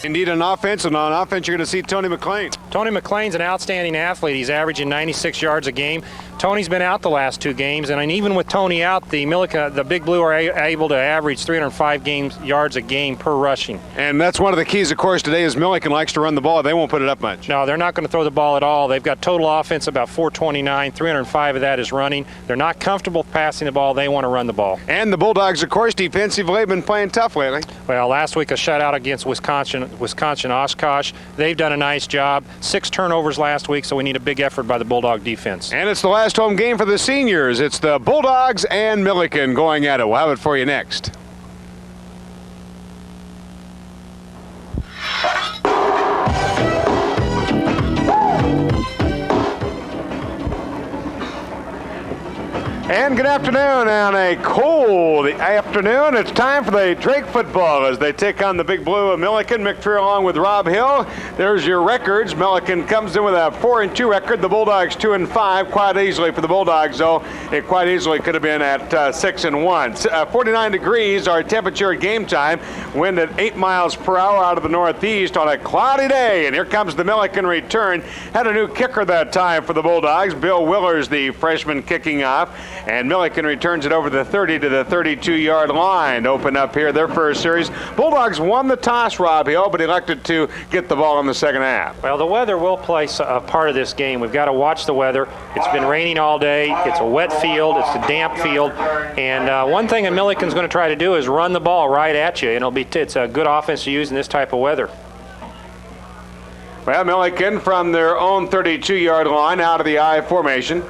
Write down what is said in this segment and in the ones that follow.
Indeed, on offense, and on offense, you're going to see Tony McLean. Tony McLean's an outstanding athlete. He's averaging 96 yards a game. Tony's been out the last 2 games, and even with Tony out, the Millikin, the Big Blue are able to average 305 yards a game per rushing. And that's one of the keys, of course, today is Millikin likes to run the ball. They won't put it up much. No, they're not going to throw the ball at all. They've got total offense about 429, 305 of that is running. They're not comfortable passing the ball. They want to run the ball. And the Bulldogs, of course, defensively have been playing tough lately. Well, last week a shutout against Wisconsin Oshkosh. They've done a nice job. 6 turnovers last week, so we need a big effort by the Bulldog defense. And it's the last home game for the seniors. It's the Bulldogs and Millikin going at it. We'll have it for you next. And good afternoon. On a cold afternoon, it's time for the Drake football as they take on the Big Blue of Millikin. Mick Trier along with Rob Hill. There's your records. Millikin comes in with a 4-2 record. The Bulldogs 2-5. Quite easily for the Bulldogs, though. It quite easily could have been at 6-1. 49 degrees, our temperature at game time. Wind at 8 miles per hour out of the northeast on a cloudy day. And here comes the Millikin return. Had a new kicker that time for the Bulldogs. Bill Willers, the freshman, kicking off. And Millikin returns it over the 30 to the 32-yard line to open up here their first series. Bulldogs won the toss, Rob Hill, but elected to get the ball in the second half. Well, the weather will play a part of this game. We've got to watch the weather. It's been raining all day. It's a wet field. It's a damp field. And one thing that Millikin's going to try to do is run the ball right at you. And it's a good offense to use in this type of weather. Well, Millikin from their own 32-yard line out of the I formation.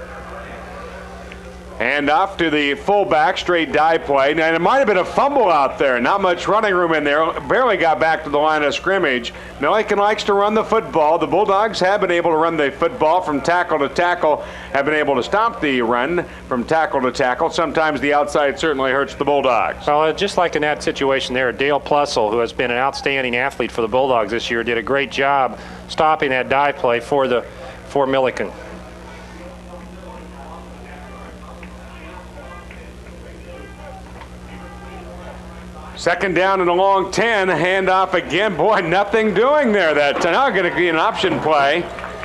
And off to the fullback, straight dive play. And it might have been a fumble out there. Not much running room in there. Barely got back to the line of scrimmage. Millikin likes to run the football. The Bulldogs have been able to run the football from tackle to tackle, have been able to stop the run from tackle to tackle. Sometimes the outside certainly hurts the Bulldogs. Well, just like in that situation there, Dale Plussel, who has been an outstanding athlete for the Bulldogs this year, did a great job stopping that dive play for Millikin. Second down and a long 10. Handoff again. Boy, nothing doing there that time. Now going to be an option play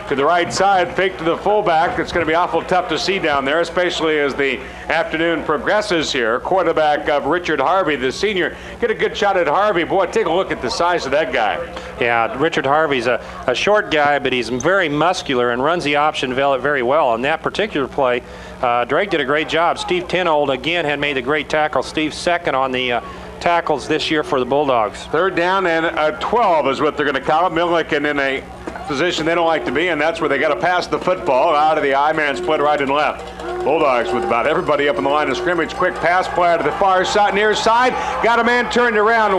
to the right side. Fake to the fullback. It's going to be awful tough to see down there, especially as the afternoon progresses here. Quarterback of Richard Harvey, the senior. Get a good shot at Harvey. Boy, take a look at the size of that guy. Yeah, Richard Harvey's a short guy, but he's very muscular and runs the option very well. On that particular play, Drake did a great job. Steve Tinold, again, had made the great tackle. Steve's second on the tackles this year for the Bulldogs. Third down and a 12 is what they're going to call it. Millikin in a position they don't like to be in. That's where they got to pass the football out of the I-man split right and left. Bulldogs with about everybody up in the line of scrimmage. Quick pass play to the far side, near side. Got a man turned around,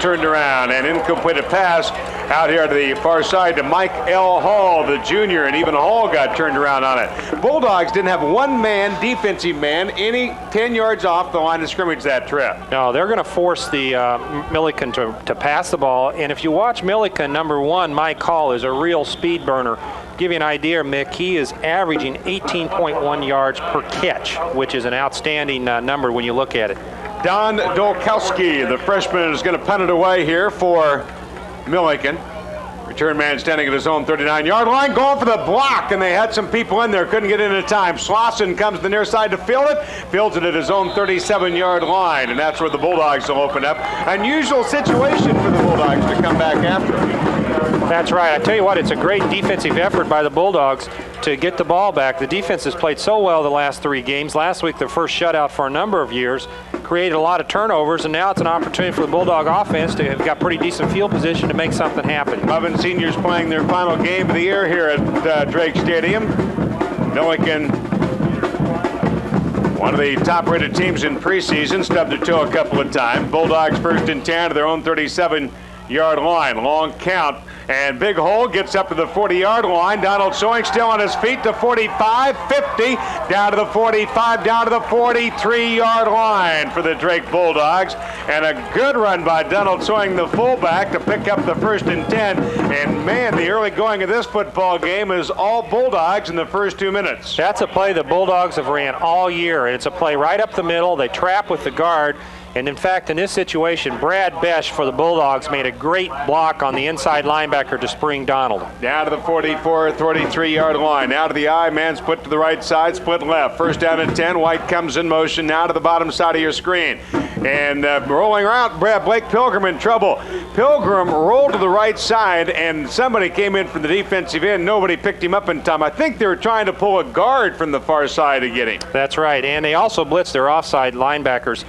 turned around, and incomplete pass out here to the far side to Mike L. Hall, the junior, and even Hall got turned around on it. Bulldogs didn't have one man, defensive man, any 10 yards off the line of scrimmage that trip. No, they're going to force the Millikin to pass the ball, and if you watch Millikin, number 1, Mike Hall, is a real speed burner. Give you an idea, Mick, he is averaging 18.1 yards per catch, which is an outstanding number when you look at it. Don Dolkowski, the freshman, is going to punt it away here for Millikin. Return man standing at his own 39-yard line, going for the block, and they had some people in there, couldn't get in in time. Slauson comes to the near side to field it, fields it at his own 37-yard line, and that's where the Bulldogs will open up. Unusual situation for the Bulldogs to come back after. That's right. I tell you what, it's a great defensive effort by the Bulldogs to get the ball back. The defense has played so well the last 3 games. Last week, their first shutout for a number of years, created a lot of turnovers, and now it's an opportunity for the Bulldog offense to have got pretty decent field position to make something happen. 11 seniors playing their final game of the year here at Drake Stadium. Millikin, one of the top-rated teams in preseason, stubbed their toe a couple of times. Bulldogs first and 10 to their own 37-yard line. Long count. And Big Hole gets up to the 40-yard line. Donald Sewing still on his feet to 45, 50, down to the 45, down to the 43-yard line for the Drake Bulldogs. And a good run by Donald Sewing, the fullback, to pick up the first and 10. And, man, the early going of this football game is all Bulldogs in the first 2 minutes. That's a play the Bulldogs have ran all year. It's a play right up the middle. They trap with the guard, And in fact, in this situation, Brad Besh for the Bulldogs made a great block on the inside linebacker to Spring Donald. Down to the 44, 33-yard line. Now to the I, man split to the right side, split left. First down and 10. White comes in motion now to the bottom side of your screen. And rolling around, Blake Pilgrim in trouble. Pilgrim rolled to the right side, and somebody came in from the defensive end. Nobody picked him up in time. I think they were trying to pull a guard from the far side to get him. That's right, and they also blitzed their offside linebackers.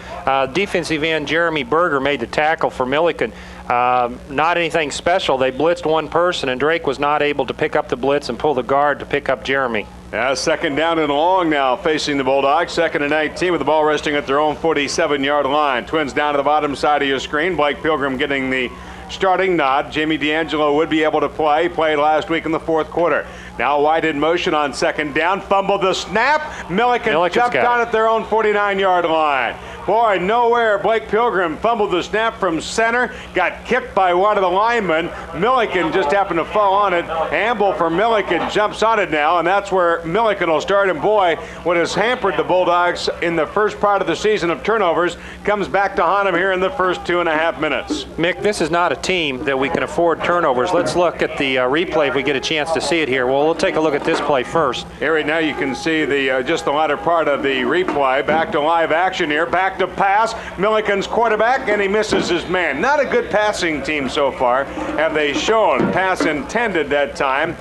Defensive end Jeremy Berger made the tackle for Millikin. Not anything special. They blitzed one person, and Drake was not able to pick up the blitz and pull the guard to pick up Jeremy. Second down and long now facing the Bulldogs. Second and 19 with the ball resting at their own 47-yard line. Twins down to the bottom side of your screen. Blake Pilgrim getting the starting nod. Jamie D'Angelo would be able to play. He played last week in the fourth quarter. Now White in motion on second down. Fumbled the snap. Millikin jumped on at their own 49-yard line. Boy, nowhere. Blake Pilgrim fumbled the snap from center. Got kicked by one of the linemen. Millikin just happened to fall on it. Amble for Millikin jumps on it now, and that's where Millikin will start. And boy, what has hampered the Bulldogs in the first part of the season of turnovers comes back to haunt them here in the first 2.5 minutes. Mick, this is not a team that we can afford turnovers. Let's look at the replay if we get a chance to see it here. Well, we'll take a look at this play first. Here right now you can see the just the latter part of the replay. Back to live action here. Back to pass. Millikin's quarterback, and he misses his man. Not a good passing team so far, have they shown. Pass intended that time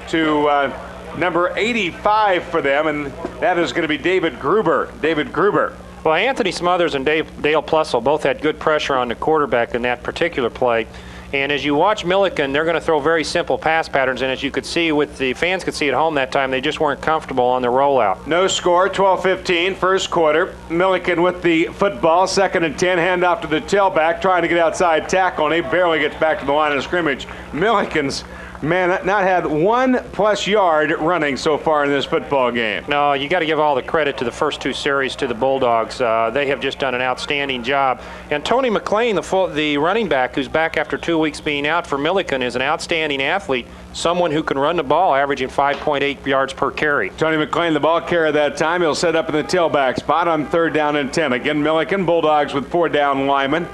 to number 85 for them, and that is going to be David Gruber. Well, Anthony Smothers and Dale Plussell both had good pressure on the quarterback in that particular play. And as you watch Millikin, they're going to throw very simple pass patterns. And as you could see, with the fans could see at home that time, they just weren't comfortable on the rollout. No score, 12-15, first quarter. Millikin with the football, second and 10, handoff to the tailback, trying to get outside tackle, and he barely gets back to the line of scrimmage. Millikin's not had 1+ yard running so far in this football game. No, you got to give all the credit to the first two series to the Bulldogs. They have just done an outstanding job. And Tony McLean, the running back who's back after 2 weeks being out for Millikin, is an outstanding athlete, someone who can run the ball, averaging 5.8 yards per carry. Tony McLean, the ball carrier that time. He'll set up in the tailback spot on third down and 10. Again, Millikin, Bulldogs with 4 down linemen.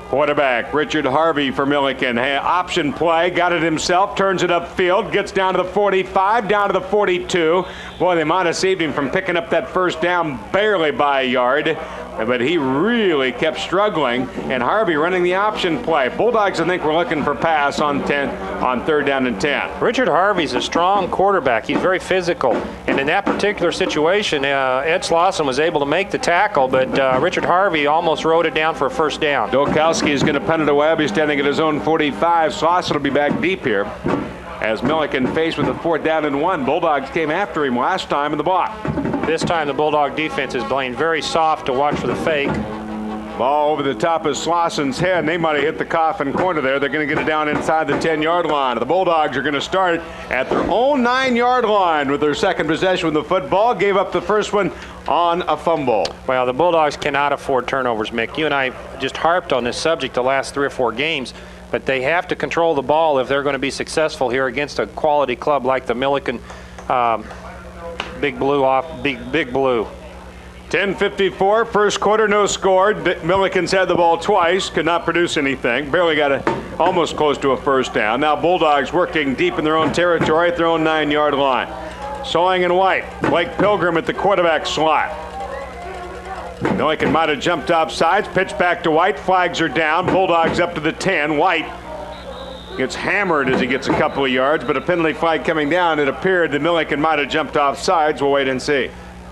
Quarterback, Richard Harvey for Millikin. Option play, got it himself, turns it upfield, gets down to the 45, down to the 42. Boy, they might have saved him from picking up that first down barely by a yard, but he really kept struggling, and Harvey running the option play. Bulldogs, I think, were looking for pass on third down and 10. Richard Harvey's a strong quarterback. He's very physical, and in that particular situation, Ed Slauson was able to make the tackle, but Richard Harvey almost rode it down for a first down. Dolkowski is going to punt it away. He's standing at his own 45. Slauson will be back deep here as Millikin faced with a 4th down and 1. Bulldogs came after him last time in the block. This time the Bulldog defense is playing very soft to watch for the fake. Ball over the top of Slauson's head, and they might have hit the coffin corner there. They're going to get it down inside the 10-yard line. The Bulldogs are going to start at their own 9-yard line with their second possession with the football. Gave up the first one on a fumble. Well, the Bulldogs cannot afford turnovers, Mick. You and I just harped on this subject the last 3 or 4 games, but they have to control the ball if they're going to be successful here against a quality club like the Millikin Big Blue. 10:54, first quarter, no score. Millikin's had the ball twice, could not produce anything. Barely got almost close to a first down. Now Bulldogs working deep in their own territory at their own 9-yard line. Sawing and White, Blake Pilgrim at the quarterback slot. Millikin might have jumped off sides, pitch back to White, flags are down. Bulldogs up to the 10. White gets hammered as he gets a couple of yards, but a penalty flag coming down. It appeared that Millikin might have jumped off sides. We'll wait and see.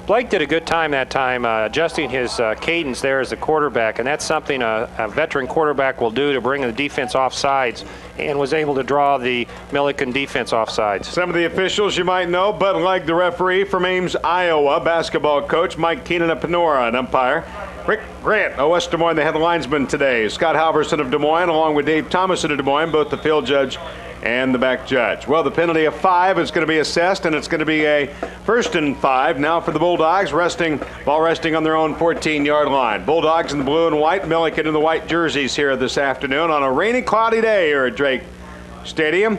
Blake did a good time that time adjusting his cadence there as a quarterback, and that's something a veteran quarterback will do to bring the defense off sides, and was able to draw the Millikin defense off sides. Some of the officials you might know: Bud Legg, the referee from Ames, Iowa, basketball coach; Mike Keenan of Panora, an umpire; Rick Grant of West Des Moines, the head linesman today; Scott Halverson of Des Moines, along with Dave Thomason of Des Moines, both the field judge and the back judge. Well, the penalty of 5 is going to be assessed, and it's going to be a 1st and 5 now for the Bulldogs, ball resting on their own 14-yard line. Bulldogs in the blue and white, Millikin in the white jerseys here this afternoon on a rainy, cloudy day here at Drake Stadium.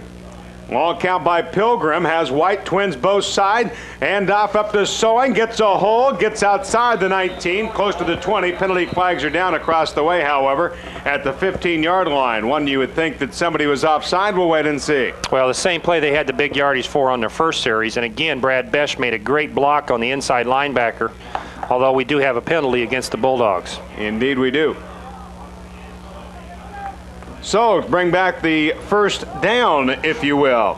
Long count by Pilgrim, has White, Twins both side, and off up to Sewing, gets a hold, gets outside the 19, close to the 20. Penalty flags are down across the way, however, at the 15-yard line. One you would think that somebody was offside. We'll wait and see. Well, the same play they had the big yardage for on their first series, and again, Brad Besch made a great block on the inside linebacker, although we do have a penalty against the Bulldogs. Indeed we do. So, bring back the first down, if you will.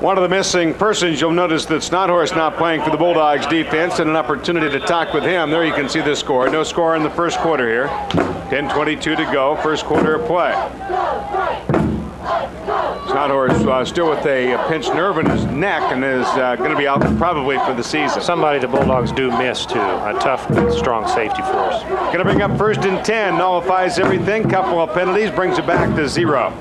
One of the missing persons, you'll notice that Snothorst not playing for the Bulldogs defense, and an opportunity to talk with him. There you can see the score. No score in the first quarter here. 10:22 to go, first quarter of play. Snothorst still with a pinched nerve in his neck and is going to be out probably for the season. Somebody the Bulldogs do miss, too. A tough, strong safety force. Going to bring up 1st and 10, nullifies everything. Couple of penalties, brings it back to 0.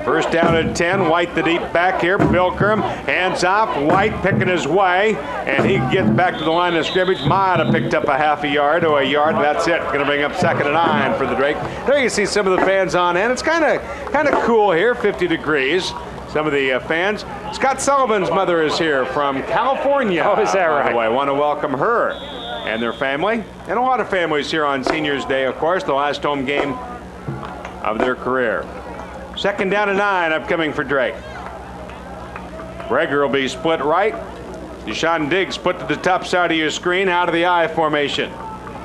First down at 10, White the deep back here. Pilgrim, hands off. White picking his way, and he gets back to the line of scrimmage. Might have picked up a half a yard or a yard. That's it. Going to bring up 2nd and 9 for the Drake. There you see some of the fans on end. It's kind of cool here, 50 degrees. Some of the fans. Scott Sullivan's mother is here from California. Oh, is that right? By the way, I want to welcome her and their family, and a lot of families here on Seniors Day, of course, the last home game of their career. 2nd down and 9 upcoming for Drake. Breger will be split right. Deshaun Diggs put to the top side of your screen, out of the I formation.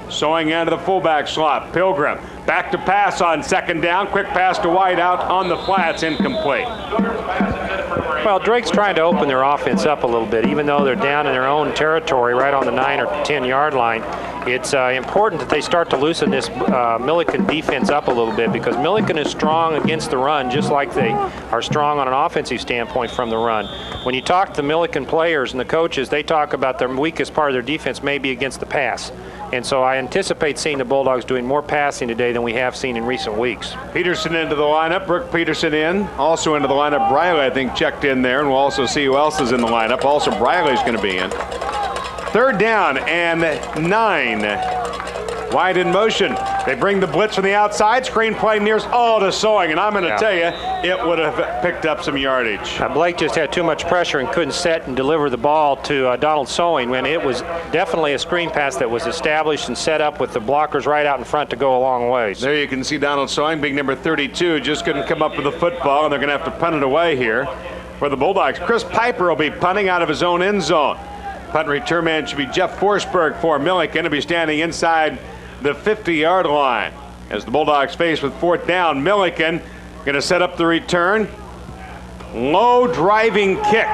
Sewing into the fullback slot. Pilgrim back to pass on 2nd down. Quick pass to White out on the flats, incomplete. Well, Drake's trying to open their offense up a little bit, even though they're down in their own territory right on the 9 or 10-yard line. It's important that they start to loosen this Millikin defense up a little bit, because Millikin is strong against the run, just like they are strong on an offensive standpoint from the run. When you talk to the Millikin players and the coaches, they talk about their weakest part of their defense may be against the pass. And so I anticipate seeing the Bulldogs doing more passing today than we have seen in recent weeks. Peterson into the lineup. Brooke Peterson in. Also into the lineup, Briley, I think, checked in there. And we'll also see who else is in the lineup. Also, Briley's going to be in. 3rd down and 9. White in motion. They bring the blitz from the outside. Screen play nears all to Sewing. And I'm going to tell you, it would have picked up some yardage. Blake just had too much pressure and couldn't set and deliver the ball to Donald Sewing, when it was definitely a screen pass that was established and set up with the blockers right out in front to go a long ways. There you can see Donald Sewing, big number 32, just couldn't come up with the football, and they're going to have to punt it away here for the Bulldogs. Chris Piper will be punting out of his own end zone. Punt return man should be Jeff Forsberg for Millikin. He'll be standing inside the 50-yard line. As the Bulldogs face with 4th down, Millikin going to set up the return. Low driving kick.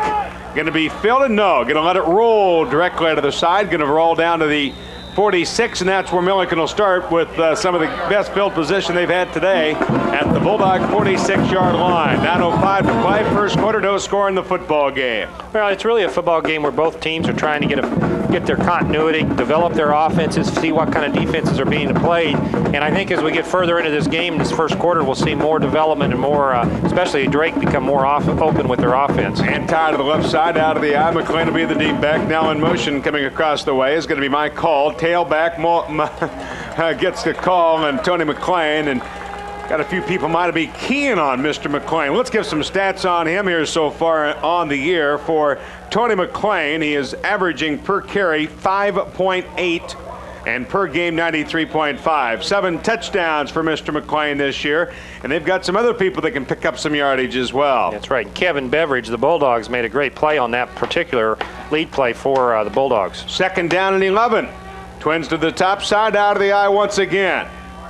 Going to be fielded? No. Going to let it roll directly to the side. Going to roll down to the 46, and that's where Millikin will start with some of the best field position they've had today at the Bulldog 46-yard line. 9:05 to play, first quarter, no score in the football game. Well, it's really a football game where both teams are trying to get their continuity, develop their offenses, see what kind of defenses are being played. And I think as we get further into this game, this first quarter, we'll see more development and more, especially Drake, become more open with their offense. And tied to the left side, out of the eye. McLean will be the deep back. Now in motion, coming across the way is going to be Mike Call. Tailback gets the call, and Tony McLean, and got a few people might be keying on Mr. McLean. Let's give some stats on him here so far on the year. For Tony McLean, he is averaging per carry 5.8 and per game 93.5. 7 touchdowns for Mr. McLean this year, and they've got some other people that can pick up some yardage as well. That's right. Kevin Beveridge, the Bulldogs, made a great play on that particular lead play for the Bulldogs. 2nd down and 11. Twins to the top side, out of the eye once again.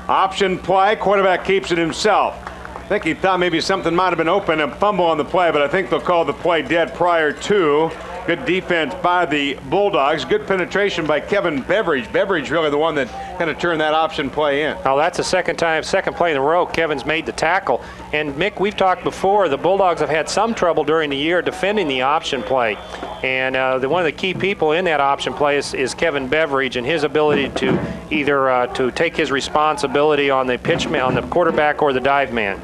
Option play, quarterback keeps it himself. I think he thought maybe something might have been open and fumble on the play, but I think they'll call the play dead prior to. Good defense by the Bulldogs. Good penetration by Kevin Beveridge. Beveridge really the one that kind of turned that option play in. Oh, that's the second play in a row Kevin's made the tackle. And Mick, we've talked before, the Bulldogs have had some trouble during the year defending the option play. And one of the key people in that option play is Kevin Beveridge, and his ability to either to take his responsibility on the pitchman, on the quarterback, or the dive man.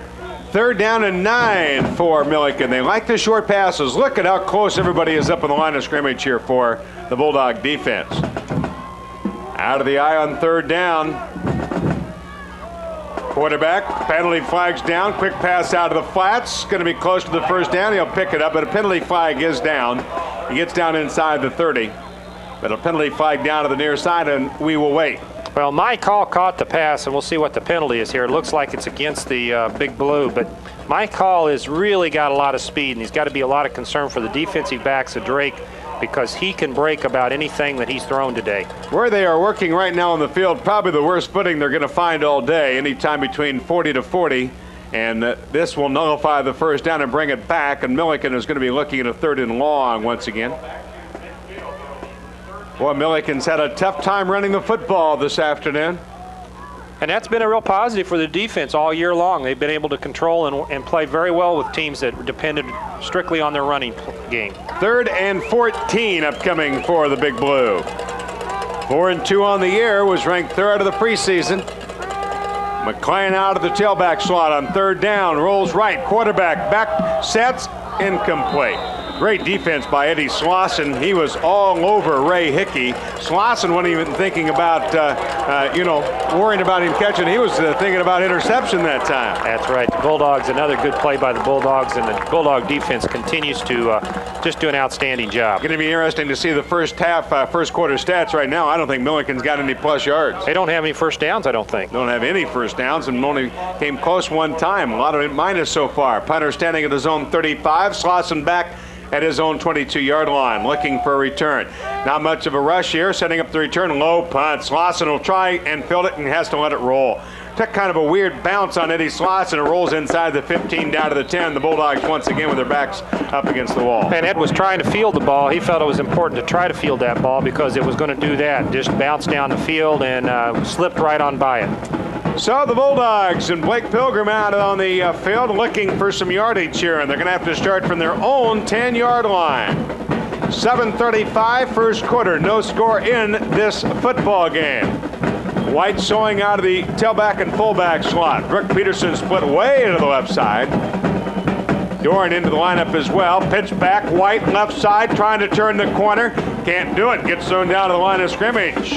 3rd down and 9 for Millikin. They like the short passes. Look at how close everybody is up on the line of scrimmage here for the Bulldog defense. Out of the eye on 3rd down. Quarterback, penalty flag's down. Quick pass out of the flats. Going to be close to the first down. He'll pick it up, but a penalty flag is down. He gets down inside the 30. But a penalty flag down to the near side, and we will wait. Well, Mike Hall caught the pass, and we'll see what the penalty is here. It looks like it's against the Big Blue, but Mike Hall has really got a lot of speed, and he's got to be a lot of concern for the defensive backs of Drake because he can break about anything that he's thrown today. Where they are working right now on the field, probably the worst footing they're going to find all day, anytime between 40 to 40. And this will nullify the first down and bring it back, and Millikin is going to be looking at a 3rd and long once again. Boy, Millikin's had a tough time running the football this afternoon. And that's been a real positive for the defense all year long. They've been able to control and play very well with teams that depended strictly on their running game. 3rd and 14 upcoming for the Big Blue. 4-2 on the year, was ranked 3rd of the preseason. McClain out of the tailback slot on 3rd down, rolls right, quarterback back, sets, incomplete. Great defense by Eddie Slauson. He was all over Ray Hickey. Slauson wasn't even thinking about, worrying about him catching. He was thinking about interception that time. That's right. The Bulldogs, another good play by the Bulldogs, and the Bulldog defense continues to just do an outstanding job. Going to be interesting to see the first quarter stats right now. I don't think Millikin's got any plus yards. They don't have any first downs, I don't think. Don't have any first downs and only came close one time. A lot of it minus so far. Punter standing at his own 35. Slauson back at his own 22-yard line, looking for a return. Not much of a rush here, setting up the return, low punt. Slauson will try and field it and has to let it roll. Took kind of a weird bounce on Eddie Slauson. It rolls inside the 15 down to the 10. The Bulldogs once again with their backs up against the wall. And Ed was trying to field the ball. He felt it was important to try to field that ball because it was going to do that. Just bounce down the field and slipped right on by it. So the Bulldogs and Blake Pilgrim out on the field looking for some yardage here, and they're going to have to start from their own 10-yard line. 7:35 first quarter, no score in this football game. White showing out of the tailback and fullback slot. Brooke Peterson split way to the left side. Doran into the lineup as well. Pitch back, White left side, trying to turn the corner. Can't do it. Gets thrown down to the line of scrimmage.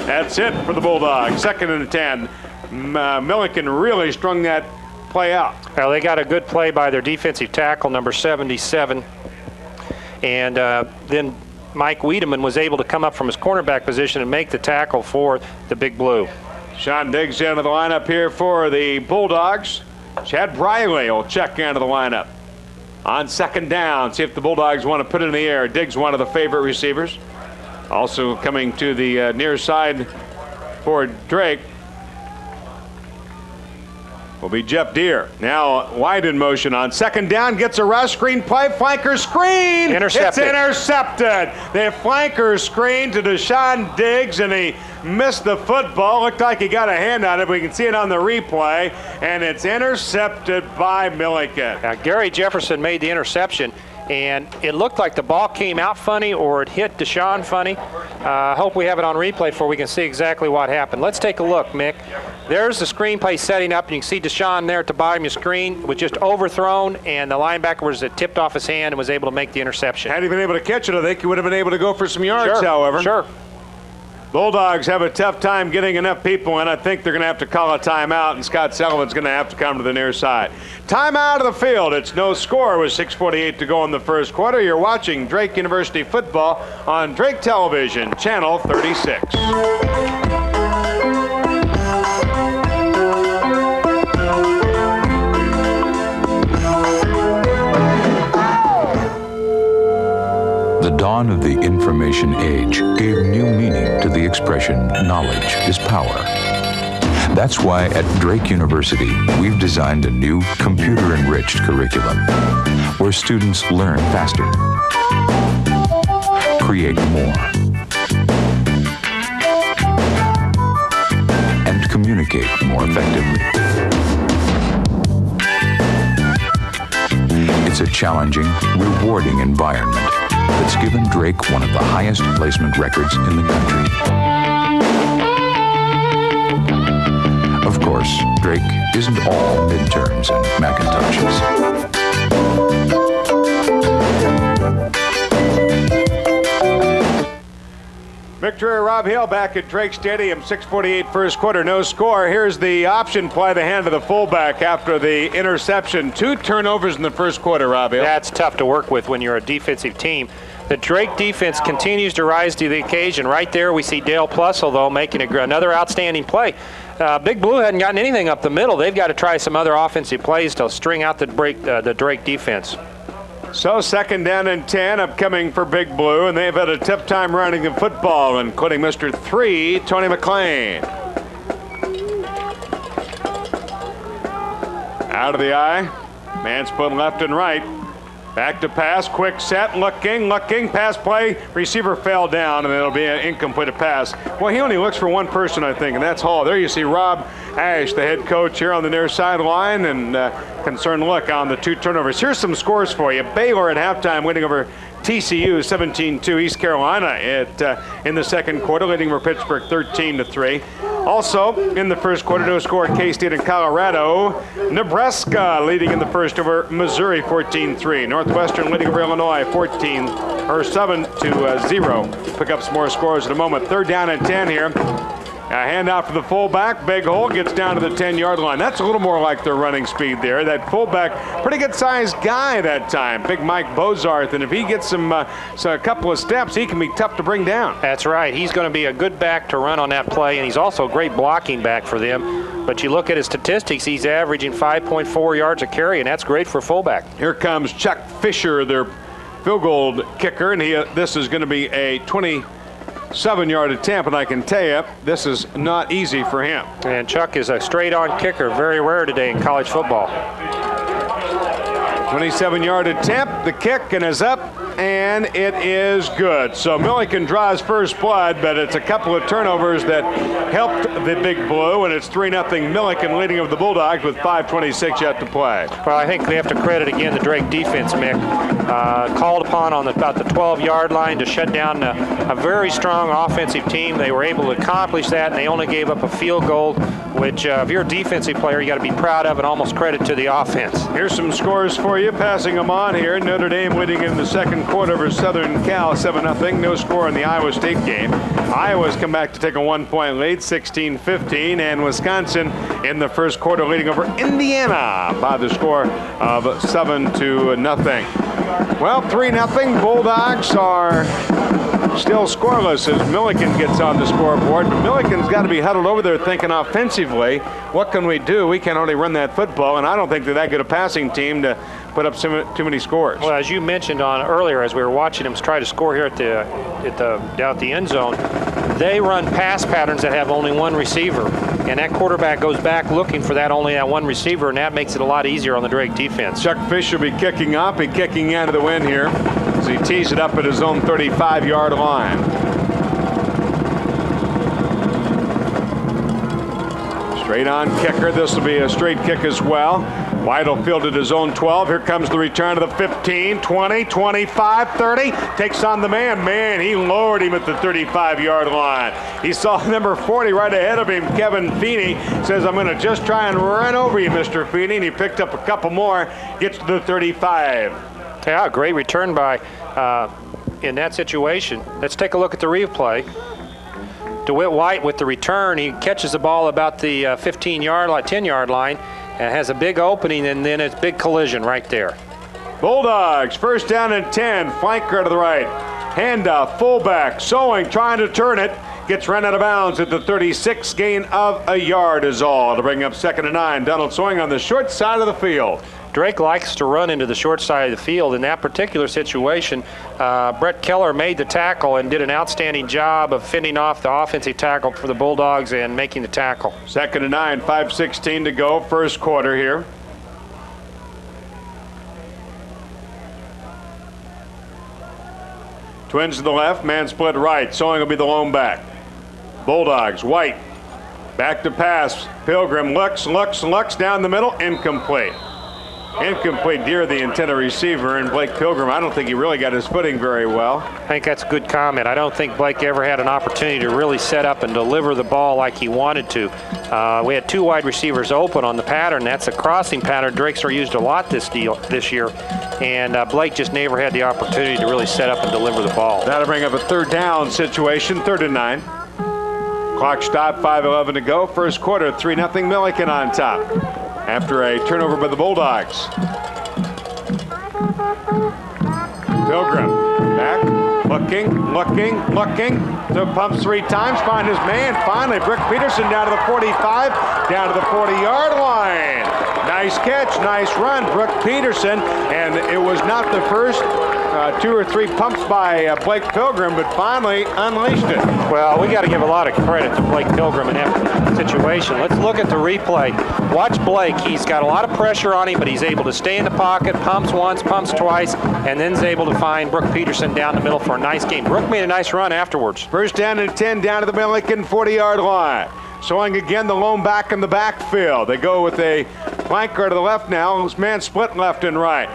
That's it for the Bulldogs. 2nd and 10. Millikin really strung that play out. Well, they got a good play by their defensive tackle, number 77. And then Mike Wiedemann was able to come up from his cornerback position and make the tackle for the Big Blue. Sean Diggs into the lineup here for the Bulldogs. Chad Briley will check into the lineup. On 2nd down, see if the Bulldogs want to put it in the air. Diggs, one of the favorite receivers. Also coming to the near side for Drake will be Jeff Deere. Now wide in motion on 2nd down, gets a rush, screen play, flanker screen. Intercepted. It's intercepted. The flanker screen to Deshaun Diggs, and he missed the football. Looked like he got a hand on it, but we can see it on the replay, and it's intercepted by Millikin. Now, Gary Jefferson made the interception, and it looked like the ball came out funny or it hit Deshaun funny. I hope we have it on replay for we can see exactly what happened. Let's take a look, Mick. There's the screenplay setting up, and you can see Deshaun there at the bottom of your screen was just overthrown, and the linebacker was tipped off his hand and was able to make the interception. Had he been able to catch it, I think he would have been able to go for some yards, however. Sure. Bulldogs have a tough time getting enough people in. I think they're going to have to call a timeout, and Scott Sullivan's going to have to come to the near side. Timeout of the field. It's no score with 6:48 to go in the first quarter. You're watching Drake University football on Drake Television, Channel 36. The dawn of the information age gave new meaning to the expression, knowledge is power. That's why at Drake University, we've designed a new computer-enriched curriculum where students learn faster, create more, and communicate more effectively. It's a challenging, rewarding environment that's given Drake one of the highest placement records in the country. Of course, Drake isn't all midterms and Macintoshes. Victory, Rob Hill back at Drake Stadium, 6:48 first quarter, no score. Here's the option play, the hand of the fullback after the interception. 2 turnovers in the first quarter, Rob Hill. That's tough to work with when you're a defensive team. The Drake defense continues to rise to the occasion. Right there we see Dale Plussel, though, making another outstanding play. Big Blue hadn't gotten anything up the middle. They've got to try some other offensive plays to string out the Drake defense. So 2nd down and 10 upcoming for Big Blue, and they've had a tough time running the football, including Mr. 3, Tony McLean. Out of the eye, man split left and right. Back to pass, quick set, looking, pass play, receiver fell down, and it'll be an incomplete pass. Well, he only looks for one person, I think, and that's Hall. There you see Rob Ash, the head coach here on the near sideline, and concerned look on the 2 turnovers. Here's some scores for you. Baylor at halftime winning over TCU 17-2. East Carolina in the second quarter, leading over Pittsburgh 13-3. Also in the first quarter, no score, K-State and Colorado. Nebraska leading in the first over Missouri 14-3. Northwestern leading over Illinois 7-0. Pick up some more scores in a moment. 3rd down and 10 here. A handoff for the fullback. Big hole, gets down to the 10-yard line. That's a little more like their running speed there. That fullback, pretty good-sized guy that time, Big Mike Bozarth. And if he gets a couple of steps, he can be tough to bring down. That's right. He's going to be a good back to run on that play, and he's also a great blocking back for them. But you look at his statistics, he's averaging 5.4 yards a carry, and that's great for fullback. Here comes Chuck Fisher, their field goal kicker, and this is going to be a 27-yard attempt, and I can tell you, this is not easy for him. And Chuck is a straight-on kicker, very rare today in college football. 27-yard attempt, the kick, and is up, and it is good. So Millikin draws first blood, but it's a couple of turnovers that helped the Big Blue, and it's 3-0 Millikin leading over the Bulldogs with 5:26 yet to play. Well, I think we have to credit again the Drake defense, Mick. Called upon on about the 12-yard line to shut down a very strong offensive team. They were able to accomplish that, and they only gave up a field goal, which if you're a defensive player, you got to be proud of, and almost credit to the offense. Here's some scores for you, passing them on here. Notre Dame leading in the second quarter over Southern Cal, 7-0. No score in the Iowa State game. Iowa's come back to take a 1-point lead, 16-15, and Wisconsin in the first quarter leading over Indiana by the score of 7-0. Well, 3-0. Bulldogs are still scoreless as Millikin gets on the scoreboard, but Millikin's got to be huddled over there thinking offensively, what can we do? We can only run that football, and I don't think they're that good a passing team to put up too many scores. Well, as you mentioned on earlier, as we were watching them try to score here at the end zone, they run pass patterns that have only one receiver, and that quarterback goes back looking for that one receiver, and that makes it a lot easier on the Drake defense. Chuck Fisher will be kicking up, kicking out of the wind here as he tees it up at his own 35-yard line. Straight on kicker. This will be a straight kick as well. White will field at his own 12. Here comes the return to the 15, 20, 25, 30. Takes on the man. Man, he lowered him at the 35-yard line. He saw number 40 right ahead of him, Kevin Feeney. Says, I'm going to just try and run over you, Mr. Feeney. And he picked up a couple more. Gets to the 35. Yeah, great return by in that situation. Let's take a look at the replay. DeWitt White with the return. He catches the ball about the 15-yard line, 10-yard line, and has a big opening, and then it's big collision right there. Bulldogs, 1st down and 10. Flanker to the right. Handoff, fullback, Sowing, trying to turn it. Gets run out of bounds at the 36. Gain of a yard is all to bring up 2nd and 9. Donald Sowing on the short side of the field. Drake likes to run into the short side of the field. In that particular situation, Brett Keller made the tackle and did an outstanding job of fending off the offensive tackle for the Bulldogs and making the tackle. 2nd and 9, 5:16 to go, first quarter here. Twins to the left, man split right. Sowing will be the lone back. Bulldogs, White, back to pass. Pilgrim looks down the middle, incomplete. Incomplete. Deer, the intended receiver, and Blake Pilgrim, I don't think he really got his footing very well. I think that's a good comment. I don't think Blake ever had an opportunity to really set up and deliver the ball like he wanted to. We had 2 wide receivers open on the pattern. That's a crossing pattern Drakester used a lot this year, and Blake just never had the opportunity to really set up and deliver the ball. That'll bring up a 3rd down situation, 3rd and 9. Clock stopped, 5:11 to go. First quarter, 3-0 Millikin on top after a turnover by the Bulldogs. Pilgrim back, looking. So pumps 3 times, find his man. Finally, Brick Peterson down to the 45, down to the 40-yard line. Nice catch, nice run, Brooke Peterson, and it was not the first 2 or 3 pumps by Blake Pilgrim, but finally unleashed it. Well, we got to give a lot of credit to Blake Pilgrim in that situation. Let's look at the replay. Watch Blake. He's got a lot of pressure on him, but he's able to stay in the pocket, pumps once, pumps twice, and then is able to find Brooke Peterson down the middle for a nice gain. Brooke made a nice run afterwards. First down and 10 down to the Millikin 40-yard line. Showing again the lone back in the backfield. They go with a flanker to the left now. This man split left and right.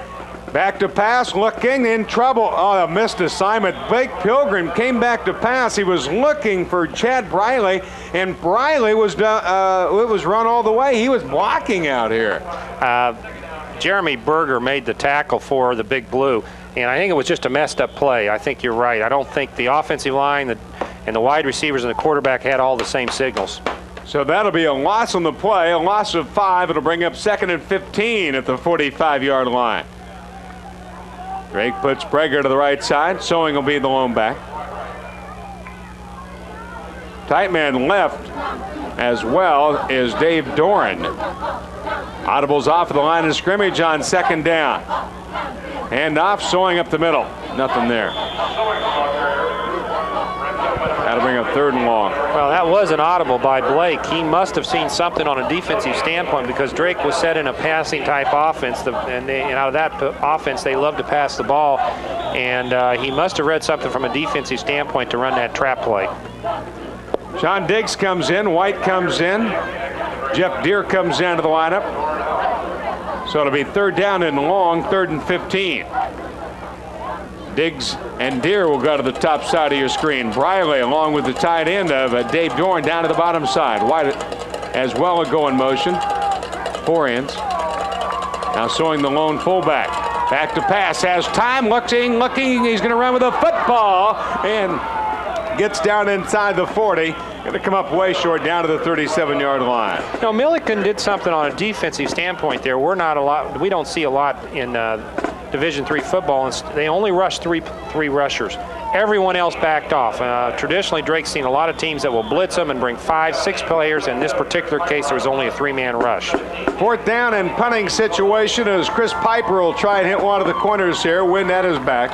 Back to pass, looking, in trouble. Oh, a missed assignment. Blake Pilgrim came back to pass. He was looking for Chad Briley, and Briley was it was run all the way. He was blocking out here. Jeremy Berger made the tackle for the Big Blue, and I think it was just a messed up play. I think you're right. I don't think the offensive line and the wide receivers and the quarterback had all the same signals. So that'll be a loss on the play, a loss of 5. It'll bring up 2nd and 15 at the 45-yard line. Drake puts Breger to the right side. Sewing will be the lone back. Tight man left as well is Dave Doran. Audibles off of the line of scrimmage on 2nd down. Hand off, Sewing up the middle. Nothing there. That'll bring up 3rd and long. Well, that was an audible by Blake. He must have seen something on a defensive standpoint because Drake was set in a passing type offense, and out of that offense, they love to pass the ball, and he must have read something from a defensive standpoint to run that trap play. Sean Diggs comes in, White comes in, Jeff Deere comes into the lineup. So it'll be 3rd down and long, 3rd and 15. Diggs and Deere will go to the top side of your screen. Briley along with the tight end of Dave Dorn down to the bottom side. White as well a go in motion. 4 ends. Now Sewing the lone fullback. Back to pass, has time, looking. He's going to run with the football and gets down inside the 40. Going to come up way short down to the 37-yard line. No, Millikin did something on a defensive standpoint there. We don't see a lot in Division III football, and they only rush three rushers. Everyone else backed off. Traditionally, Drake's seen a lot of teams that will blitz them and bring 5, 6 players. In this particular case, there was only a 3-man rush. 4th down and punting situation as Chris Piper will try and hit one of the corners here. Wind at his back.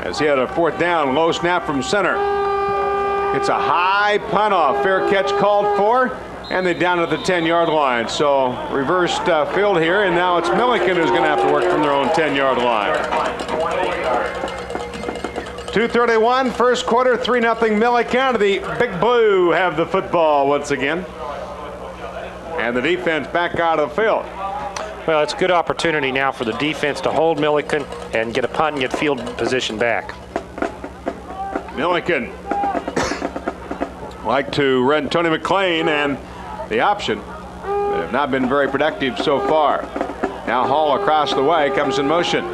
As he had a 4th down, low snap from center. It's a high punt off. Fair catch called for. And they're down to the 10-yard line. So reversed field here, and now it's Millikin who's going to have to work from their own 10-yard line. 2:31, first quarter, 3-0 Millikin. The Big Blue have the football once again. And the defense back out of the field. Well, it's a good opportunity now for the defense to hold Millikin and get a punt and get field position back. Millikin like to run Tony McLean and the option, but have not been very productive so far. Now Hall across the way, comes in motion.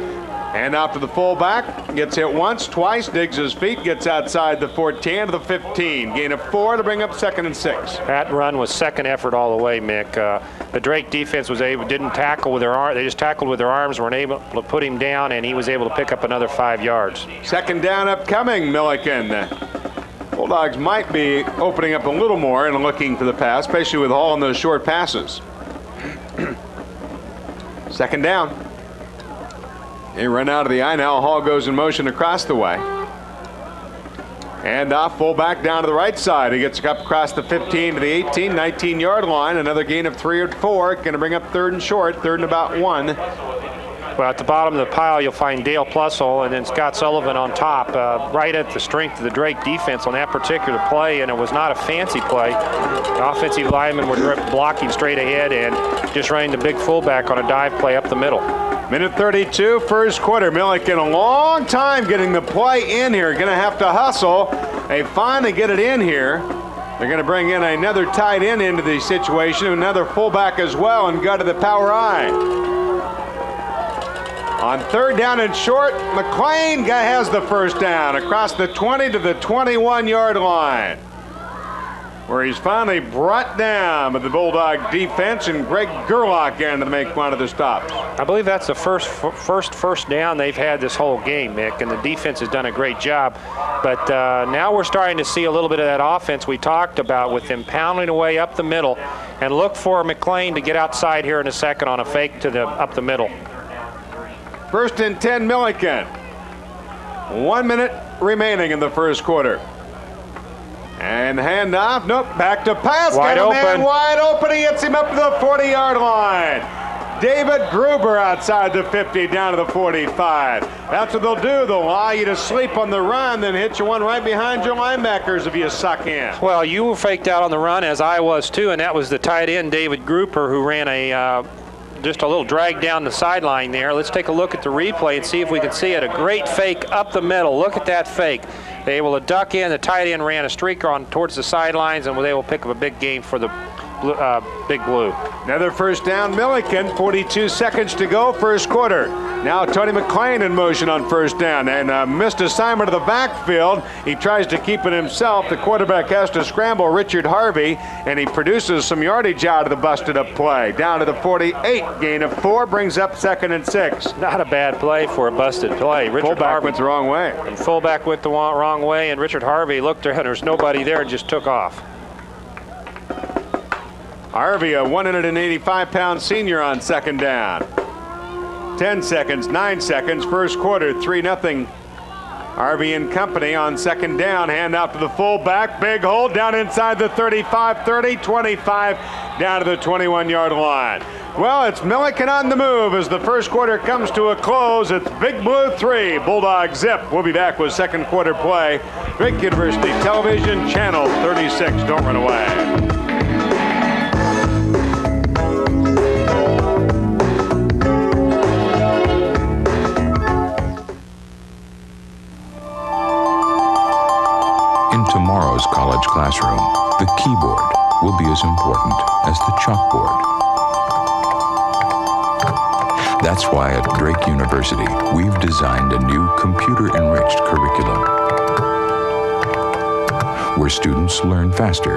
And out to the fullback, gets hit once, twice, digs his feet, gets outside the 14 to the 15. Gain of 4 to bring up 2nd and 6. That run was second effort all the way, Mick. The Drake defense didn't tackle with their arm. They just tackled with their arms, weren't able to put him down, and he was able to pick up another 5 yards. 2nd down upcoming, Millikin. Bulldogs might be opening up a little more and looking for the pass, especially with Hall on those short passes. 2nd down. They run out of the eye now. Hall goes in motion across the way. And off fullback down to the right side. He gets up across the 15 to the 18, 19-yard line. Another gain of 3 or 4. Going to bring up 3rd and short, 3rd and about 1. Well, at the bottom of the pile, you'll find Dale Plussel and then Scott Sullivan on top, right at the strength of the Drake defense on that particular play, and it was not a fancy play. The offensive linemen were blocking straight ahead and just running the big fullback on a dive play up the middle. Minute 32, first quarter. Millikin a long time getting the play in here. Going to have to hustle. They finally get it in here. They're going to bring in another tight end into the situation, another fullback as well, and go to the power I. On third down and short, McLean has the first down across the 20 to the 21-yard line, where he's finally brought down with the Bulldog defense, and Greg Gerlach in to make one of the stops. I believe that's the first down they've had this whole game, Mick, and the defense has done a great job. But now we're starting to see a little bit of that offense we talked about with them pounding away up the middle, and look for McLean to get outside here in a second on a fake to the up the middle. First and 10, Millikin. 1 minute remaining in the first quarter. And handoff, nope, back to pass. Wide open. Man wide open, he hits him up to the 40-yard line. David Gruber outside the 50, down to the 45. That's what they'll do. They'll allow you to sleep on the run, then hit you one right behind your linebackers if you suck in. Well, you were faked out on the run, as I was too, and that was the tight end, David Gruber, who ran just a little drag down the sideline there. Let's take a look at the replay and see if we can see it. A great fake up the middle. Look at that fake. They were able to duck in. The tight end ran a streak on towards the sidelines and was able to pick up a big gain for the Big Blue. Another first down, Millikin. 42 seconds to go, first quarter. Now Tony McLean in motion on first down, and missed assignment to the backfield. He tries to keep it himself. The quarterback has to scramble Richard Harvey, and he produces some yardage out of the busted up play. Down to the 48, gain of 4, brings up 2nd and 6. Not a bad play for a busted play. Fullback went the wrong way. And fullback went the wrong way, and Richard Harvey looked there, and there's nobody there, and just took off. Harvey, a 185-pound senior on second down. 10 seconds, 9 seconds, first quarter, 3-0. Harvey and company on second down. Hand out to the fullback. Big hole down inside the 35, 30, 25, down to the 21-yard line. Well, it's Millikin on the move as the first quarter comes to a close. It's Big Blue 3, Bulldog zip. We'll be back with second quarter play. Drake University Television, Channel 36. Don't run away. Tomorrow's college classroom, the keyboard will be as important as the chalkboard. That's why at Drake University, we've designed a new computer-enriched curriculum where students learn faster,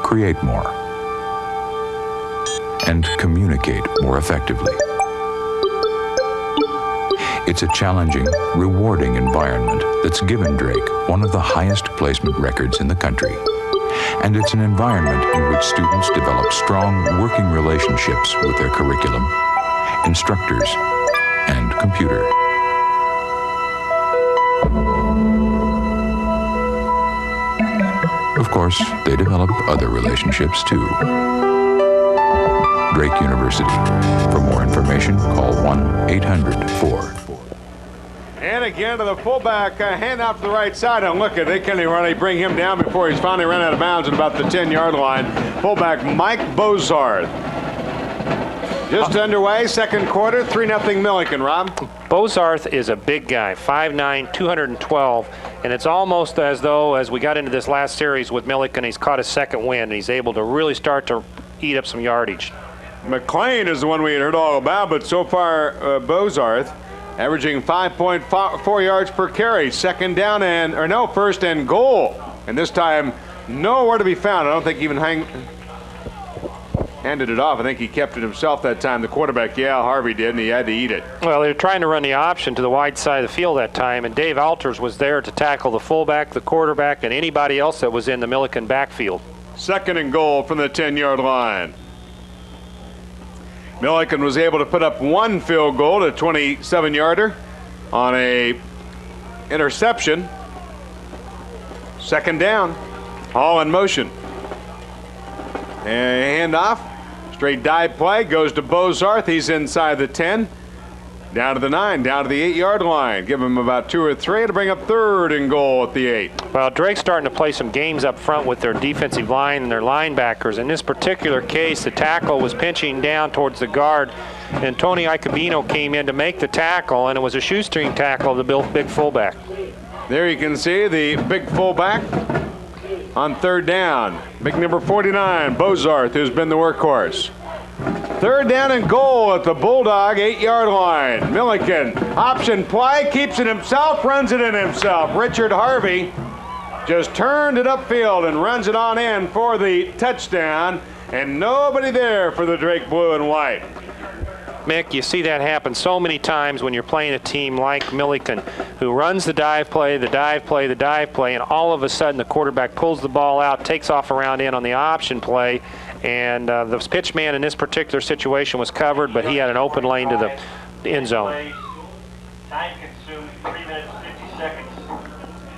create more, and communicate more effectively. It's a challenging, rewarding environment that's given Drake one of the highest placement records in the country. And it's an environment in which students develop strong working relationships with their curriculum, instructors, and computer. Of course, they develop other relationships too. Drake University. For more information, call 1-800-4. And again to the fullback, hand off to the right side, and look at they can't even really bring him down before he's finally run out of bounds at about the 10-yard line. Fullback Mike Bozarth. Just underway, second quarter, 3-0 Millikin, Rob. Bozarth is a big guy, 5'9", 212, and it's almost as though, as we got into this last series with Millikin, he's caught his second wind, and he's able to really start to eat up some yardage. McLean is the one we had heard all about, but so far, Bozarth averaging 5.4 yards per carry. Second down first and goal. And this time, nowhere to be found. I don't think he even handed it off. I think he kept it himself that time. The quarterback, Harvey did, and he had to eat it. Well, they were trying to run the option to the wide side of the field that time, and Dave Alters was there to tackle the fullback, the quarterback, and anybody else that was in the Millikin backfield. Second and goal from the 10-yard line. Millikin was able to put up one field goal, a 27-yarder, on a interception. Second down, all in motion. And handoff, Straight dive play goes to Bozarth. He's inside the 10. Down to the 9, down to the 8-yard line. Give him about 2 or 3 to bring up 3rd and goal at the 8. Well, Drake's starting to play some games up front with their defensive line and their linebackers. In this particular case, the tackle was pinching down towards the guard, and Tony Icabino came in to make the tackle, and it was a shoestring tackle of the big fullback. There you can see the big fullback on 3rd down. Big number 49, Bozarth, who's been the workhorse. 3rd down and goal at the Bulldog 8-yard line. Millikin, option play, keeps it himself, runs it in himself. Richard Harvey just turned it upfield and runs it on in for the touchdown, and nobody there for the Drake Blue and White. Mick, you see that happen so many times when you're playing a team like Millikin, who runs the dive play, the dive play, the dive play, and all of a sudden the quarterback pulls the ball out, takes off around in on the option play, and the pitch man in this particular situation was covered, but he had an open lane to the end zone. Time consumed 3 minutes, 50 seconds.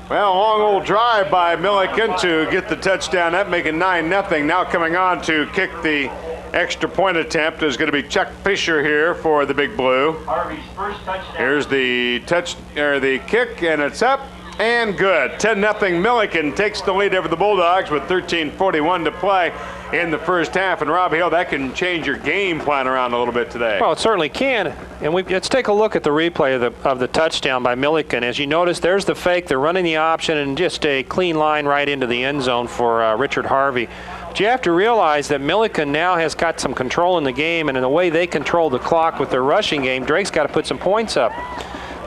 Well, a long old drive by Millikin to get the touchdown up, making 9-0. Now coming on to kick the extra point attempt is going to be Chuck Fisher here for the Big Blue. Harvey's first touchdown. Here's the kick, and it's up and good. 10-0. Millikin takes the lead over the Bulldogs with 13:41 to play in the first half. And Rob Hill, that can change your game plan around a little bit today. Well, it certainly can. And let's take a look at the replay of the touchdown by Millikin. As you notice, there's the fake. They're running the option and just a clean line right into the end zone for Richard Harvey. But you have to realize that Millikin now has got some control in the game, and in the way they control the clock with their rushing game, Drake's got to put some points up.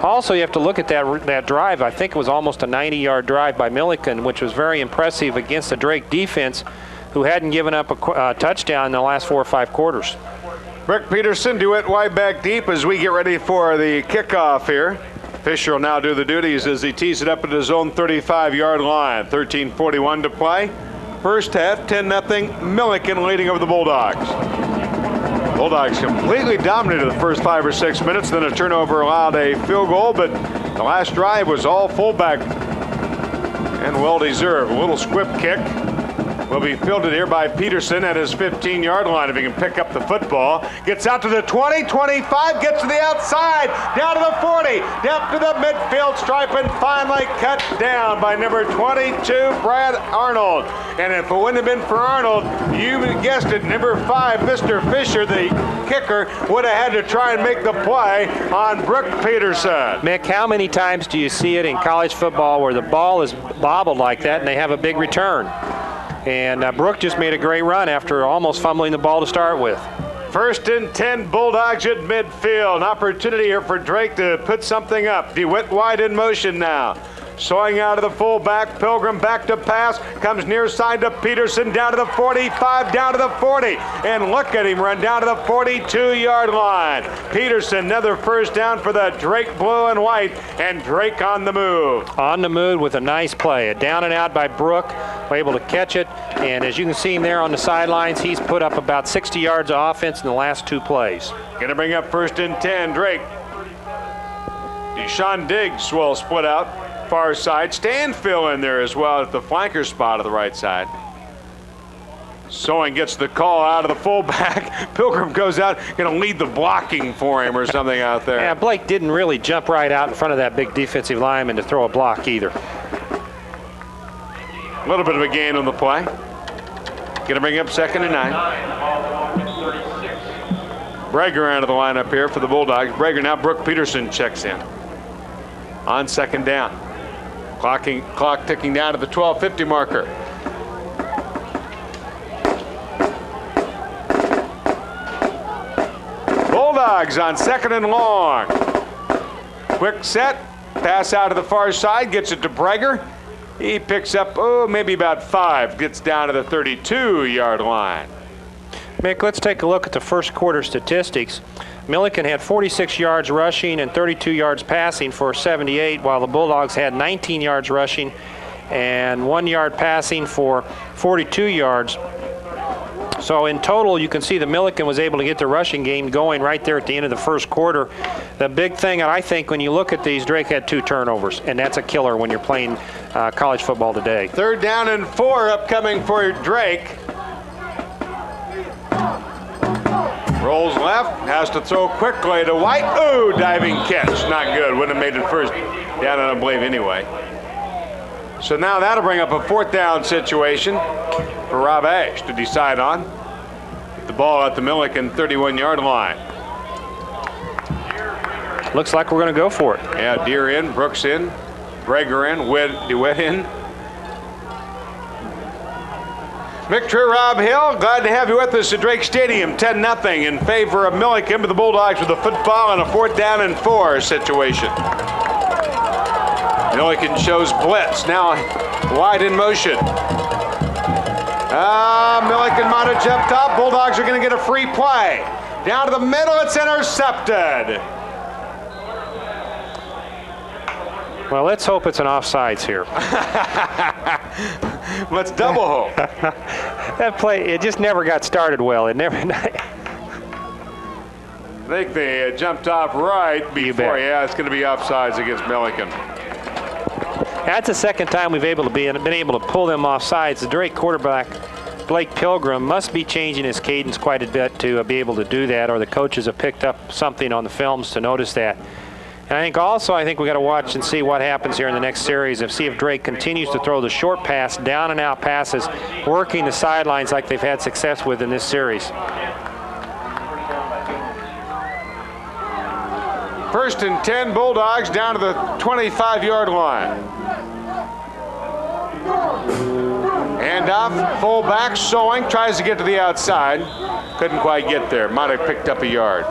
Also, you have to look at that drive. I think it was almost a 90-yard drive by Millikin, which was very impressive against the Drake defense, who hadn't given up a touchdown in the last 4 or 5 quarters. Rick Peterson, DeWitt wide back deep as we get ready for the kickoff here. Fisher will now do the duties as he tees it up at his own 35-yard line. 13:41 to play. First half, 10-0, Millikin leading over the Bulldogs. Bulldogs completely dominated the first 5 or 6 minutes, then a turnover allowed a field goal, but the last drive was all fullback and well-deserved. A little squib kick will be fielded here by Peterson at his 15-yard line if he can pick up the football. Gets out to the 20, 25, gets to the outside, down to the 40, down to the midfield stripe, and finally cut down by number 22, Brad Arnold. And if it wouldn't have been for Arnold, you guessed it, number 5, Mr. Fisher, the kicker, would have had to try and make the play on Brooke Peterson. Mick, how many times do you see it in college football where the ball is bobbled like that and they have a big return? And Brooke just made a great run after almost fumbling the ball to start with. 1st and 10, Bulldogs at midfield. An opportunity here for Drake to put something up. DeWitt wide in motion now. Sawing out of the fullback, Pilgrim back to pass, comes near side to Peterson, down to the 45, down to the 40, and look at him run down to the 42-yard line. Peterson, another first down for the Drake Blue and White, and Drake on the move. On the move with a nice play. A down and out by Brooke, able to catch it, and as you can see him there on the sidelines, he's put up about 60 yards of offense in the last 2 plays. Going to bring up 1st and 10, Drake. Deshaun Diggs will split out. Far side. Stanfill in there as well at the flanker spot of the right side. Sowing gets the call out of the fullback. Pilgrim goes out, going to lead the blocking for him or something out there. Yeah, Blake didn't really jump right out in front of that big defensive lineman to throw a block either. A little bit of a gain on the play. Going to bring up 2nd and 9. Brager out of the lineup here for the Bulldogs. Brager now, Brooke Peterson checks in. On 2nd down. Clock ticking down to the 12:50 marker. Bulldogs on 2nd and long. Quick set, pass out to the far side, gets it to Brager. He picks up, maybe about 5, gets down to the 32-yard line. Mick, let's take a look at the first quarter statistics. Millikin had 46 yards rushing and 32 yards passing for 78, while the Bulldogs had 19 yards rushing and 1 yard passing for 42 yards. So in total, you can see that Millikin was able to get the rushing game going right there at the end of the first quarter. The big thing, I think, when you look at these, Drake had 2 turnovers, and that's a killer when you're playing college football today. 3rd down and 4 upcoming for Drake. Rolls left, has to throw quickly to White. Ooh, diving catch. Not good. Wouldn't have made it first down, I don't believe, anyway. So now that'll bring up a 4th down situation for Rob Ash to decide on. The ball at the Millikin 31-yard line. Looks like we're going to go for it. Yeah, Deere in, Brooks in, Greger in, DeWitt in. Victory, Rob Hill. Glad to have you with us at Drake Stadium. 10-0 in favor of Millikin, but the Bulldogs with a football and a 4th down and 4 situation. Millikin shows blitz. Now wide in motion. Millikin might have jumped up. Bulldogs are going to get a free play. Down to the middle, it's intercepted. Well, let's hope it's an offsides here. Let's double hope. That play, it just never got started well. It never. I think they jumped off right before. Yeah, it's going to be offsides against Millikin. That's the second time we've been able to pull them offsides. The Drake quarterback, Blake Pilgrim, must be changing his cadence quite a bit to be able to do that, or the coaches have picked up something on the films to notice that. And I think we got to watch and see what happens here in the next series and see if Drake continues to throw the short pass, down and out passes, working the sidelines like they've had success with in this series. 1st and 10, Bulldogs down to the 25-yard line. Handoff, fullback, Sewing, tries to get to the outside. Couldn't quite get there. Might have picked up a yard.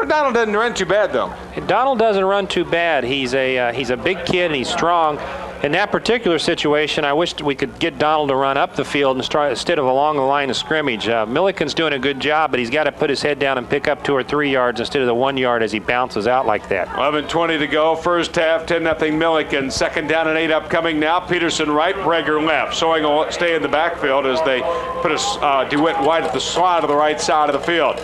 Donald doesn't run too bad, though. Donald doesn't run too bad. He's a big kid and he's strong. In that particular situation, I wished we could get Donald to run up the field instead of along the line of scrimmage. Millikin's doing a good job, but he's got to put his head down and pick up 2 or 3 yards instead of the 1 yard as he bounces out like that. 11:20 to go. First half, 10-0 Millikin. 2nd down and 8 upcoming now. Peterson right, Breger left. Sewing will stay in the backfield as they put a DeWitt wide at the slot of the right side of the field.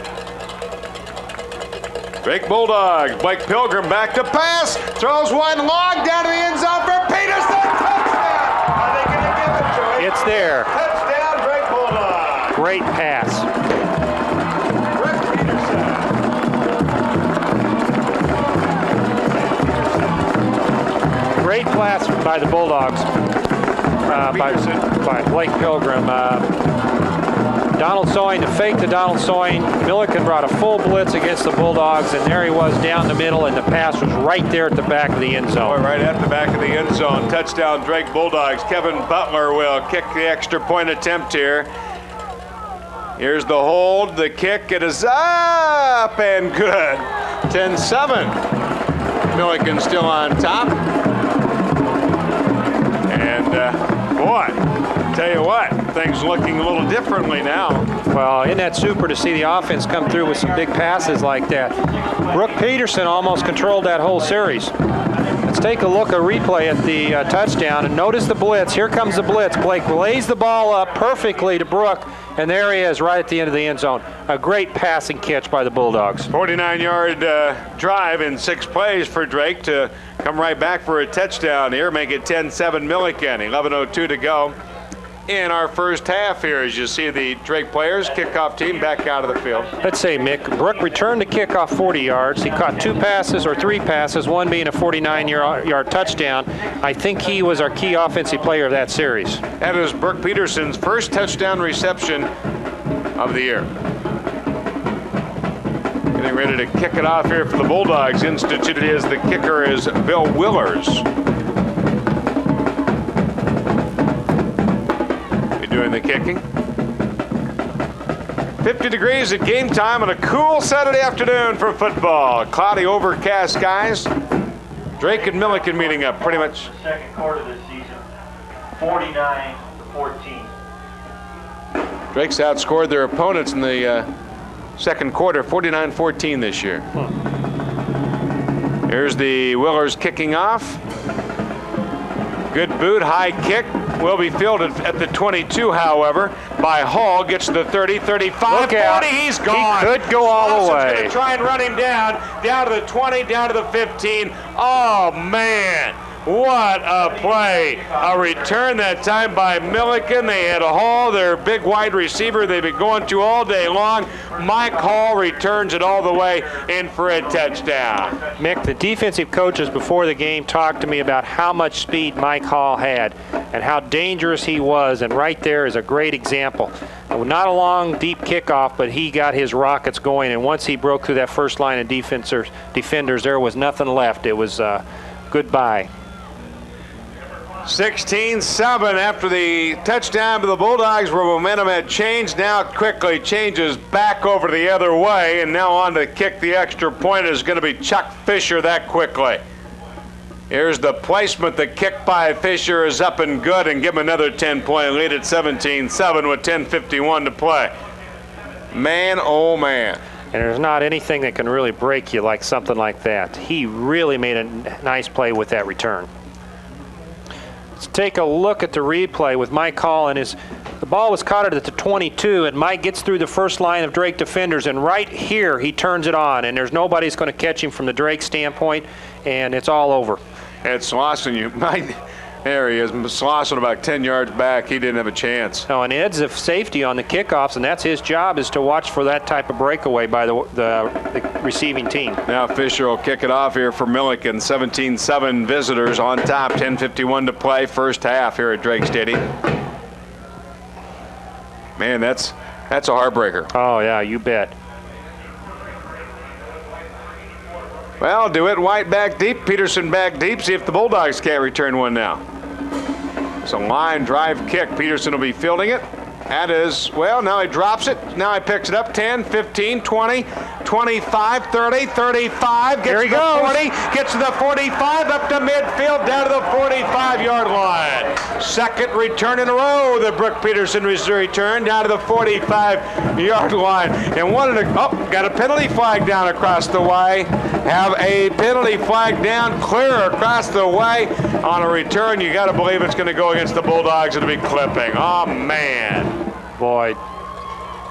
Drake Bulldogs. Blake Pilgrim back to pass. Throws one long down to the end zone for Peterson. Touchdown! Are they going to give it to him? It's there. Touchdown, Drake Bulldogs. Great pass. Rick Peterson. Great pass by the Bulldogs. By Blake Pilgrim. Donald Sewing to fake to Donald Sewing. Millikin brought a full blitz against the Bulldogs, and there he was down the middle, and the pass was right there at the back of the end zone. Boy, right at the back of the end zone. Touchdown, Drake Bulldogs. Kevin Butler will kick the extra point attempt here. Here's the hold, the kick. It is up and good. 10-7. Millikin still on top. And boy, tell you what, things looking a little differently now. Well, isn't that super to see the offense come through with some big passes like that? Brooke Peterson almost controlled that whole series. Let's take a replay at the touchdown and notice the blitz. Here comes the blitz. Blake lays the ball up perfectly to Brooke, and there he is right at the end of the end zone. A great passing catch by the Bulldogs. 49-yard drive in 6 plays for Drake to come right back for a touchdown here, make it 10-7 Millikin. 11:02 to go in our first half here, as you see the Drake players, kickoff team back out of the field. Let's say, Mick, Brooke returned the kickoff 40 yards. He caught 2 passes or 3 passes, one being a 49-yard touchdown. I think he was our key offensive player of that series. That is Brooke Peterson's first touchdown reception of the year. Getting ready to kick it off here for the Bulldogs. Instituted as the kicker is Bill Willers. Doing the kicking. 50 degrees at game time on a cool Saturday afternoon for football. Cloudy, overcast skies. Drake and Millikin meeting up pretty much. Second quarter this season, 49-14. Drake's outscored their opponents in the second quarter, 49-14 this year. Here's the Willers kicking off. Good boot, high kick. Will be fielded at the 22, however, by Hall. Gets to the 30, 35, Look 40. out. He's gone. He could go all the way. Going to try and run him down to the 20, down to the 15. Oh, man. What a play. A return that time by Millikin. They had a Hall, their big wide receiver they've been going to all day long. Mike Hall returns it all the way in for a touchdown. Mick, the defensive coaches before the game talked to me about how much speed Mike Hall had and how dangerous he was, and right there is a great example. Not a long, deep kickoff, but he got his rockets going, and once he broke through that first line of defenders, there was nothing left. It was goodbye. 16-7 after the touchdown to the Bulldogs, where momentum had changed. Now it quickly changes back over the other way, and now on to kick the extra point is going to be Chuck Fisher that quickly. Here's the placement. The kick by Fisher is up and good, and give him another 10-point lead at 17-7 with 10:51 to play. Man, oh man. And there's not anything that can really break you like something like that. He really made a nice play with that return. Let's take a look at the replay with Mike Hall, and the ball was caught at the 22, and Mike gets through the first line of Drake defenders, and right here he turns it on, and there's nobody's going to catch him from the Drake standpoint, and it's all over. It's Slauson. There he is. Slauson about 10 yards back. He didn't have a chance. No, and Ed's a safety on the kickoffs, and that's his job, is to watch for that type of breakaway by the receiving team. Now Fisher will kick it off here for Millikin. 17-7 visitors on top. 10:51 to play. First half here at Drake Stadium. Man, that's a heartbreaker. Oh, yeah, you bet. Well, DeWitt White back deep, Peterson back deep. See if the Bulldogs can't return one now. It's a line drive kick. Peterson will be fielding it. That is, well, now he drops it. Now he picks it up. 10, 15, 20, 25, 30, 35. Gets to the 40, gets to the 45, up to midfield, down to the 45-yard line. Second return in a row, the Brooke Peterson return down to the 45-yard line. And got a penalty flag down across the way. Have a penalty flag down clear across the way. On a return, you got to believe it's going to go against the Bulldogs. It'll be clipping. Oh, man. Boy,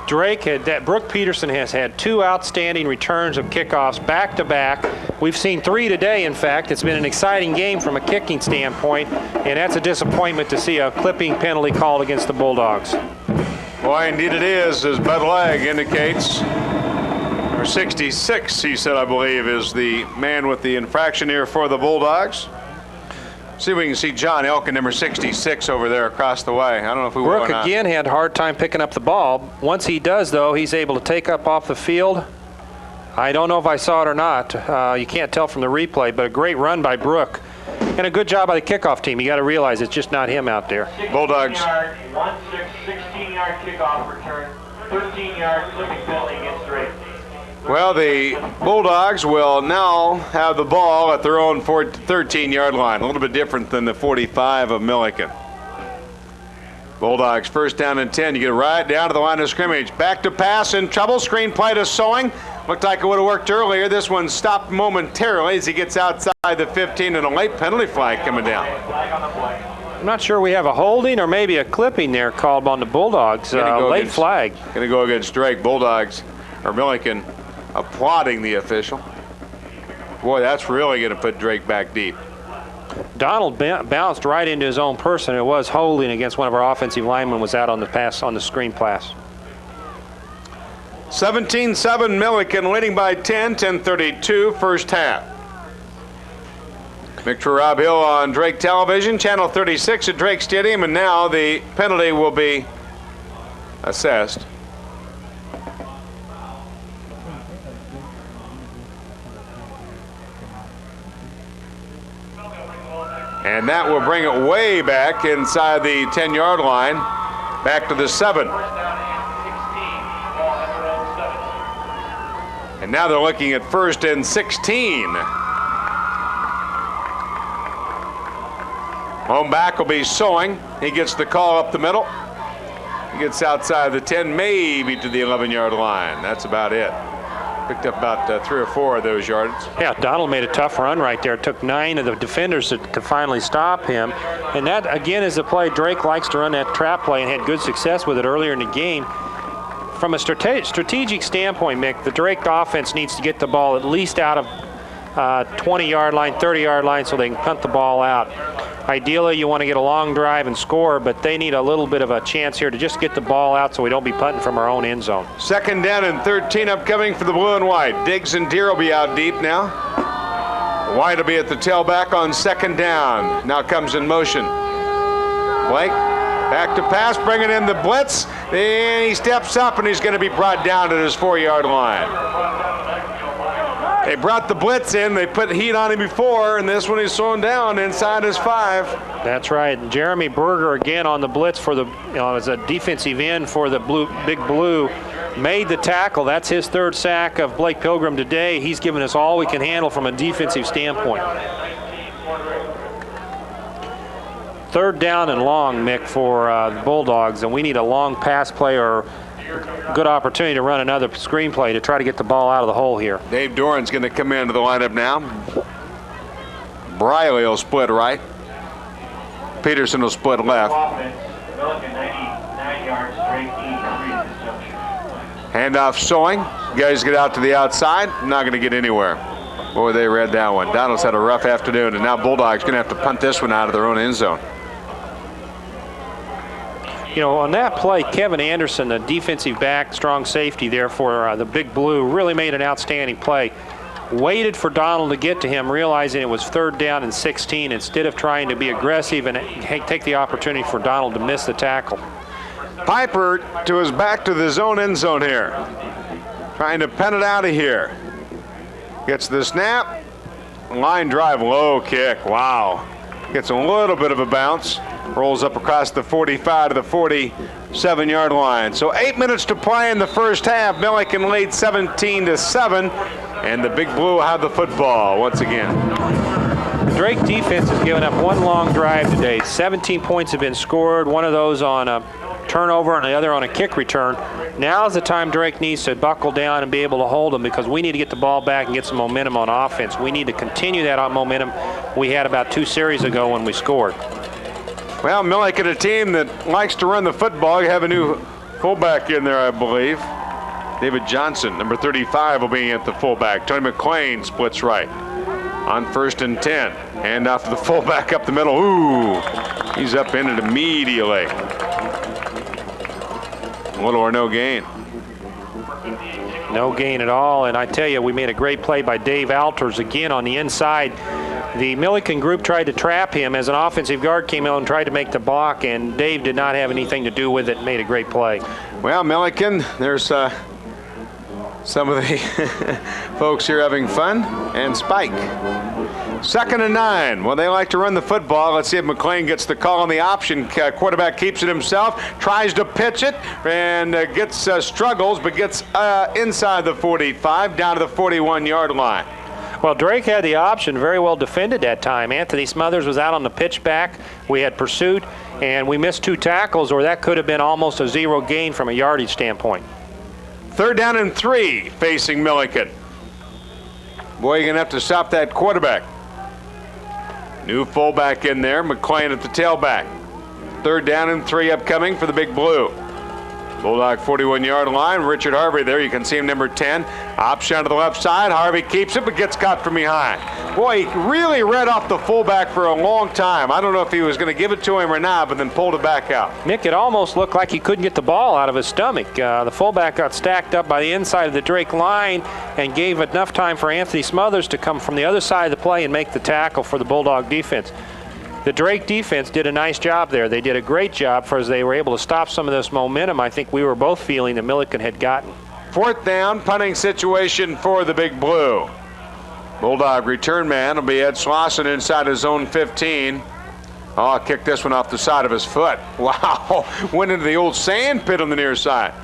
Brooke Peterson has had two outstanding returns of kickoffs back to back. We've seen three today, in fact. It's been an exciting game from a kicking standpoint, and that's a disappointment to see a clipping penalty called against the Bulldogs. Boy, indeed it is, as Bud Legg indicates. Number 66, he said, I believe, is the man with the infraction here for the Bulldogs. See if we can see John Elkin, number 66, over there across the way. I don't know if we will or Brooke not. again had a hard time picking up the ball. Once he does, though, he's able to take up off the field. I don't know if I saw it or not. You can't tell from the replay, but a great run by Brooke. And a good job by the kickoff team. You got to realize it's just not him out there. Bulldogs. 16-yard kickoff return, 13-yard clipping penalty against Drake. Well, the Bulldogs will now have the ball at their own 13-yard line. A little bit different than the 45 of Millikin. Bulldogs first down and 10. You get right down to the line of scrimmage. Back to pass, in trouble. Screen play to Sewing. Looked like it would have worked earlier. This one stopped momentarily as he gets outside the 15, and a late penalty flag coming down. I'm not sure we have a holding or maybe a clipping there called on the Bulldogs. Late flag. Going to go against Drake. Bulldogs, or Millikin, applauding the official. Boy, that's really going to put Drake back deep. Donald bounced right into his own person. It was holding against one of our offensive linemen, was out on the pass, on the screen pass. 17-7 Millikin leading by 10, 10:32 first half. Victor Rob Hill on Drake Television, Channel 36 at Drake Stadium, and now the penalty will be assessed. And that will bring it way back inside the 10-yard line, back to the 7. And now they're looking at 1st and 16. Home back will be Sewing. He gets the call up the middle. He gets outside the 10, maybe to the 11-yard line. That's about it. Picked up about 3 or 4 of those yards. Yeah, Donald made a tough run right there. It took 9 of the defenders to finally stop him. And that, again, is a play. Drake likes to run that trap play and had good success with it earlier in the game. From a strategic standpoint, Mick, the Drake offense needs to get the ball at least out of 20-yard line, 30-yard line, so they can punt the ball out. Ideally, you want to get a long drive and score, but they need a little bit of a chance here to just get the ball out so we don't be punting from our own end zone. 2nd down and 13 upcoming for the blue and white. Diggs and Deere will be out deep now. White will be at the tailback on 2nd down. Now comes in motion. Blake back to pass, bringing in the blitz. And he steps up, and he's going to be brought down at his 4-yard line. They brought the blitz in. They put heat on him before, and this one he's slowing down inside his 5. That's right. Jeremy Berger again on the blitz for the, as a defensive end for the Big Blue. Made the tackle. That's his 3rd sack of Blake Pilgrim today. He's given us all we can handle from a defensive standpoint. 3rd down and long, Mick, for the Bulldogs, and we need a long pass play or good opportunity to run another screen play to try to get the ball out of the hole here. Dave Doran's going to come into the lineup now. Briley will split right. Peterson will split left. Millikin 99 yards straight, Handoff showing. Guys get out to the outside. Not going to get anywhere. Boy, they read that one. Donald's had a rough afternoon, and now Bulldogs going to have to punt this one out of their own end zone. You know, on that play, Kevin Anderson, the defensive back, strong safety there for the Big Blue, really made an outstanding play. Waited for Donald to get to him, realizing it was 3rd down and 16, instead of trying to be aggressive and take the opportunity for Donald to miss the tackle. Piper to his back to the zone end zone here. Trying to pen it out of here. Gets the snap. Line drive, low kick. Wow. Gets a little bit of a bounce. Rolls up across the 45 to the 47-yard line. So 8 minutes to play in the first half. Millikin lead 17-7, and the Big Blue will have the football once again. The Drake defense has given up one long drive today. 17 points have been scored, one of those on a turnover and the other on a kick return. Now is the time Drake needs to buckle down and be able to hold them, because we need to get the ball back and get some momentum on offense. We need to continue that momentum we had about 2 series ago when we scored. Well, Millikin, a team that likes to run the football. You have a new fullback in there, I believe. David Johnson, number 35, will be at the fullback. Tony McLean splits right. On 1st and 10. Hand off to the fullback up the middle. Ooh, he's up in it immediately. Little or no gain. No gain at all, and I tell you, we made a great play by Dave Alters again on the inside. The Millikin group tried to trap him as an offensive guard came in and tried to make the block, and Dave did not have anything to do with it and made a great play. Well, Millikin, there's some of the folks here having fun, and Spike. 2nd and 9. Well, they like to run the football. Let's see if McLean gets the call on the option. Quarterback keeps it himself, tries to pitch it, and struggles, but gets inside the 45, down to the 41-yard line. Well, Drake had the option, very well defended that time. Anthony Smothers was out on the pitch back. We had pursuit, and we missed 2 tackles, or that could have been almost a 0 gain from a yardage standpoint. 3rd down and 3 facing Millikin. Boy, you're going to have to stop that quarterback. New fullback in there, McLean at the tailback. 3rd down and 3 upcoming for the Big Blue. Bulldog 41-yard line. Richard Harvey there. You can see him, number 10. Option to the left side. Harvey keeps it, but gets caught from behind. Boy, he really read off the fullback for a long time. I don't know if he was going to give it to him or not, but then pulled it back out. Nick, it almost looked like he couldn't get the ball out of his stomach. The fullback got stacked up by the inside of the Drake line and gave enough time for Anthony Smothers to come from the other side of the play and make the tackle for the Bulldog defense. The Drake defense did a nice job there. They did a great job as they were able to stop some of this momentum I think we were both feeling that Millikin had gotten. 4th down, punting situation for the Big Blue. Bulldog return man will be Ed Slauson inside his own 15. Oh, kicked this one off the side of his foot. Wow, went into the old sand pit on the near side.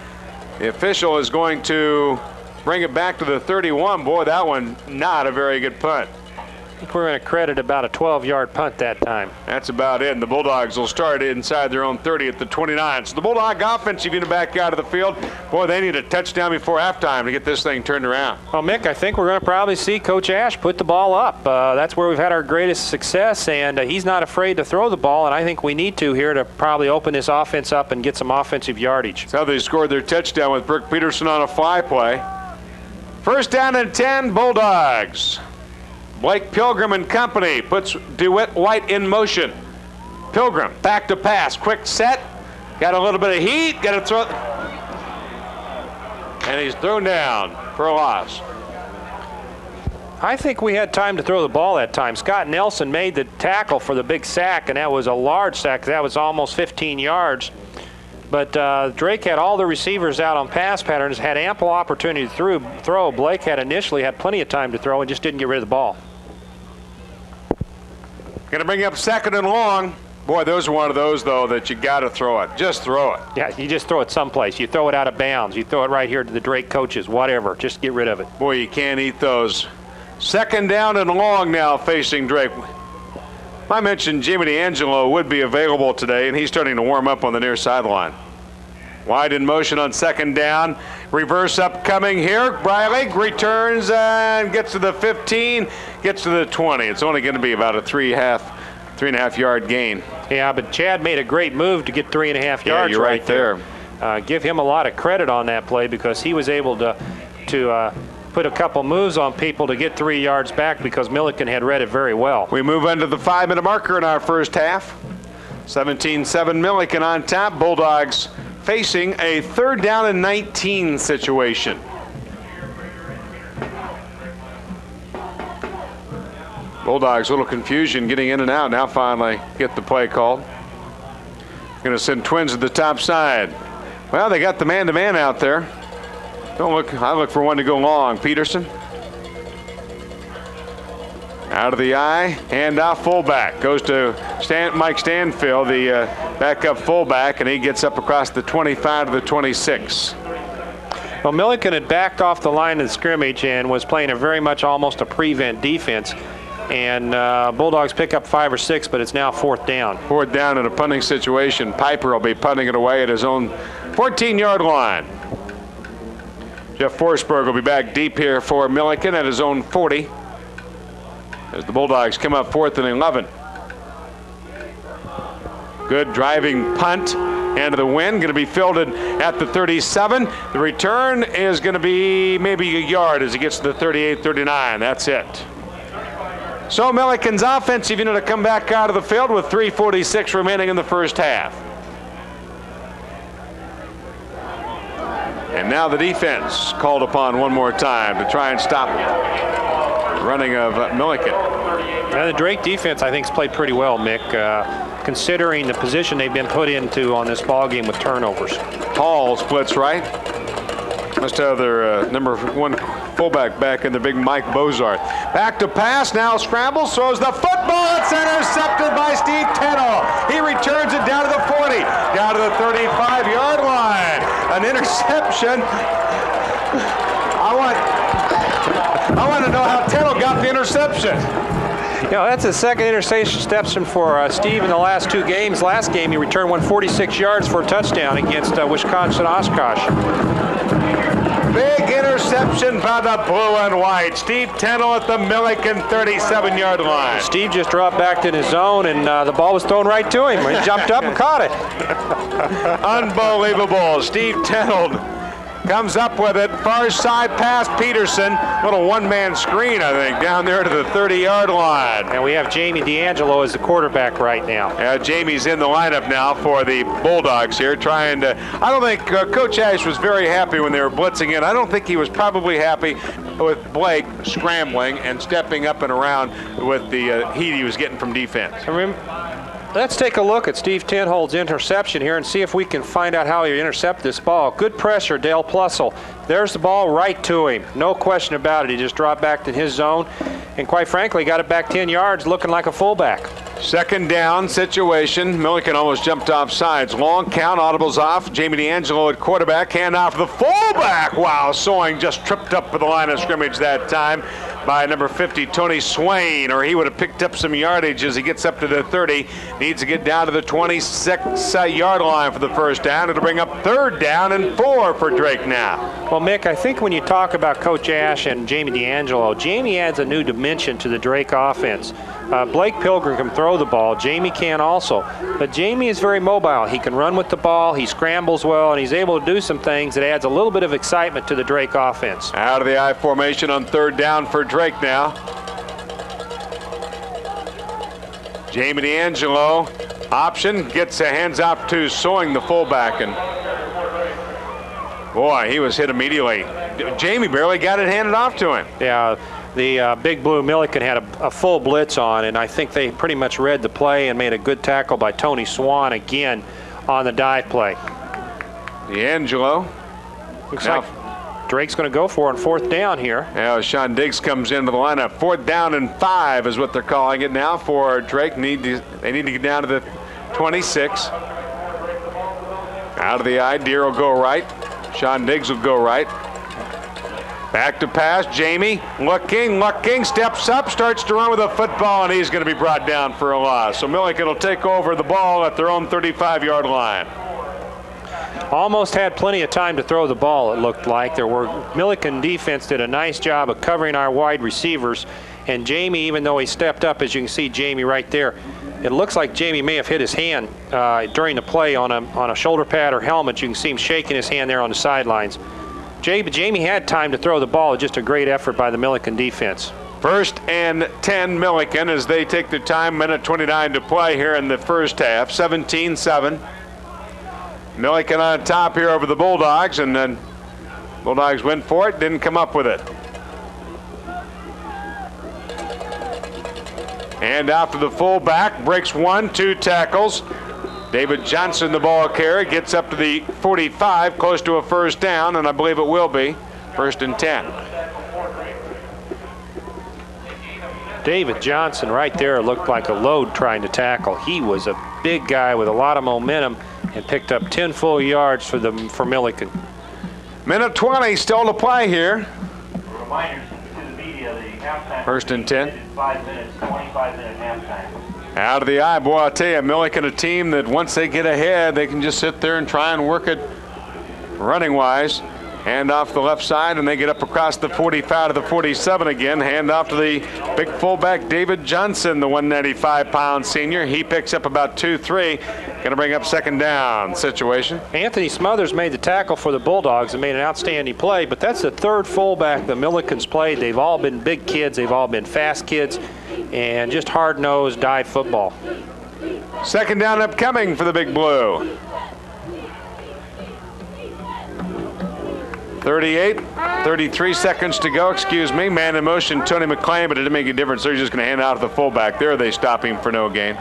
The official is going to bring it back to the 31. Boy, that one not a very good punt. I think we're going to credit about a 12-yard punt that time. That's about it. And the Bulldogs will start inside their own 30 at the 29. So the Bulldog offense, you're going to back out of the field. Boy, they need a touchdown before halftime to get this thing turned around. Well, Mick, I think we're going to probably see Coach Ash put the ball up. That's where we've had our greatest success, and he's not afraid to throw the ball, and I think we need to here to probably open this offense up and get some offensive yardage. That's how they scored their touchdown with Brooke Peterson on a fly play. 1st down and 10, Bulldogs. Blake Pilgrim and company puts DeWitt White in motion. Pilgrim, back to pass, quick set, got a little bit of heat, got to throw, and he's thrown down for a loss. I think we had time to throw the ball that time. Scott Nelson made the tackle for the big sack, and that was a large sack. That was almost 15 yards. But Drake had all the receivers out on pass patterns, had ample opportunity to throw. Blake had initially had plenty of time to throw and just didn't get rid of the ball. Going to bring up 2nd and long. Boy, those are one of those, though, that you got to throw it. Just throw it. Yeah, you just throw it someplace. You throw it out of bounds. You throw it right here to the Drake coaches, whatever. Just get rid of it. Boy, you can't eat those. 2nd down and long now facing Drake. I mentioned Jimmy D'Angelo would be available today, and he's starting to warm up on the near sideline. Wide in motion on 2nd down. Reverse upcoming here. Briley returns and gets to the 15, gets to the 20. It's only going to be about a 3.5 yard gain. Yeah, but Chad made a great move to get 3.5 yards. Yeah, you're right there. Give him a lot of credit on that play because he was able to put a couple moves on people to get 3 yards back because Millikin had read it very well. We move into the 5-minute marker in our first half. 17-7 Millikin on top. Bulldogs facing a 3rd down and 19 situation. Bulldogs, a little confusion getting in and out. Now finally get the play called. Going to send Twins to the top side. Well, they got the man-to-man out there. I look for one to go long. Peterson. Out of the eye, handoff fullback. Goes to Mike Stanfield, the backup fullback, and he gets up across the 25 to the 26. Well, Millikin had backed off the line of scrimmage and was playing a very much almost a prevent defense. And Bulldogs pick up 5 or 6, but it's now 4th down. 4th down in a punting situation. Piper will be punting it away at his own 14-yard line. Jeff Forsberg will be back deep here for Millikin at his own 40 as the Bulldogs come up 4th and 11. Good driving punt into the wind, going to be fielded at the 37. The return is going to be maybe a yard as he gets to the 38, 39. That's it. So Millikin's offensive unit to come back out of the field with 3:46 remaining in the first half. And now the defense called upon one more time to try and stop the running of Millikin. Now the Drake defense, I think, has played pretty well, Mick, considering the position they've been put into on this ball game with turnovers. Hall splits right. Must have their number 1 fullback back in the big Mike Bozarth. Back to pass, now scrambles, throws the football. It's intercepted by Steve Tennell. He returns it down to the 40, down to the 35-yard line. An interception. I want to know how Tennell got the interception. You know, that's his 2nd interception for Steve in the last 2 games. Last game, he returned 146 yards for a touchdown against Wisconsin Oshkosh. Big interception by the blue and white. Steve Tennell at the Millikin 37-yard line. Steve just dropped back to his zone, and the ball was thrown right to him. He jumped up and caught it. Unbelievable. Steve Tennell comes up with it. Far side pass, Peterson. Little one-man screen, I think, down there to the 30-yard line. And we have Jamie D'Angelo as the quarterback right now. Yeah, Jamie's in the lineup now for the Bulldogs here, trying to. I don't think Coach Ash was very happy when they were blitzing in. I don't think he was probably happy with Blake scrambling and stepping up and around with the heat he was getting from defense. Let's take a look at Steve Tennell's interception here and see if we can find out how he intercepted this ball. Good pressure, Dale Plussel. There's the ball right to him. No question about it. He just dropped back to his zone and, quite frankly, got it back 10 yards looking like a fullback. 2nd down situation. Millikin almost jumped off sides. Long count, audibles off. Jamie D'Angelo at quarterback. Hand off to the fullback. Wow, Sewing just tripped up for the line of scrimmage that time by number 50, Tony Swain, or he would have picked up some yardage as he gets up to the 30. Needs to get down to the 26-yard line for the first down. It'll bring up 3rd down and 4 for Drake now. Well, Mick, I think when you talk about Coach Ash and Jamie D'Angelo, Jamie adds a new dimension to the Drake offense. Blake Pilgrim can throw the ball. Jamie can also. But Jamie is very mobile. He can run with the ball. He scrambles well, and he's able to do some things that adds a little bit of excitement to the Drake offense. Out of the I formation on 3rd down for Drake now. Jamie D'Angelo, option, gets a hands out to Sewing, the fullback, and boy, he was hit immediately. Jamie barely got it handed off to him. Yeah, the Big Blue Millikin had a full blitz on, and I think they pretty much read the play and made a good tackle by Tony Swan again on the dive play. D'Angelo. Looks like Drake's going to go for it on 4th down here. Now Sean Diggs comes into the lineup. 4th down and 5 is what they're calling it now for Drake. They need to get down to the 26. Out of the eye, Deere will go right. Sean Diggs will go right. Back to pass, Jamie looking, steps up, starts to run with a football, and he's going to be brought down for a loss. So Millikin will take over the ball at their own 35-yard line. Almost had plenty of time to throw the ball, it looked like. Millikin defense did a nice job of covering our wide receivers, and Jamie, even though he stepped up, as you can see Jamie right there, it looks like Jamie may have hit his hand during the play on a shoulder pad or helmet. You can see him shaking his hand there on the sidelines. Jamie had time to throw the ball. Just a great effort by the Millikin defense. 1st and 10 Millikin as they take their time. Minute 29 to play here in the first half. 17-7. Millikin on top here over the Bulldogs, and then Bulldogs went for it, didn't come up with it. And after the fullback, breaks 1, 2 tackles. David Johnson, the ball carrier, gets up to the 45, close to a 1st down, and I believe it will be 1st and 10. David Johnson right there looked like a load trying to tackle. He was a big guy with a lot of momentum and picked up 10 full yards for Millikin. Minute 20 still to play here. Reminders to the media, the halftime. 1st and 10. 5 minutes, 25-minute halftime. Out of the eye, boy, I'll tell you, Millikin, a team that once they get ahead, they can just sit there and try and work it running-wise. Hand off the left side, and they get up across the 45 to the 47 again. Hand off to the big fullback, David Johnson, the 195-pound senior. He picks up about 2-3. Going to bring up 2nd down situation. Anthony Smothers made the tackle for the Bulldogs and made an outstanding play, but that's the 3rd fullback the Millikins played. They've all been big kids. They've all been fast kids and just hard-nosed dive football. 2nd down upcoming for the Big Blue. 33 seconds to go, excuse me. Man in motion, Tony McClain, but it didn't make a difference. They're just going to hand out to the fullback. There they stop him for no gain.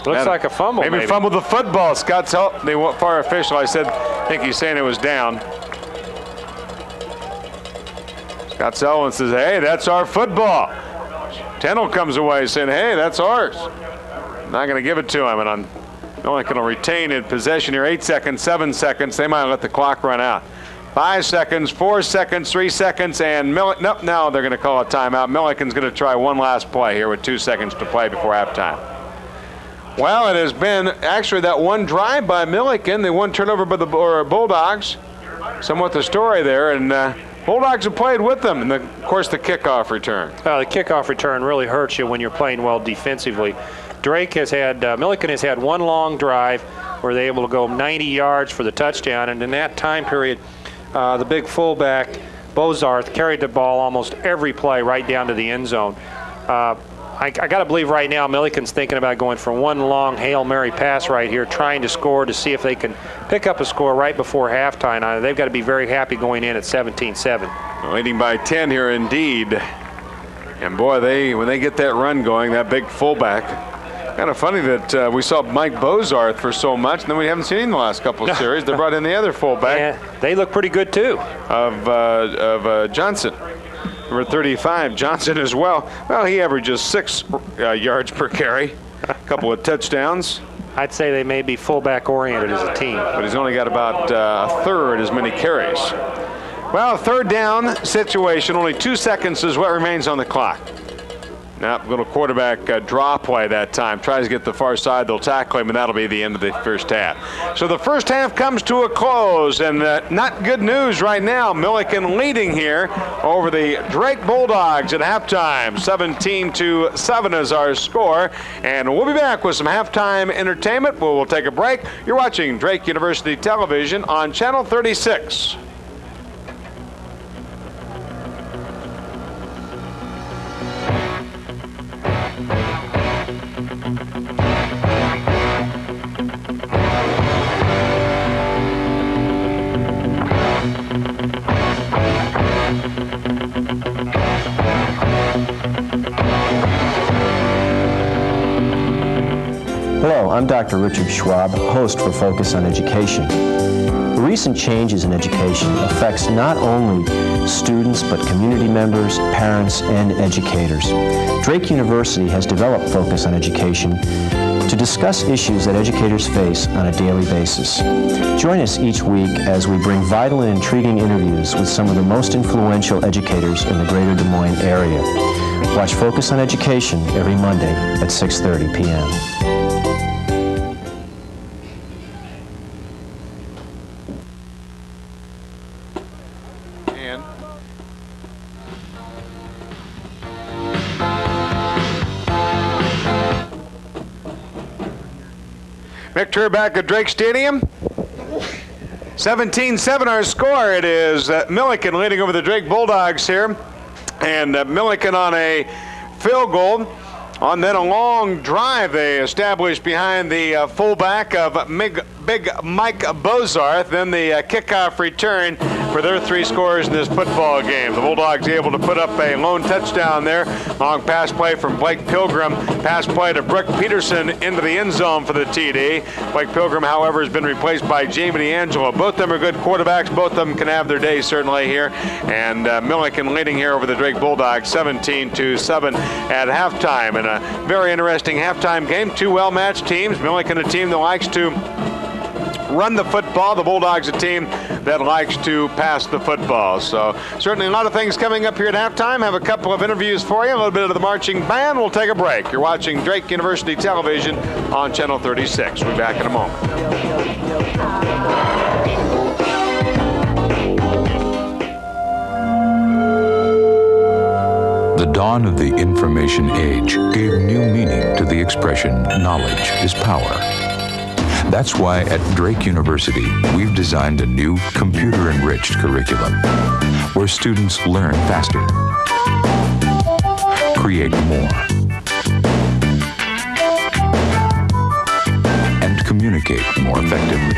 Looks like a fumble, maybe. Fumbled the football. Scott Sullivan, they went far official. I think he's saying it was down. Scott Sullivan says, hey, that's our football. Tennell comes away saying, hey, that's ours. Not going to give it to him, and I'm only going to retain in possession here. 8 seconds, 7 seconds. They might let the clock run out. 5 seconds, 4 seconds, 3 seconds, and nope, now they're going to call a timeout. Millikin's going to try one last play here with 2 seconds to play before halftime. Well, it has been actually that one drive by Millikin, the one turnover by the Bulldogs. Somewhat the story there, and Bulldogs have played with them, and of course the kickoff return. The kickoff return really hurts you when you're playing well defensively. Millikin has had one long drive where they're able to go 90 yards for the touchdown, and in that time period, the big fullback, Bozarth, carried the ball almost every play right down to the end zone. I got to believe right now Millikin's thinking about going for one long Hail Mary pass right here, trying to score to see if they can pick up a score right before halftime. They've got to be very happy going in at 17-7. Leading by 10 here indeed. And boy, when they get that run going, that big fullback. Kind of funny that we saw Mike Bozarth for so much, and then we haven't seen him in the last couple of series. They brought in the other fullback. Yeah, they look pretty good too. Of Johnson. Number 35, Johnson as well. Well, he averages 6 yards per carry, a couple of touchdowns. I'd say they may be fullback oriented as a team. But he's only got about a third as many carries. Well, 3rd down situation, only 2 seconds is what remains on the clock. Now, little quarterback draw play that time. Tries to get the far side. They'll tackle him, and that'll be the end of the first half. So the first half comes to a close, and not good news right now. Millikin leading here over the Drake Bulldogs at halftime. 17-7 is our score, and we'll be back with some halftime entertainment. We'll take a break. You're watching Drake University Television on Channel 36. I'm Dr. Richard Schwab, host for Focus on Education. The recent changes in education affects not only students, but community members, parents, and educators. Drake University has developed Focus on Education to discuss issues that educators face on a daily basis. Join us each week as we bring vital and intriguing interviews with some of the most influential educators in the greater Des Moines area. Watch Focus on Education every Monday at 6:30 p.m. Victory back at Drake Stadium. 17-7 our score. It is Millikin leading over the Drake Bulldogs here. And Millikin on a field goal. On then a long drive they established behind the fullback of Big Mike Bozarth. Then the kickoff return for their three scores in this football game. The Bulldogs able to put up a lone touchdown there. Long pass play from Blake Pilgrim. Pass play to Brooke Peterson into the end zone for the TD. Blake Pilgrim, however, has been replaced by Jamie D'Angelo. Both of them are good quarterbacks. Both of them can have their day certainly here. And Millikin leading here over the Drake Bulldogs 17-7 at halftime. And a very interesting halftime game. Two well-matched teams. Millikin, a team that likes to run the football. The Bulldogs, a team that likes to pass the football. So certainly a lot of things coming up here at halftime. Have a couple of interviews for you, a little bit of the marching band. We'll take a break. You're watching Drake University Television on Channel 36. We'll be back in a moment. The dawn of the information age gave new meaning to the expression, knowledge is power. That's why at Drake University, we've designed a new computer-enriched curriculum where students learn faster, create more, and communicate more effectively.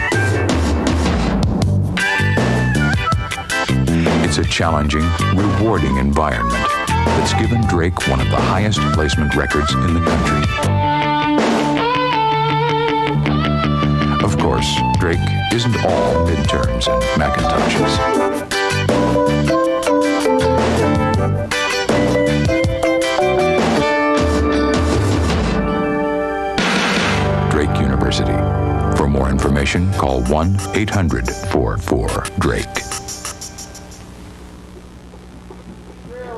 It's a challenging, rewarding environment that's given Drake one of the highest placement records in the country. Of course, Drake isn't all midterms and Macintoshes. Drake University. For more information, call 1-800-44-DRAKE.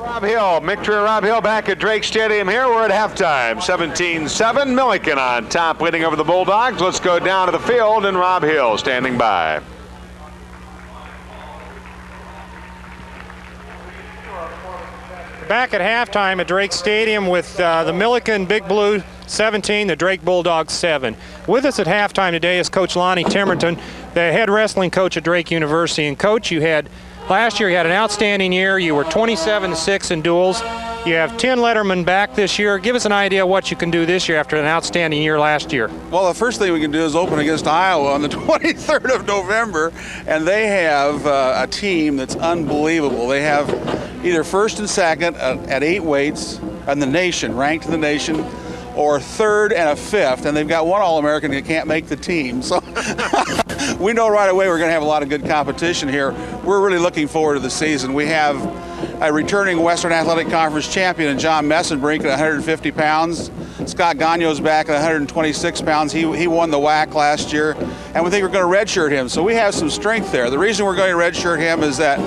Rob Hill, Victory Rob Hill back at Drake Stadium here. We're at halftime. 17-7, Millikin on top, leading over the Bulldogs. Let's go down to the field, and Rob Hill standing by. Back at halftime at Drake Stadium with the Millikin Big Blue 17, the Drake Bulldogs 7. With us at halftime today is Coach Lonnie Timmerton, the head wrestling coach at Drake University. And Coach, last year you had an outstanding year. You were 27-6 in duels. You have 10 lettermen back this year. Give us an idea of what you can do this year after an outstanding year last year. Well, the first thing we can do is open against Iowa on the 23rd of November, and they have a team that's unbelievable. They have either first and second at 8 weights in the nation, ranked in the nation, or third and a fifth, and they've got one All-American that can't make the team. So we know right away we're going to have a lot of good competition here. We're really looking forward to the season. We have a returning Western Athletic Conference champion in John Messenbrink at 150 pounds. Scott Gagno's back at 126 pounds. He won the WAC last year, and we think we're going to redshirt him. So we have some strength there. The reason we're going to redshirt him is that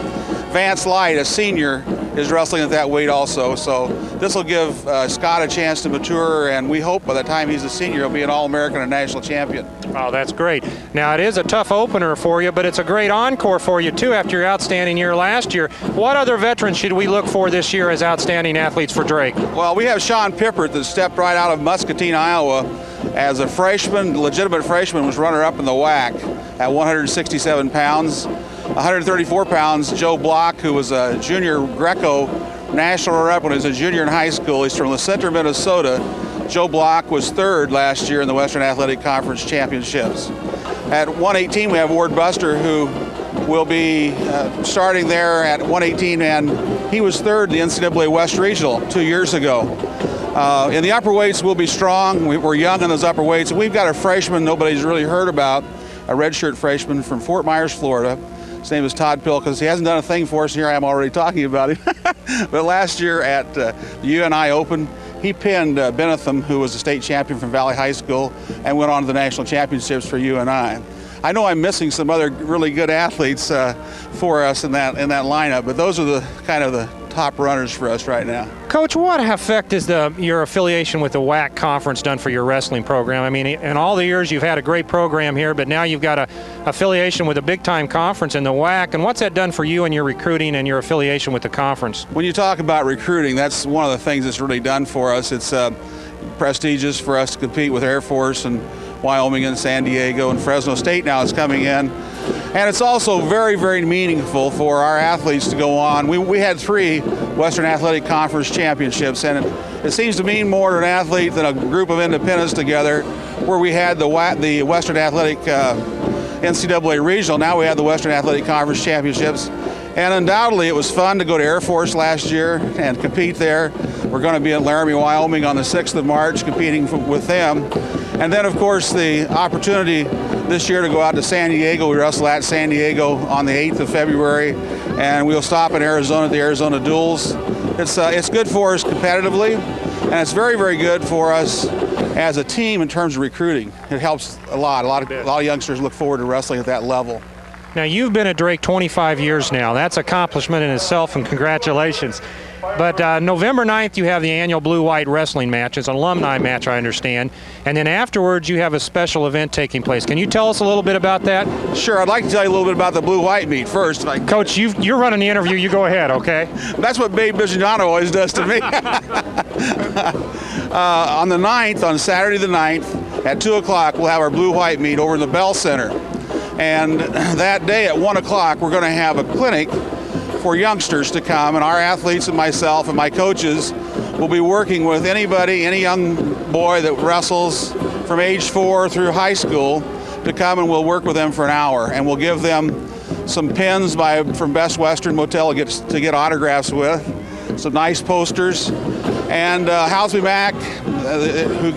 Vance Light, a senior, is wrestling at that weight also. So this will give Scott a chance to mature, and we hope by the time he's a senior, he'll be an All-American and national champion. Oh, that's great. Now, it is a tough opener for you, but it's a great encore for you, too, after your outstanding year last year. What other veterans should we look for this year as outstanding athletes for Drake? Well, we have Sean Pippert that stepped right out of Muscatine, Iowa. As a freshman, legitimate freshman, was runner-up in the WAC at 167 pounds. 134 pounds, Joe Block, who was a junior Greco national runner-up when he was a junior in high school. He's from La Center, Minnesota. Joe Block was third last year in the Western Athletic Conference Championships. At 118, we have Ward Buster, who will be starting there at 118, and he was third in the NCAA West Regional 2 years ago. In the upper weights, we'll be strong. We're young in those upper weights. We've got a freshman nobody's really heard about, a redshirt freshman from Fort Myers, Florida. His name is Todd Pilkins. He hasn't done a thing for us. Here I am already talking about him. But last year at the UNI Open, he pinned Benetham, who was a state champion from Valley High School, and went on to the national championships for UNI. I know I'm missing some other really good athletes for us in that lineup, but those are the kind of the top runners for us right now. Coach, what effect is your affiliation with the WAC conference done for your wrestling program? I mean, in all the years you've had a great program here, but now you've got a affiliation with a big-time conference in the WAC, and what's that done for you and your recruiting and your affiliation with the conference? When you talk about recruiting, that's one of the things that's really done for us. It's prestigious for us to compete with Air Force and Wyoming and San Diego, and Fresno State now is coming in. And it's also very, very meaningful for our athletes to go on. We had 3 Western Athletic Conference championships, and it seems to mean more to an athlete than a group of independents together, where we had the Western Athletic NCAA Regional. Now we have the Western Athletic Conference championships. And undoubtedly it was fun to go to Air Force last year and compete there. We're going to be in Laramie, Wyoming on the 6th of March competing with them. And then of course the opportunity this year to go out to San Diego. We wrestle at San Diego on the 8th of February, and we'll stop in Arizona at the Arizona Duels. It's good for us competitively, and it's very, very good for us as a team in terms of recruiting. It helps a lot. A lot of youngsters look forward to wrestling at that level. Now, you've been at Drake 25 years now. That's an accomplishment in itself, and congratulations. But November 9th, you have the annual blue-white wrestling match. It's an alumni match, I understand. And then afterwards, you have a special event taking place. Can you tell us a little bit about that? Sure. I'd like to tell you a little bit about the blue-white meet first. Coach, you're running the interview. You go ahead, okay? That's what Babe Bisognano always does to me. On the 9th, on Saturday the 9th, at 2 o'clock, we'll have our blue-white meet over in the Bell Center. And that day at 1 o'clock, we're going to have a clinic for youngsters to come, and our athletes and myself and my coaches will be working with anybody, any young boy that wrestles from age 4 through high school to come, and we'll work with them for an hour, and we'll give them some pins from Best Western Motel to get autographs with, some nice posters, and Halsey Mack, who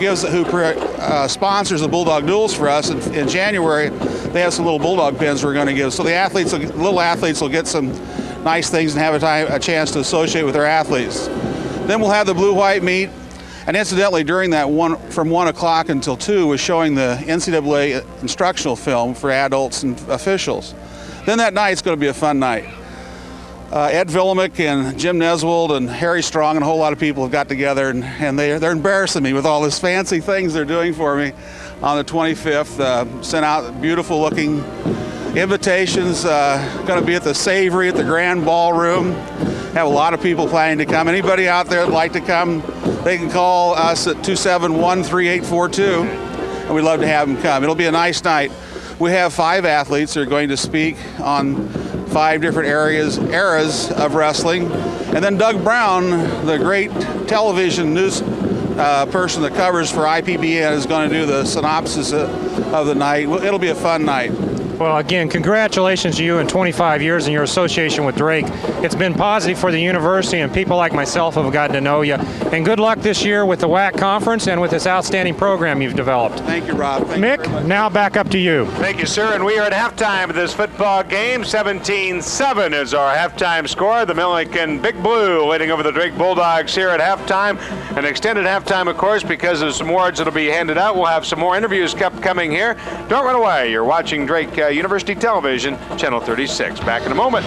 sponsors the Bulldog Duels for us in January, they have some little Bulldog pins we're going to give. So the little athletes will get some nice things and have a chance to associate with their athletes. Then we'll have the blue-white meet, and incidentally, during that from 1 o'clock until 2, we're showing the NCAA instructional film for adults and officials. Then that night's going to be a fun night. Ed Villemick and Jim Neswold and Harry Strong and a whole lot of people have got together, and they're embarrassing me with all these fancy things they're doing for me on the 25th. Sent out beautiful looking invitations. Going to be at the Savory at the Grand Ballroom. Have a lot of people planning to come. Anybody out there that'd like to come, they can call us at 271-3842, and we'd love to have them come. It'll be a nice night. We have 5 athletes that are going to speak on 5 different eras of wrestling. And then Doug Brown, the great television news person that covers for IPBN, is going to do the synopsis of the night. It'll be a fun night. Well, again, congratulations to you in 25 years in your association with Drake. It's been positive for the university, and people like myself have gotten to know you. And good luck this year with the WAC conference and with this outstanding program you've developed. Thank you, Rob. Mick, now back up to you. Thank you, sir. And we are at halftime of this football game. 17-7 is our halftime score. The Millikin Big Blue leading over the Drake Bulldogs here at halftime. An extended halftime, of course, because of some awards that will be handed out. We'll have some more interviews coming here. Don't run away. You're watching Drake University Television, Channel 36. Back in a moment.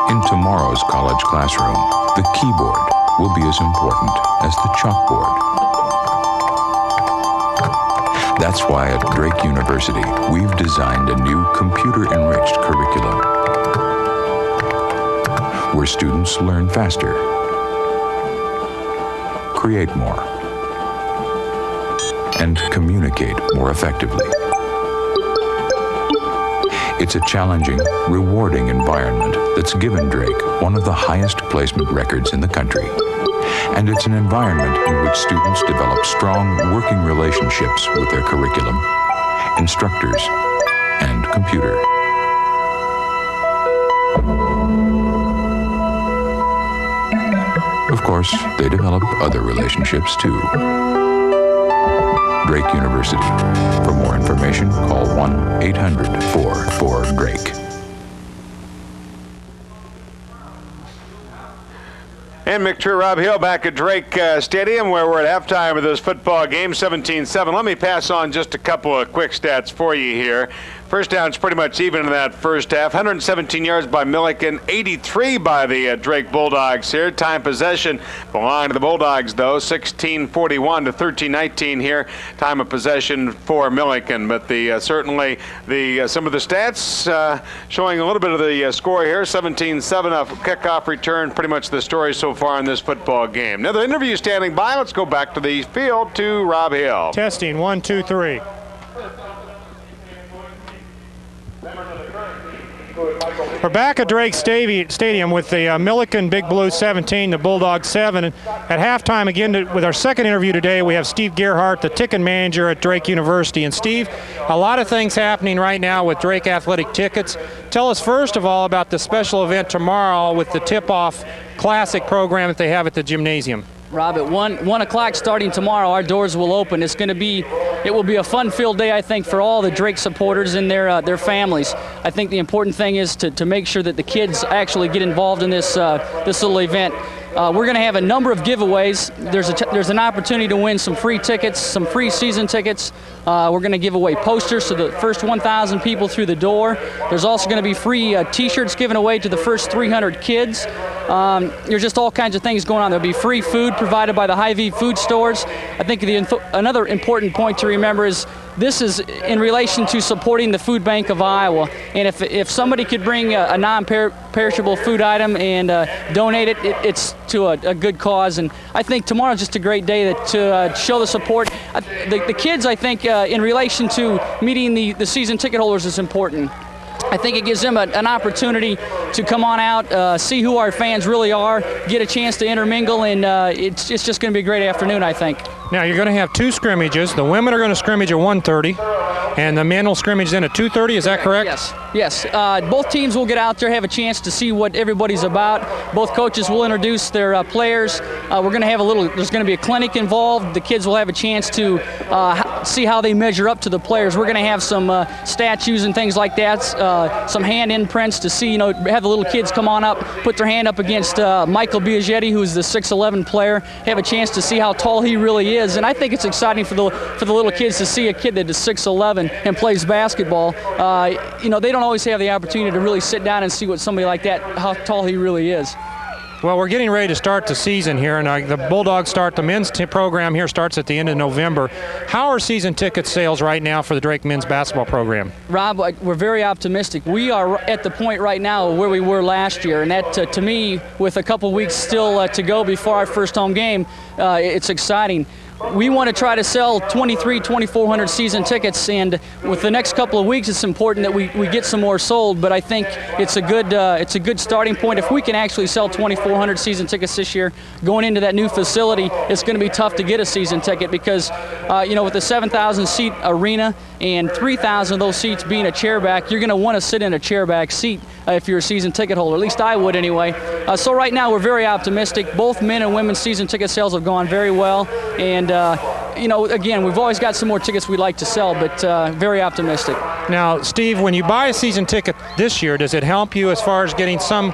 In tomorrow's college classroom, the keyboard will be as important as the chalkboard. That's why at Drake University, we've designed a new computer-enriched curriculum where students learn faster, create more, and communicate more effectively. It's a challenging, rewarding environment that's given Drake one of the highest placement records in the country. And it's an environment in which students develop strong working relationships with their curriculum, instructors, and computer. Of course, they develop other relationships too. Drake University. For more information, call 1-800-44-DRAKE. And Mick True, Rob Hill back at Drake Stadium, where we're at halftime of this football game, 17-7. Let me pass on just a couple of quick stats for you here. First down's pretty much even in that first half. 117 yards by Millikin, 83 by the Drake Bulldogs here. Time possession belonging to the Bulldogs, though, 16:41 to 13:19 here. Time of possession for Millikin. But certainly some of the stats showing a little bit of the score here. 17-7, a kickoff return, pretty much the story so far in this football game. Another interview standing by. Let's go back to the field to Rob Hill. Testing, 1, 2, 3. We're back at Drake Stadium with the Millikin Big Blue 17, the Bulldogs 7. And at halftime, again, with our second interview today, we have Steve Gerhardt, the ticket manager at Drake University. And Steve, a lot of things happening right now with Drake Athletic Tickets. Tell us first of all about the special event tomorrow with the tip-off classic program that they have at the gymnasium. Rob, at 1 o'clock starting tomorrow, our doors will open. It will be a fun-filled day, I think, for all the Drake supporters and their families. I think the important thing is to make sure that the kids actually get involved in this little event. We're going to have a number of giveaways. There's an opportunity to win some free tickets, some free season tickets. We're going to give away posters to the first 1,000 people through the door. There's also going to be free T-shirts given away to the first 300 kids. There's just all kinds of things going on. There'll be free food provided by the Hy-Vee food stores. I think another important point to remember is this is in relation to supporting the Food Bank of Iowa. And if somebody could bring a non-perishable food item and donate it, it's to a good cause. And I think tomorrow's just a great day to show the support. The kids, I think, in relation to meeting the season ticket holders is important. I think it gives them an opportunity to come on out, see who our fans really are, get a chance to intermingle, and it's just going to be a great afternoon, I think. Now, you're going to have two scrimmages. The women are going to scrimmage at 1:30, and the men will scrimmage then at 2:30. Is that correct? Yes. Both teams will get out there, have a chance to see what everybody's about. Both coaches will introduce their players. We're going to have there's going to be a clinic involved. The kids will have a chance to see how they measure up to the players. We're going to have some statues and things like that, some hand imprints to see, have the little kids come on up, put their hand up against Michael Biagietti, who's the 6'11" player, have a chance to see how tall he really is. And I think it's exciting for the little kids to see a kid that is 6'11" and plays basketball. They don't always have the opportunity to really sit down and see what somebody like that, how tall he really is. Well, we're getting ready to start the season here, and the Bulldogs the men's program here starts at the end of November. How are season ticket sales right now for the Drake men's basketball program? Rob, we're very optimistic. We are at the point right now where we were last year, and that, to me, with a couple weeks still to go before our first home game, it's exciting. We want to try to sell 2,400 season tickets, and with the next couple of weeks, it's important that we get some more sold. But I think it's a good starting point. If we can actually sell 2,400 season tickets this year, going into that new facility, it's going to be tough to get a season ticket because, with the 7,000 seat arena and 3,000 of those seats being a chairback, you're going to want to sit in a chairback seat if you're a season ticket holder. At least I would anyway. So right now we're very optimistic. Both men and women's season ticket sales have gone very well, and again, we've always got some more tickets we'd like to sell, but very optimistic. Now, Steve, when you buy a season ticket this year, does it help you as far as getting some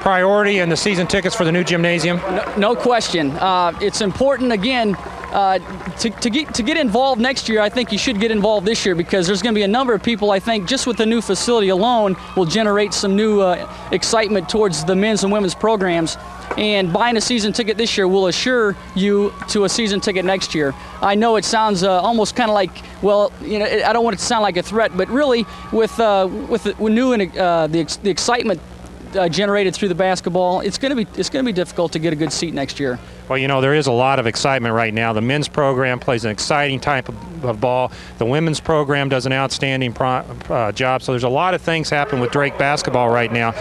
priority in the season tickets for the new gymnasium? No question. It's important, again, to get involved next year. I think you should get involved this year because there's going to be a number of people, I think, just with the new facility alone will generate some new excitement towards the men's and women's programs. And buying a season ticket this year will assure you to a season ticket next year. I know it sounds almost kind of like, I don't want it to sound like a threat, but really with the new and the excitement generated through the basketball, it's going to be difficult to get a good seat next year. Well, there is a lot of excitement right now. The men's program plays an exciting type of ball. The women's program does an outstanding job. So there's a lot of things happening with Drake basketball right now.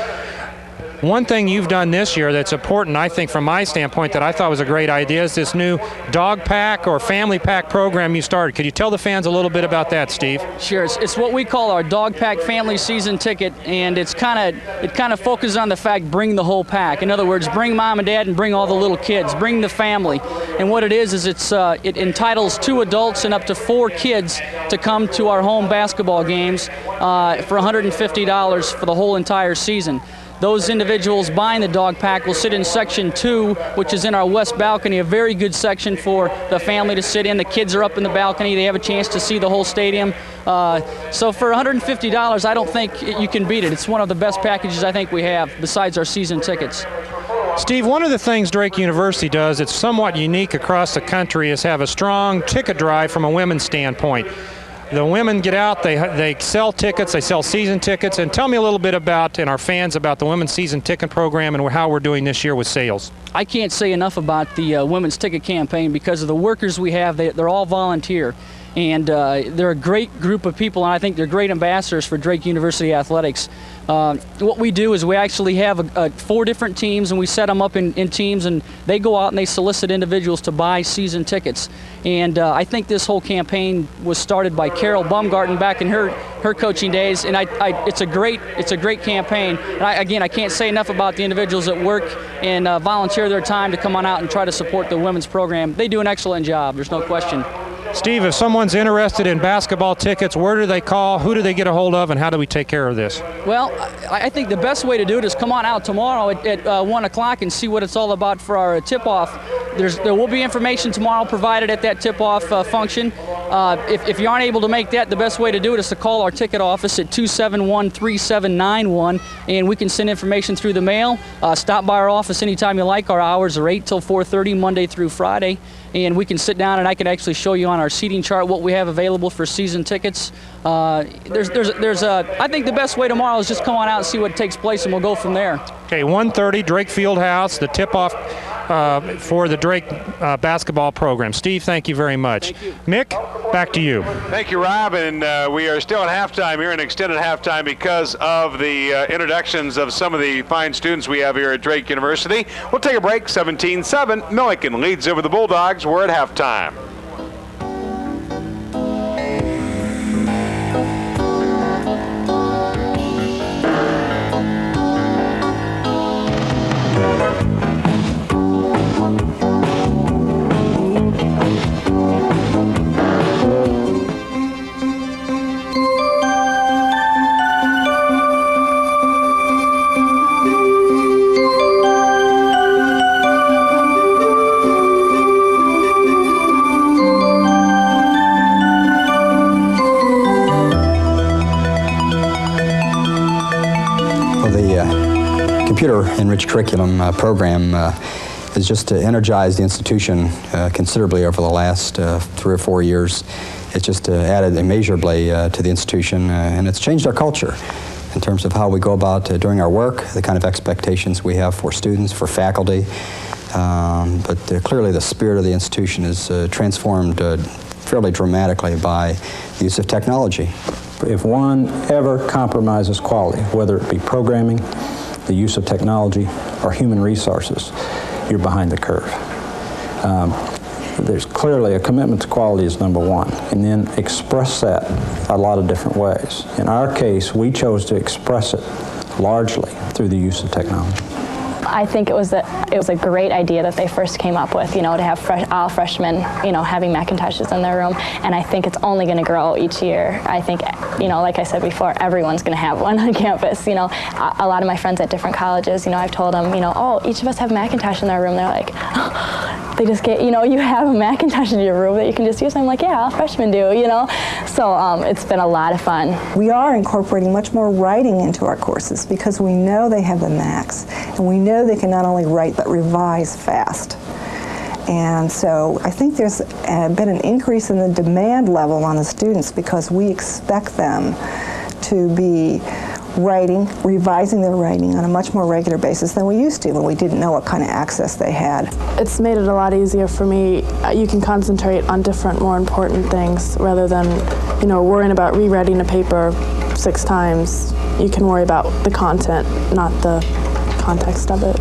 One thing you've done this year that's important, I think, from my standpoint, that I thought was a great idea is this new dog pack or family pack program you started. Could you tell the fans a little bit about that, Steve? Sure. It's what we call our dog pack family season ticket, and it kind of focuses on the fact, bring the whole pack. In other words, bring mom and dad and bring all the little kids, bring the family. And what it is it entitles 2 adults and up to 4 kids to come to our home basketball games for $150 for the whole entire season. Those individuals buying the dog pack will sit in section 2, which is in our west balcony, a very good section for the family to sit in. The kids are up in the balcony. They have a chance to see the whole stadium. So for $150, I don't think you can beat it. It's one of the best packages I think we have besides our season tickets. Steve, one of the things Drake University does, it's somewhat unique across the country, is have a strong ticket drive from a women's standpoint. The women get out, they sell tickets, they sell season tickets, and tell me a little bit about, and our fans, about the women's season ticket program and how we're doing this year with sales. I can't say enough about the women's ticket campaign because of the workers we have. They're all volunteer, and they're a great group of people, and I think they're great ambassadors for Drake University Athletics. What we do is we actually have 4 different teams, and we set them up in teams, and they go out and they solicit individuals to buy season tickets. And I think this whole campaign was started by Carol Baumgarten back in her coaching days, and it's a great campaign. And I can't say enough about the individuals that work and volunteer their time to come on out and try to support the women's program. They do an excellent job, there's no question. Steve, if someone's interested in basketball tickets, where do they call, who do they get a hold of, and how do we take care of this? Well, I think the best way to do it is come on out tomorrow at 1 o'clock and see what it's all about for our tip-off. There will be information tomorrow provided at that tip-off function. If you aren't able to make that, the best way to do it is to call our ticket office at 271-3791, and we can send information through the mail. Stop by our office anytime you like. Our hours are 8 till 4:30, Monday through Friday, and we can sit down and I can actually show you on our seating chart what we have available for season tickets. I think the best way tomorrow is just come on out and see what takes place, and we'll go from there. Okay, 1:30, Drake Fieldhouse, the tip-off for the Drake basketball program. Steve, thank you very much. Thank you. Mick, back to you. Thank you, Rob. And we are still at halftime here, an extended halftime because of the introductions of some of the fine students we have here at Drake University. We'll take a break. 17-7. Millikin leads over the Bulldogs. We're at halftime. Computer-enriched curriculum program has just energized the institution considerably over the last 3 or 4 years. It's just added immeasurably to the institution, and it's changed our culture in terms of how we go about doing our work, the kind of expectations we have for students, for faculty. But clearly the spirit of the institution is transformed fairly dramatically by the use of technology. If one ever compromises quality, whether it be programming, the use of technology, or human resources, you're behind the curve. There's clearly a commitment to quality is number one, and then express that a lot of different ways. In our case, we chose to express it largely through the use of technology. I think it was a great idea that they first came up with, to have all freshmen, having Macintoshes in their room, and I think it's only going to grow each year. I think, like I said before, everyone's going to have one on campus. A lot of my friends at different colleges, I've told them, oh, each of us have a Macintosh in their room. They're like, oh, they just get, you have a Macintosh in your room that you can just use. I'm like, yeah, all freshmen do, So it's been a lot of fun. We are incorporating much more writing into our courses because we know they have the Macs, and we know they can not only write but revise fast. And so I think there's been an increase in the demand level on the students because we expect them to be revising their writing on a much more regular basis than we used to when we didn't know what kind of access they had. It's made it a lot easier for me. You can concentrate on different, more important things rather than, worrying about rewriting a paper 6 times. You can worry about the content, not the context of it.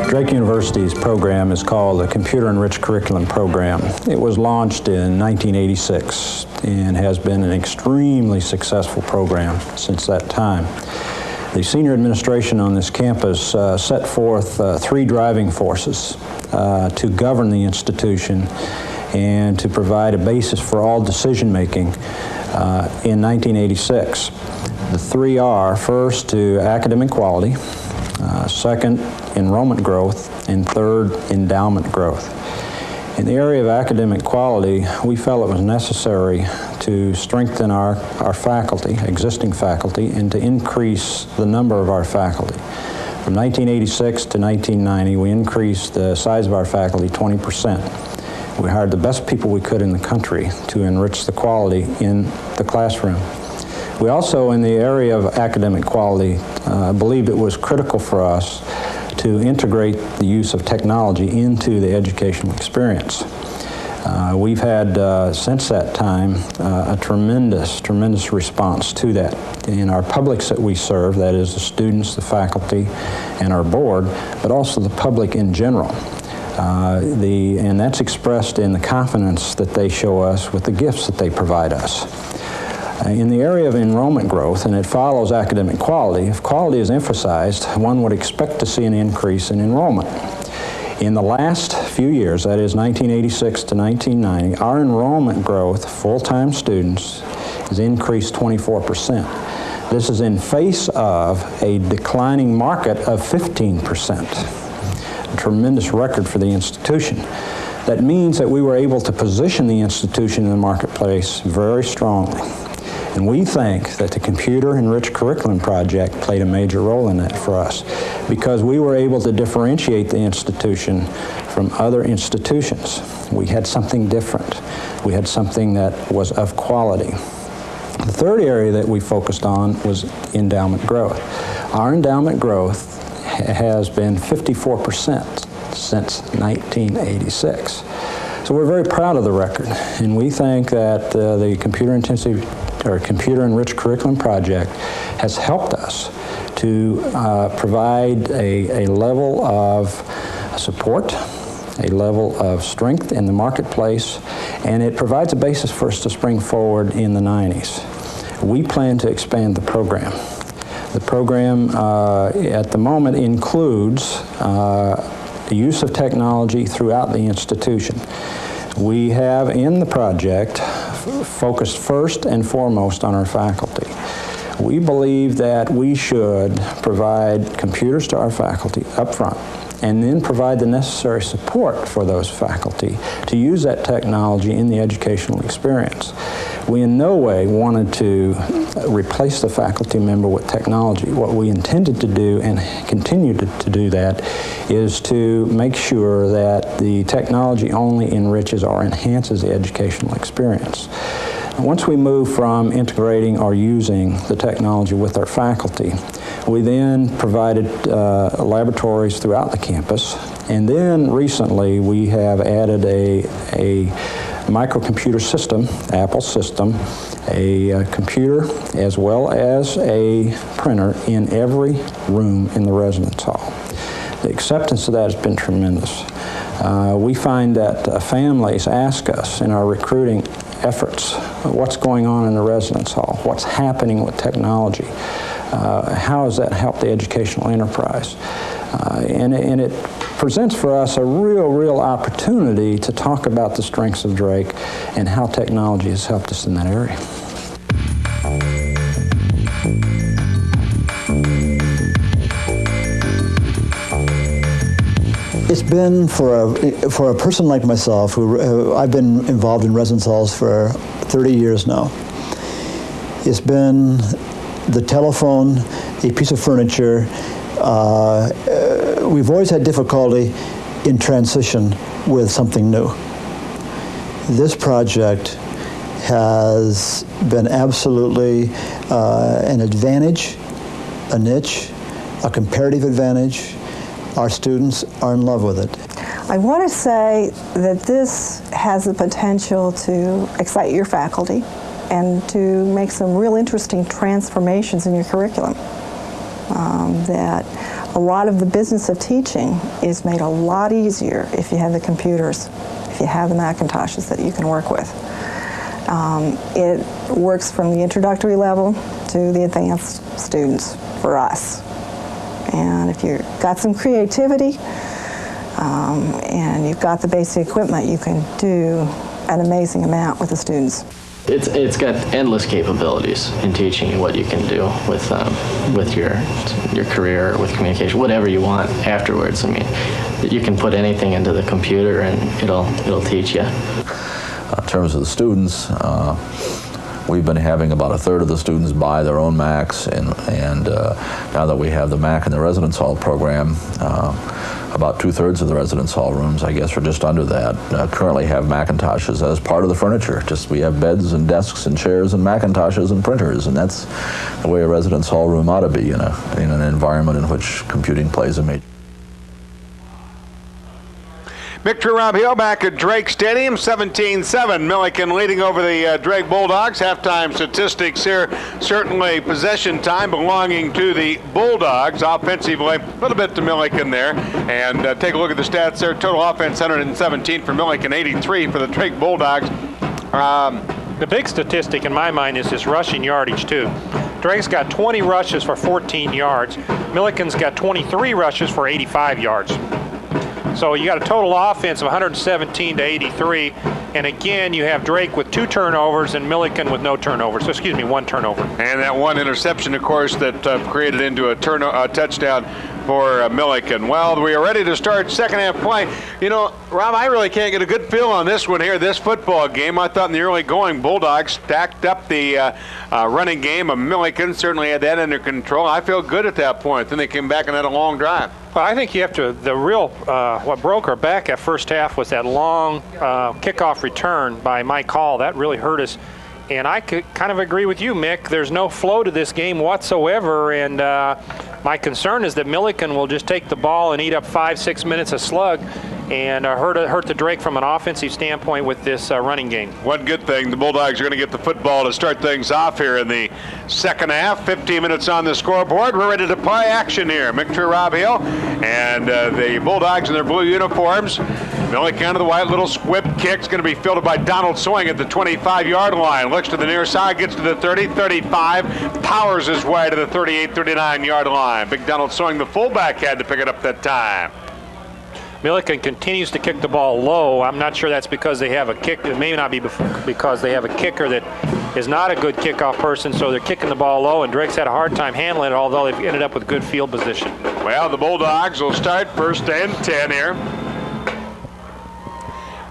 Drake University's program is called the Computer Enriched Curriculum Program. It was launched in 1986 and has been an extremely successful program since that time. The senior administration on this campus set forth three driving forces to govern the institution and to provide a basis for all decision making in 1986. The three are, first, to academic quality, second, enrollment growth, and third, endowment growth. In the area of academic quality, we felt it was necessary to strengthen our faculty, existing faculty, and to increase the number of our faculty. From 1986 to 1990, we increased the size of our faculty 20%. We hired the best people we could in the country to enrich the quality in the classroom. We also, in the area of academic quality, believed it was critical for us to integrate the use of technology into the educational experience. We've had, since that time, a tremendous response to that in our publics that we serve, that is the students, the faculty, and our board, but also the public in general. And that's expressed in the confidence that they show us with the gifts that they provide us. In the area of enrollment growth, and it follows academic quality, if quality is emphasized, one would expect to see an increase in enrollment. In the last few years, that is 1986 to 1990, our enrollment growth, full-time students, has increased 24%. This is in face of a declining market of 15%. A tremendous record for the institution. That means that we were able to position the institution in the marketplace very strongly. And we think that the Computer Enriched Curriculum Project played a major role in that for us, because we were able to differentiate the institution from other institutions. We had something different. We had something that was of quality. The third area that we focused on was endowment growth. Our endowment growth has been 54% since 1986. So we're very proud of the record, and we think that the Computer Enriched Curriculum Project has helped us to provide a level of support, a level of strength in the marketplace, and it provides a basis for us to spring forward in the 90s. We plan to expand the program. The program at the moment includes the use of technology throughout the institution. We have in the project focused first and foremost on our faculty. We believe that we should provide computers to our faculty up front and then provide the necessary support for those faculty to use that technology in the educational experience. We in no way wanted to replace the faculty member with technology. What we intended to do, and continue to do that, is to make sure that the technology only enriches or enhances the educational experience. Once we move from integrating or using the technology with our faculty, we then provided laboratories throughout the campus, and then recently we have added a microcomputer system, Apple system, a computer as well as a printer in every room in the residence hall. The acceptance of that has been tremendous. We find that families ask us in our recruiting efforts, what's going on in the residence hall, what's happening with technology, how has that helped the educational enterprise? And it presents for us a real opportunity to talk about the strengths of Drake and how technology has helped us in that area. It's been for a person like myself, who I've been involved in residence halls for 30 years now. It's been the telephone, a piece of furniture. We've always had difficulty in transition with something new. This project has been absolutely an advantage, a niche, a comparative advantage. Our students are in love with it. I want to say that this has the potential to excite your faculty and to make some real interesting transformations in your curriculum. That a lot of the business of teaching is made a lot easier if you have the computers, if you have the Macintoshes that you can work with. It works from the introductory level to the advanced students for us. And if you've got some creativity and you've got the basic equipment, you can do an amazing amount with the students. It's got endless capabilities in teaching and what you can do with your career, with communication, whatever you want afterwards. I mean, you can put anything into the computer and it'll teach you. In terms of the students, we've been having about a third of the students buy their own Macs, and now that we have the Mac in the residence hall program, about 2/3 of the residence hall rooms, I guess, or just under that, currently have Macintoshes as part of the furniture. Just we have beds and desks and chairs and Macintoshes and printers, and that's the way a residence hall room ought to be in an environment in which computing plays a major. Victory Rob Hill back at Drake Stadium, 17-7. Millikin leading over the Drake Bulldogs. Halftime statistics here, certainly possession time belonging to the Bulldogs. Offensively, a little bit to Millikin there. And take a look at the stats there. Total offense, 117 for Millikin, 83 for the Drake Bulldogs. The big statistic in my mind is his rushing yardage, too. Drake's got 20 rushes for 14 yards. Millikin's got 23 rushes for 85 yards. So you got a total offense of 117 to 83, and again you have Drake with 2 turnovers and Millikin with no turnovers. So excuse me, 1 turnover. And that 1 interception, of course, that created into a touchdown for Millikin. Well, we are ready to start second half play. You know, Rob, I really can't get a good feel on this one here, this football game. I thought in the early going, Bulldogs stacked up the running game of Millikin, certainly had that under control. I feel good at that point. Then they came back and had a long drive. Well, I think you have to, the real, what broke our back at first half was that long kickoff return by Mike Hall. That really hurt us. And I could kind of agree with you, Mick. There's no flow to this game whatsoever, and my concern is that Millikin will just take the ball and eat up 5-6 minutes of slug and hurt the Drake from an offensive standpoint with this running game. One good thing, the Bulldogs are going to get the football to start things off here in the second half. 15 minutes on the scoreboard. We're ready to play action here. Micture Rob Hill and the Bulldogs in their blue uniforms. Millikin of the white, little squib kick's going to be fielded by Donald Swing at the 25-yard line. Looks to the near side, gets to the 30, 35, powers his way to the 38, 39-yard line. Big Donald Swing, the fullback, had to pick it up that time. Millikin continues to kick the ball low. I'm not sure that's because they have a kick. It may not be because they have a kicker that is not a good kickoff person, so they're kicking the ball low, and Drake's had a hard time handling it, although they've ended up with good field position. Well, the Bulldogs will start first and 10 here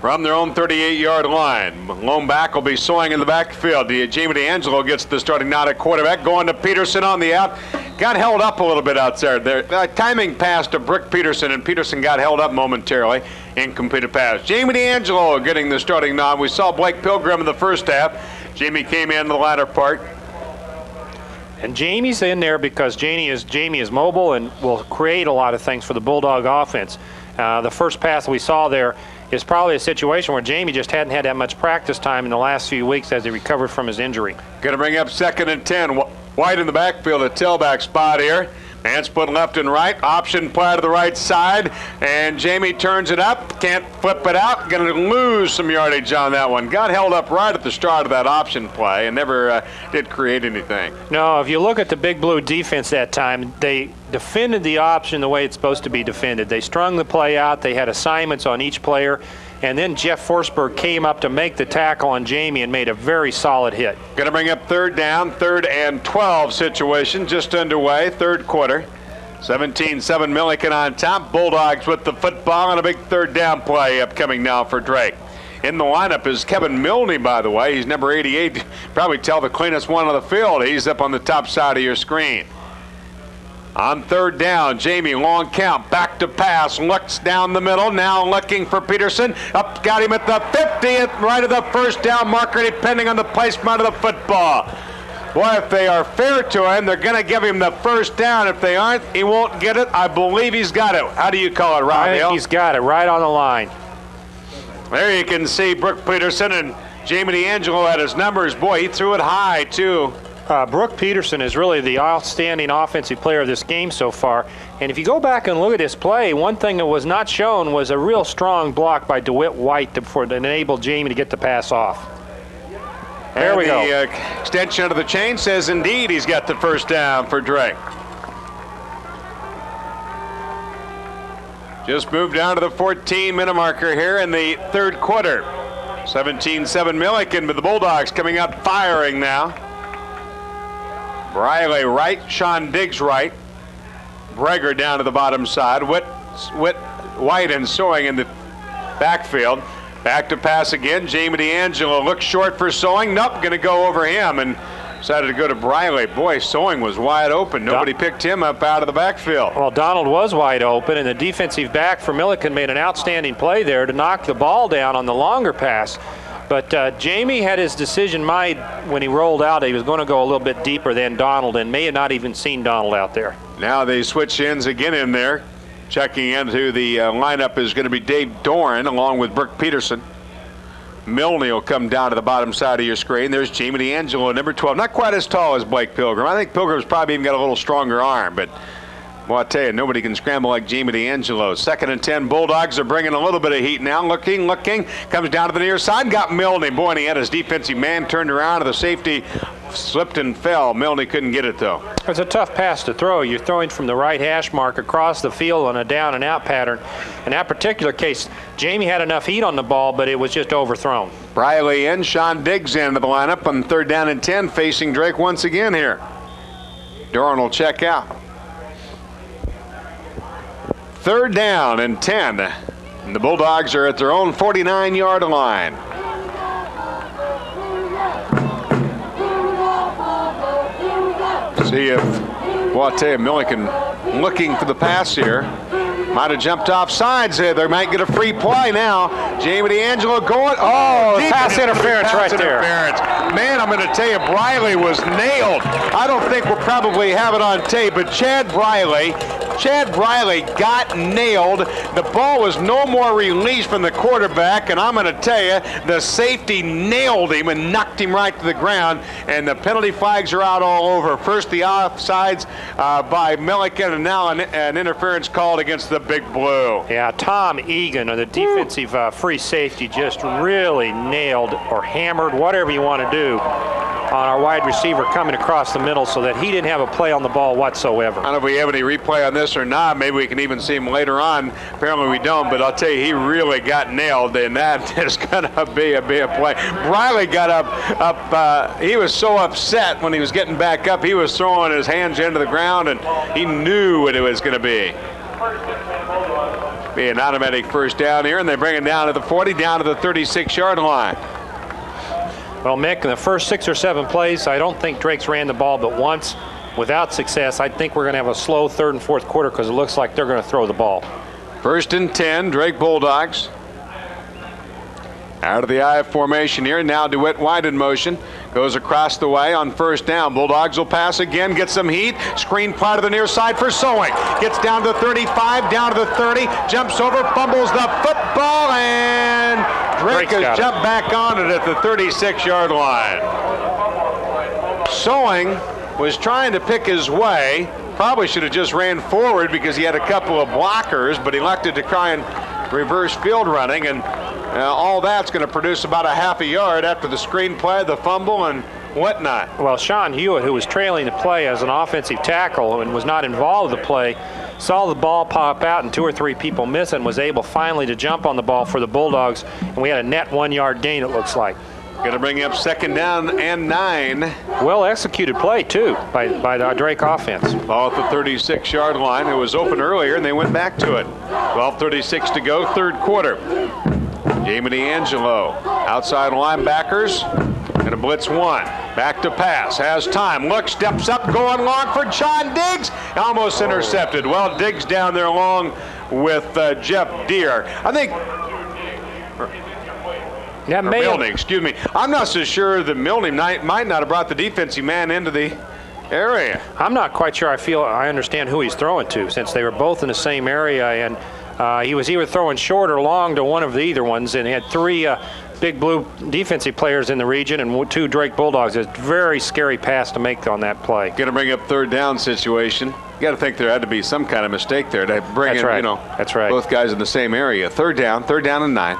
from their own 38-yard line. Lone back will be Swing in the backfield. Jamie D'Angelo gets the starting nod at quarterback, going to Peterson on the out. Got held up a little bit outside there. Timing pass to Brick Peterson, and Peterson got held up momentarily. Incompleted pass. Jamie D'Angelo getting the starting nod. We saw Blake Pilgrim in the first half. Jamie came in the latter part. And Jamie's in there because Jamie is mobile and will create a lot of things for the Bulldog offense. The first pass we saw there is probably a situation where Jamie just hadn't had that much practice time in the last few weeks as he recovered from his injury. Going to bring up second and 10. White in the backfield, a tailback spot here. Man split left and right. Option play to the right side. And Jamie turns it up. Can't flip it out. Going to lose some yardage on that one. Got held up right at the start of that option play and never did create anything. No, if you look at the Big Blue defense that time, they defended the option the way it's supposed to be defended. They strung the play out. They had assignments on each player. And then Jeff Forsberg came up to make the tackle on Jamie and made a very solid hit. Going to bring up third down, 3rd and 12 situation just underway, third quarter. 17-7 Millikin on top. Bulldogs with the football and a big third down play upcoming now for Drake. In the lineup is Kevin Milne, by the way. He's number 88. Probably tell the cleanest one on the field. He's up on the top side of your screen. On third down, Jamie, long count, back to pass, looks down the middle, now looking for Peterson. Up, got him at the 50th, right of the first down marker, depending on the placement of the football. Well, if they are fair to him, they're going to give him the first down. If they aren't, he won't get it. I believe he's got it. How do you call it, Rob? I think he's got it right on the line. There you can see Brooke Peterson and Jamie D'Angelo at his numbers. Boy, he threw it high, too. Brooke Peterson is really the outstanding offensive player of this game so far. And if you go back and look at this play, one thing that was not shown was a real strong block by DeWitt White to enable Jamie to get the pass off. There we go. The extension of the chain says indeed he's got the first down for Drake. Just moved down to the 14-minute marker here in the third quarter. 17-7 Millikin, but the Bulldogs coming out firing now. Briley right, Sean Diggs right. Breger down to the bottom side. White and Sewing in the backfield. Back to pass again. Jamie D'Angelo looks short for Sewing. Nope, going to go over him and decided to go to Briley. Boy, Sewing was wide open. Nobody picked him up out of the backfield. Well, Donald was wide open, and the defensive back for Millikin made an outstanding play there to knock the ball down on the longer pass. But Jamie had his decision made when he rolled out. He was going to go a little bit deeper than Donald and may have not even seen Donald out there. Now they switch ends again in there. Checking into the lineup is going to be Dave Doran along with Brooke Peterson. Milne will come down to the bottom side of your screen. There's Jamie D'Angelo, number 12. Not quite as tall as Blake Pilgrim. I think Pilgrim's probably even got a little stronger arm, but well, I tell you, nobody can scramble like Jamie D'Angelo. 2nd and 10, Bulldogs are bringing a little bit of heat now. Looking, comes down to the near side, got Milne. Boy, and he had his defensive man turned around, and the safety slipped and fell. Milne couldn't get it, though. It's a tough pass to throw. You're throwing from the right hash mark across the field on a down and out pattern. In that particular case, Jamie had enough heat on the ball, but it was just overthrown. Briley in, Sean Diggs into the lineup on 3rd down and 10, facing Drake once again here. Doran will check out. 3rd down and 10. And the Bulldogs are at their own 49-yard line. See if, well, I'll tell you, Millikin looking for the pass here. Might have jumped off sides there. They might get a free play now. Jamie D'Angelo going. Oh, pass interference right there. Man, I'm going to tell you, Briley was nailed. I don't think we'll probably have it on tape, but Chad Briley got nailed. The ball was no more released from the quarterback, and I'm going to tell you, the safety nailed him and knocked him right to the ground, and the penalty flags are out all over. First the offsides by Millikin, and now an interference called against the Big Blue. Yeah, Tom Egan, or the defensive free safety, just really nailed or hammered, whatever you want to do, on our wide receiver coming across the middle so that he didn't have a play on the ball whatsoever. I don't know if we have any replay on this or not. Maybe we can even see him later on. Apparently we don't, but I'll tell you, he really got nailed, and that is going to be a play. Briley got up. He was so upset when he was getting back up. He was throwing his hands into the ground, and he knew what it was going to be. Be an automatic first down here, and they bring it down to the 40, down to the 36-yard line. Well, Mick, in the first 6 or 7 plays, I don't think Drake's ran the ball but once without success. I think we're going to have a slow 3rd and 4th quarter because it looks like they're going to throw the ball. 1st and 10, Drake Bulldogs. Out of the I formation here. Now DeWitt White in motion. Goes across the way on 1st down. Bulldogs will pass again, get some heat. Screen play to the near side for Sewing. Gets down to the 35, down to the 30. Jumps over, fumbles the football, and Drake has jumped back on it at the 36-yard line. Sewing was trying to pick his way. Probably should have just ran forward because he had a couple of blockers, but he elected to try and reverse field running, and all that's going to produce about a half a yard after the screen play, the fumble, and whatnot. Well, Sean Hewitt, who was trailing the play as an offensive tackle and was not involved in the play, saw the ball pop out and 2 or 3 people miss and was able finally to jump on the ball for the Bulldogs, and we had a net 1-yard gain, it looks like. Going to bring up 2nd down and 9. Well executed play, too, by the Drake offense. Ball at the 36-yard line. It was open earlier, and they went back to it. 12:36 to go, 3rd quarter. Jamie D'Angelo, outside linebackers. Going to blitz 1. Back to pass. Has time. Looks, steps up, going long for Sean Diggs. Almost intercepted. Well, Diggs down there along with Jeff Deere. I think Yeah, Milne, excuse me. I'm not so sure that Milne might not have brought the defensive man into the area. I'm not quite sure I understand who he's throwing to, since they were both in the same area, and he was either throwing short or long to one of the either ones, and he had three Big Blue defensive players in the region and two Drake Bulldogs. It's a very scary pass to make on that play. Going to bring up third down situation. You got to think there had to be some kind of mistake there to bring That's right. both guys in the same area. Third down and 9.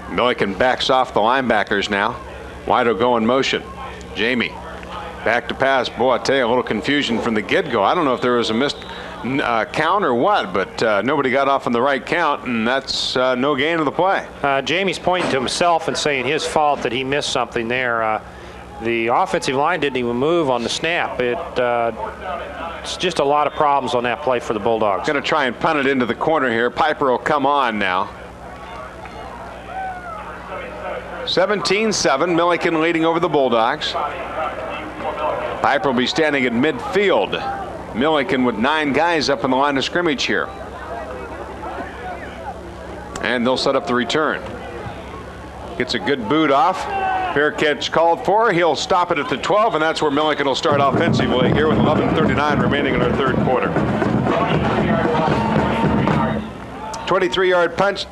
Millikin backs off the linebackers now. Wido go in motion. Jamie back to pass. Boy, I tell you, a little confusion from the get-go. I don't know if there was a missed count or what, but nobody got off on the right count, and that's no gain of the play. Jamie's pointing to himself and saying his fault that he missed something there. The offensive line didn't even move on the snap. It's just a lot of problems on that play for the Bulldogs. Going to try and punt it into the corner here. Piper will come on now. 17-7, Millikin leading over the Bulldogs. Piper will be standing at midfield. Millikin with 9 guys up in the line of scrimmage here. And they'll set up the return. Gets a good boot off. Fair catch called for. He'll stop it at the 12, and that's where Millikin will start offensively here with 11:39 remaining in our third quarter. 23-yard punt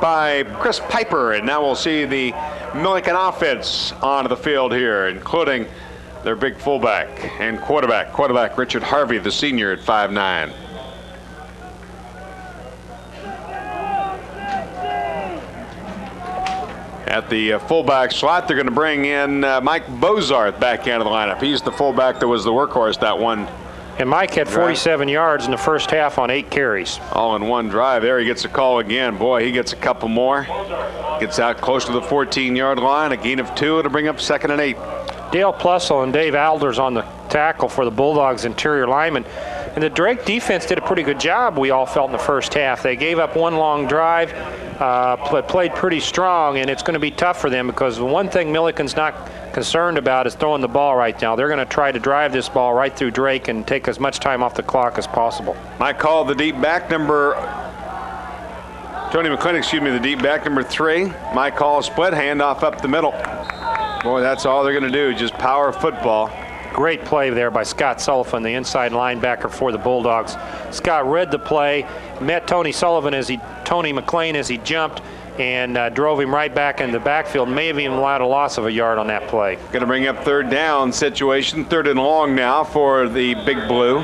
by Chris Piper, and now we'll see the Millikin offense onto the field here, including their big fullback and quarterback Richard Harvey, the senior at 5'9". At the fullback slot, they're going to bring in Mike Bozarth back into the lineup. He's the fullback that was the workhorse that one. And Mike had 47 yards in the first half on 8 carries. All in one drive. There he gets a call again. Boy, he gets a couple more. Gets out close to the 14-yard line. A gain of 2 to bring up 2nd and 8. Dale Plussel and Dave Alders on the tackle for the Bulldogs interior linemen. And the Drake defense did a pretty good job, we all felt, in the first half. They gave up one long drive, but played pretty strong, and it's going to be tough for them because the one thing Millikin's not concerned about is throwing the ball right now. They're going to try to drive this ball right through Drake and take as much time off the clock as possible. My call, the deep back number, Tony McClain, the deep back number 3. My call, split handoff up the middle. Boy, that's all they're going to do, just power football. Great play there by Scott Sullivan, the inside linebacker for the Bulldogs. Scott read the play, met Tony McClain as he jumped, and drove him right back in the backfield. May have even allowed a loss of a yard on that play. Going to bring up third down situation, 3rd and long now for the Big Blue.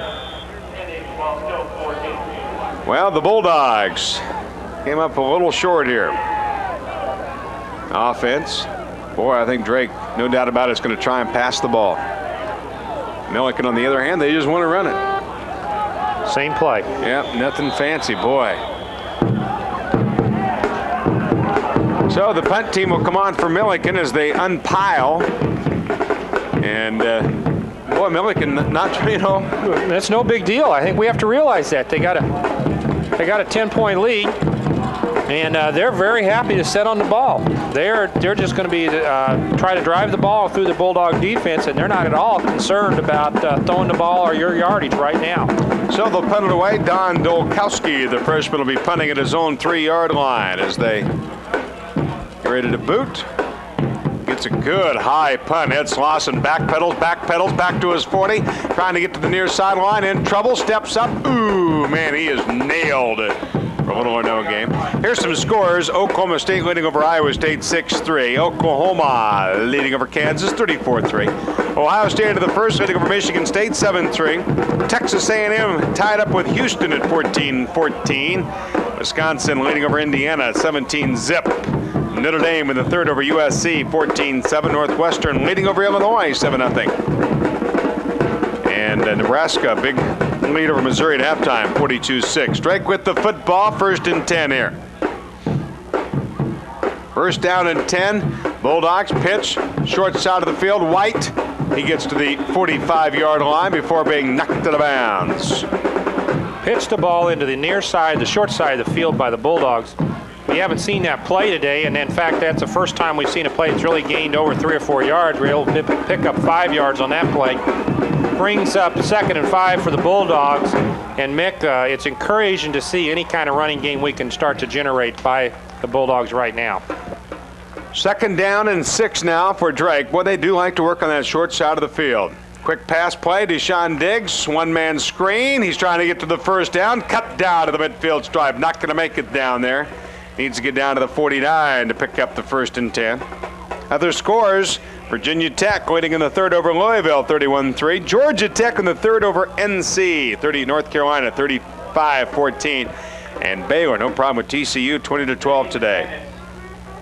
Well, the Bulldogs came up a little short here. Offense. Boy, I think Drake, no doubt about it, is going to try and pass the ball. Millikin, on the other hand, they just want to run it. Same play. Yep, nothing fancy, boy. So the punt team will come on for Millikin as they unpile. And, boy, Millikin, That's no big deal. I think we have to realize that. They got a 10-point lead. And they're very happy to set on the ball. They're just going to be try to drive the ball through the Bulldog defense, and they're not at all concerned about throwing the ball or your yardage right now. So they'll punt it away. Don Dolkowski, the freshman, will be punting at his own 3-yard line as they get ready to boot. Gets a good high punt. Ed Slauson backpedals back to his 40, trying to get to the near sideline. In trouble, steps up. Ooh, man, he is nailed it. For a little or no game. Here's some scores. Oklahoma State leading over Iowa State 6-3. Oklahoma leading over Kansas 34-3. Ohio State into the first, leading over Michigan State 7-3. Texas A&M tied up with Houston at 14-14. Wisconsin leading over Indiana 17-zip. Notre Dame in the third over USC 14-7. Northwestern leading over Illinois 7-0. And Nebraska, big lead over Missouri at halftime, 42-6. Drake with the football, 1st and 10 here. 1st down and 10. Bulldogs pitch, short side of the field. White, he gets to the 45-yard line before being knocked out of bounds. Pitched the ball into the near side, the short side of the field by the Bulldogs. We haven't seen that play today, and in fact, that's the first time we've seen a play that's really gained over 3 or 4 yards. We're able to pick up 5 yards on that play. Brings up 2nd and 5 for the Bulldogs. And Mick, it's encouraging to see any kind of running game we can start to generate by the Bulldogs right now. Second down and 6 now for Drake. Boy, they do like to work on that short side of the field. Quick pass play, Deshaun Diggs, one-man screen. He's trying to get to the first down, cut down to the midfield stripe. Not going to make it down there. Needs to get down to the 49 to pick up the 1st and 10. Other scores, Virginia Tech leading in the third over Louisville, 31-3. Georgia Tech in the third over NC, North Carolina, 35-14. And Baylor, no problem with TCU, 20-12 today.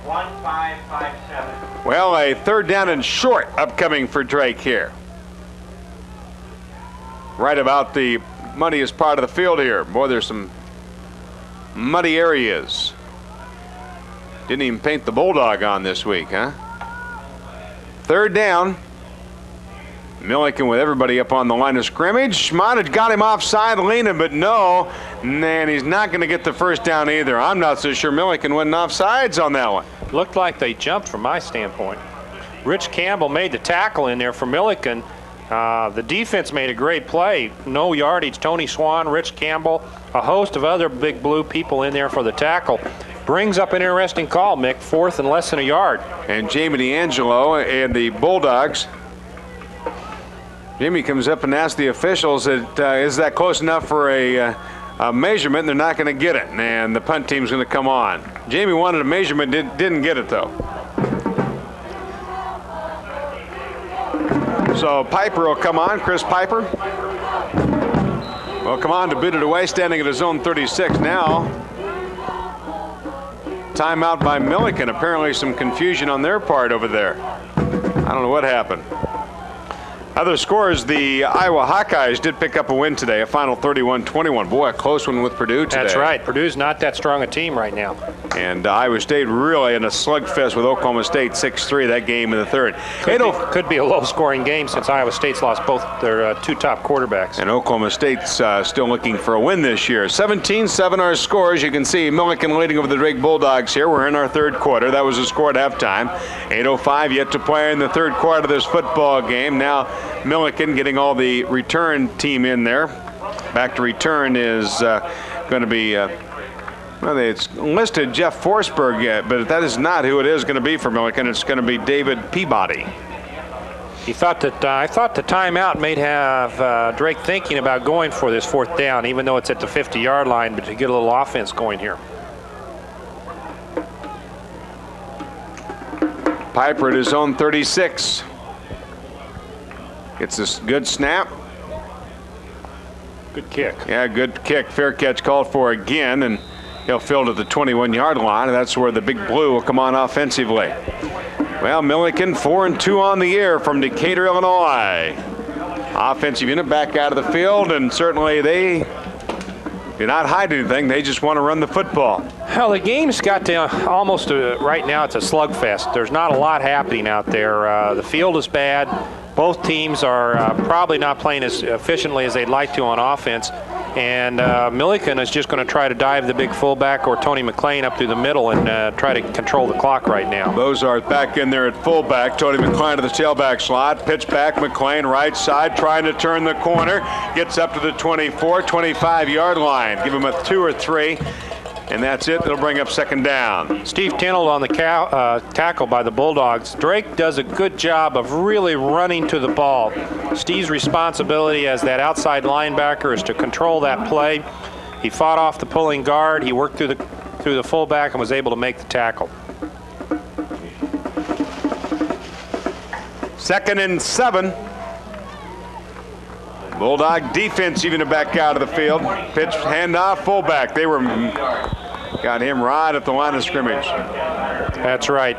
1557. Well, a third down and short upcoming for Drake here. Right about the muddiest part of the field here. Boy, there's some muddy areas. Didn't even paint the Bulldog on this week, huh? Third down. Millikin with everybody up on the line of scrimmage. Schmott had got him offside leaning, but no. And he's not going to get the first down either. I'm not so sure Millikin went offsides on that one. Looked like they jumped from my standpoint. Rich Campbell made the tackle in there for Millikin. The defense made a great play. No yardage. Tony Swan, Rich Campbell, a host of other Big Blue people in there for the tackle. Brings up an interesting call, Mick. 4th and less than a yard. And Jamie D'Angelo and the Bulldogs. Jamie comes up and asks the officials, is that close enough for a measurement? They're not going to get it, and the punt team's going to come on. Jamie wanted a measurement, didn't get it though. So Piper will come on, Chris Piper. Will come on to boot it away, standing at his own 36 now. Timeout by Millikin. Apparently some confusion on their part over there. I don't know what happened. Other scores, the Iowa Hawkeyes did pick up a win today, a final 31-21. Boy, a close one with Purdue today. That's right. Purdue's not that strong a team right now. And Iowa State really in a slugfest with Oklahoma State, 6-3, that game in the third. Could be a low-scoring game since Iowa State's lost both their 2 top quarterbacks. And Oklahoma State's still looking for a win this year. 17-7 our scores. You can see Millikin leading over the Drake Bulldogs here. We're in our third quarter. That was the score at halftime. 8:05 yet to play in the third quarter of this football game. Now Millikin getting all the return team in there. Back to return is going to be, well, it's listed Jeff Forsberg, but that is not who it is going to be for Millikin. It's going to be David Peabody. I thought the timeout may have Drake thinking about going for this 4th down, even though it's at the 50-yard line, but to get a little offense going here. Piper at his own 36. Gets this good snap. Good kick. Yeah, good kick. Fair catch called for again, and he'll field at the 21-yard line, and that's where the Big Blue will come on offensively. Well, Millikin 4-2 on the year from Decatur, Illinois. Offensive unit back out of the field, and certainly they do not hide anything. They just want to run the football. Well, the game's got to almost right now it's a slugfest. There's not a lot happening out there. The field is bad. Both teams are probably not playing as efficiently as they'd like to on offense. And Millikin is just going to try to dive the big fullback or Tony McClain up through the middle and try to control the clock right now. Bozarth back in there at fullback. Tony McClain to the tailback slot. Pitch back, McClain right side trying to turn the corner. Gets up to the 24, 25-yard line. Give him a 2 or 3. And that's it. It'll bring up second down. Steve Tinold on the tackle by the Bulldogs. Drake does a good job of really running to the ball. Steve's responsibility as that outside linebacker is to control that play. He fought off the pulling guard. He worked through the fullback and was able to make the tackle. 2nd and 7. Bulldog defense even to back out of the field. Pitch handoff, fullback. They got him right at the line of scrimmage. That's right.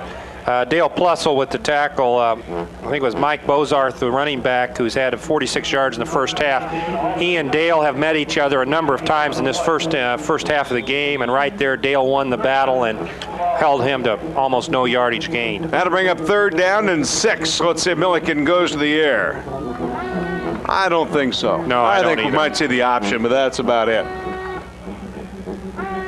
Dale Plussel with the tackle. I think it was Mike Bozarth, the running back, who's had 46 yards in the first half. He and Dale have met each other a number of times in this first half of the game, and right there Dale won the battle and held him to almost no yardage gained. That'll bring up 3rd down and 6. Let's see if Millikin goes to the air. I don't think so. No, I don't think either. We might see the option, but that's about it.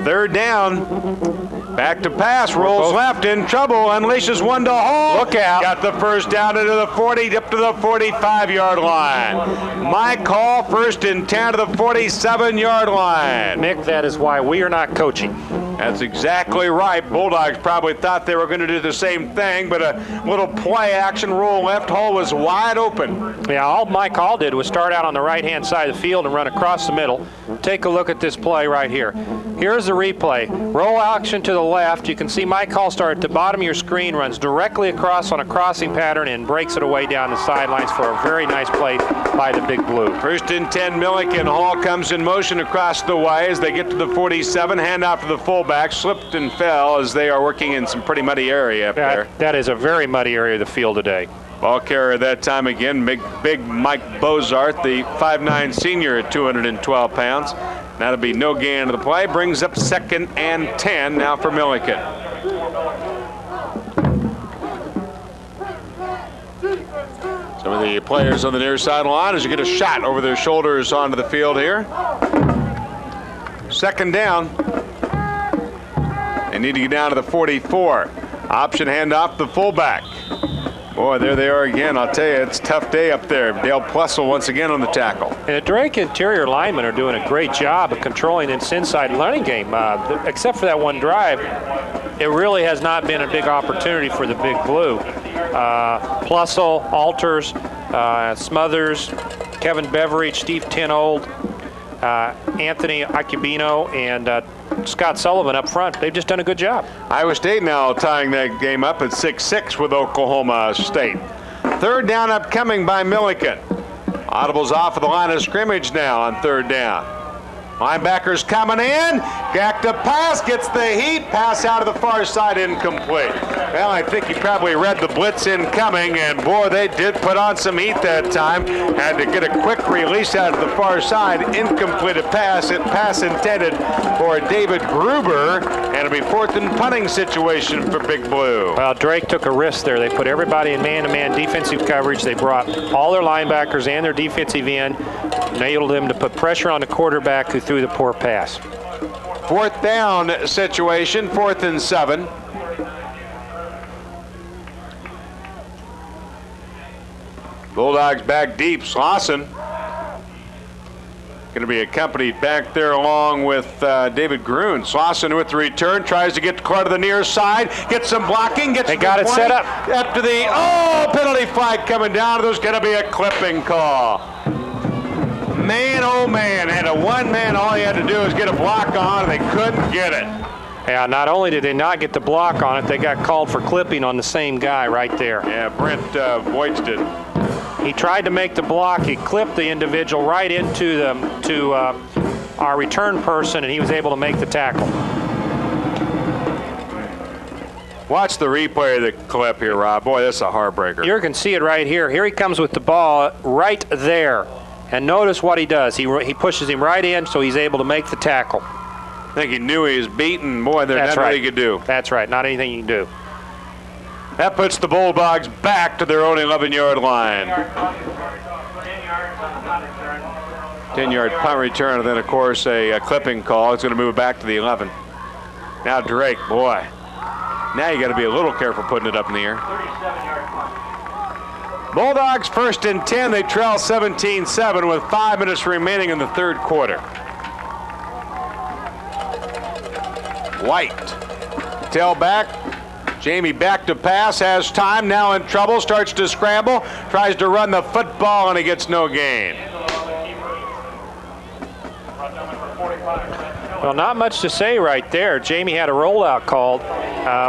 3rd down. Back to pass. Rolls left. In trouble. Unleashes one to Hall. Look out. Got the first down into the 40, up to the 45-yard line. Mike Hall 1st and 10 to the 47-yard line. Mick, that is why we are not coaching. That's exactly right. Bulldogs probably thought they were going to do the same thing, but a little play action roll left hole was wide open. Yeah, all Mike Hall did was start out on the right-hand side of the field and run across the middle. Take a look at this play right here. Here's the replay. Roll action to the left. You can see Mike Hall start at the bottom of your screen, runs directly across on a crossing pattern and breaks it away down the sidelines for a very nice play by the Big Blue. First and 10, Millikin. Hall comes in motion across the Y as they get to the 47. Hand off to the fullback. Slipped and fell as they are working in some pretty muddy area up there. That is a very muddy area of the field today. Ball carrier that time again, big Mike Bozart, the 5'9 senior at 212 pounds. That'll be no gain to the play. Brings up 2nd and 10 now for Millikin. Some of the players on the near sideline as you get a shot over their shoulders onto the field here. 2nd down. They need to get down to the 44. Option handoff the fullback. Boy, there they are again. I'll tell you, it's a tough day up there. Dale Plessel once again on the tackle. And the Drake interior linemen are doing a great job of controlling this inside running game. Except for that one drive, it really has not been a big opportunity for the Big Blue. Plessel, Alters, Smothers, Kevin Beveridge, Steve Tinold, Anthony Acubino, and Scott Sullivan up front. They've just done a good job. Iowa State now tying that game up at 6-6 with Oklahoma State. 3rd down upcoming by Millikin. Audibles off of the line of scrimmage now on 3rd down. Linebackers coming in. Back to pass, gets the heat. Pass out of the far side, incomplete. Well, I think you probably read the blitz incoming, and boy, they did put on some heat that time. Had to get a quick release out of the far side. Incomplete pass. Pass intended for David Gruber, and it'll be 4th and punting situation for Big Blue. Well, Drake took a risk there. They put everybody in man-to-man defensive coverage. They brought all their linebackers and their defensive end, enabled them to put pressure on the quarterback who threw the poor pass. 4th down situation, 4th and 7. Bulldogs back deep. Slauson going to be accompanied back there along with David Gruen. Slauson with the return, tries to get clear to the near side, gets some blocking, gets they got it set up. Up to the, penalty flag coming down. There's going to be a clipping call. Man, oh man, had a one-man, all he had to do was get a block on, and they couldn't get it. Yeah, not only did they not get the block on it, they got called for clipping on the same guy right there. Yeah, Brent Voigt did. He tried to make the block. He clipped the individual right into our return person, and he was able to make the tackle. Watch the replay of the clip here, Rob. Boy, that's a heartbreaker. You can see it right here. Here he comes with the ball right there. And notice what he does. He pushes him right in, so he's able to make the tackle. I think he knew he was beaten. Boy, there's nothing right. He could do. That's right. Not anything you can do. That puts the Bulldogs back to their own 11-yard line. 10-yard punt return, and then, of course, a clipping call. It's going to move it back to the 11. Now Drake, boy. Now you got to be a little careful putting it up in the air. Bulldogs 1st and 10. They trail 17-7 with 5 minutes remaining in the 3rd quarter. White. Tailback. Jamie back to pass, has time, now in trouble, starts to scramble, tries to run the football, and he gets no gain. Well, not much to say right there. Jamie had a rollout called.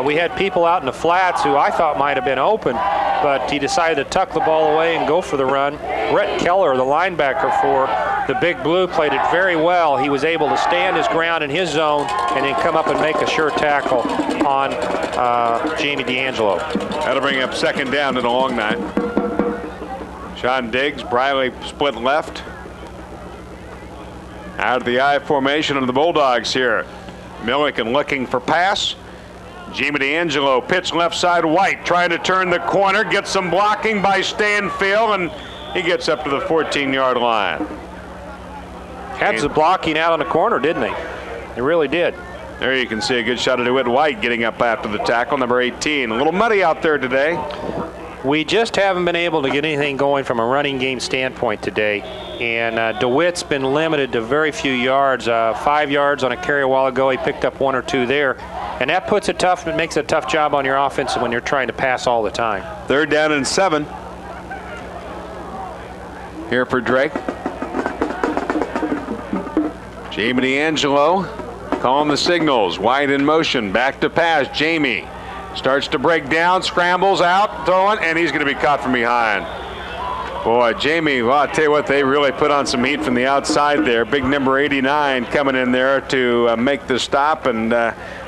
We had people out in the flats who I thought might have been open, but he decided to tuck the ball away and go for the run. Brett Keller, the linebacker for the Big Blue, played it very well. He was able to stand his ground in his zone and then come up and make a sure tackle on Jamie D'Angelo. That'll bring up 2nd down and a long night. Sean Diggs, Briley split left. Out of the I formation of the Bulldogs here. Millikin looking for pass. Jamie D'Angelo, pitch left side, White trying to turn the corner, gets some blocking by Stanfield, and he gets up to the 14-yard line. Had some blocking out on the corner, didn't he? He really did. There you can see a good shot of DeWitt White getting up after the tackle, number 18. A little muddy out there today. We just haven't been able to get anything going from a running game standpoint today. And DeWitt's been limited to very few yards, 5 yards on a carry a while ago. He picked up 1 or 2 there. And that makes it a tough job on your offense when you're trying to pass all the time. 3rd down and 7. Here for Drake. Jamie D'Angelo calling the signals. Wide in motion, back to pass. Jamie starts to break down, scrambles out, throwing, and he's going to be caught from behind. Boy, Jamie, well, I'll tell you what, they really put on some heat from the outside there. Big number 89 coming in there to make the stop, and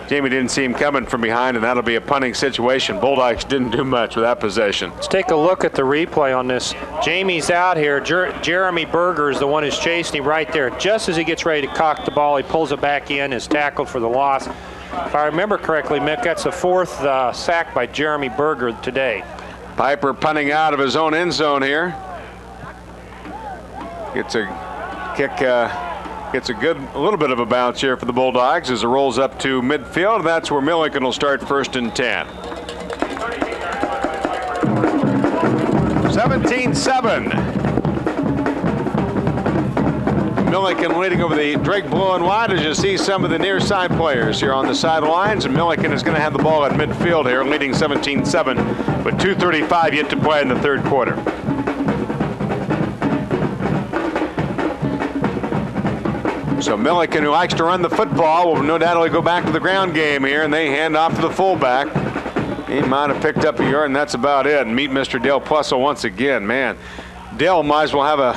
Jamie didn't see him coming from behind, and that'll be a punting situation. Bulldogs didn't do much with that possession. Let's take a look at the replay on this. Jamie's out here. Jeremy Berger is the one who's chasing him right there. Just as he gets ready to cock the ball, he pulls it back in, is tackled for the loss. If I remember correctly, Mick, that's the 4th sack by Jeremy Berger today. Piper punting out of his own end zone here. Gets a kick, gets a little bit of a bounce here for the Bulldogs as it rolls up to midfield, and that's where Millikin will start 1st and 10. 17-7. Millikin leading over the Drake blue and white as you see some of the near side players here on the sidelines, and Millikin is going to have the ball at midfield here, leading 17-7 with 2:35 yet to play in the 3rd quarter. So Millikin, who likes to run the football, will no doubt go back to the ground game here, and they hand off to the fullback. He might have picked up a yard, and that's about it. And meet Mr. Dale Plussel once again. Man, Dale might as well have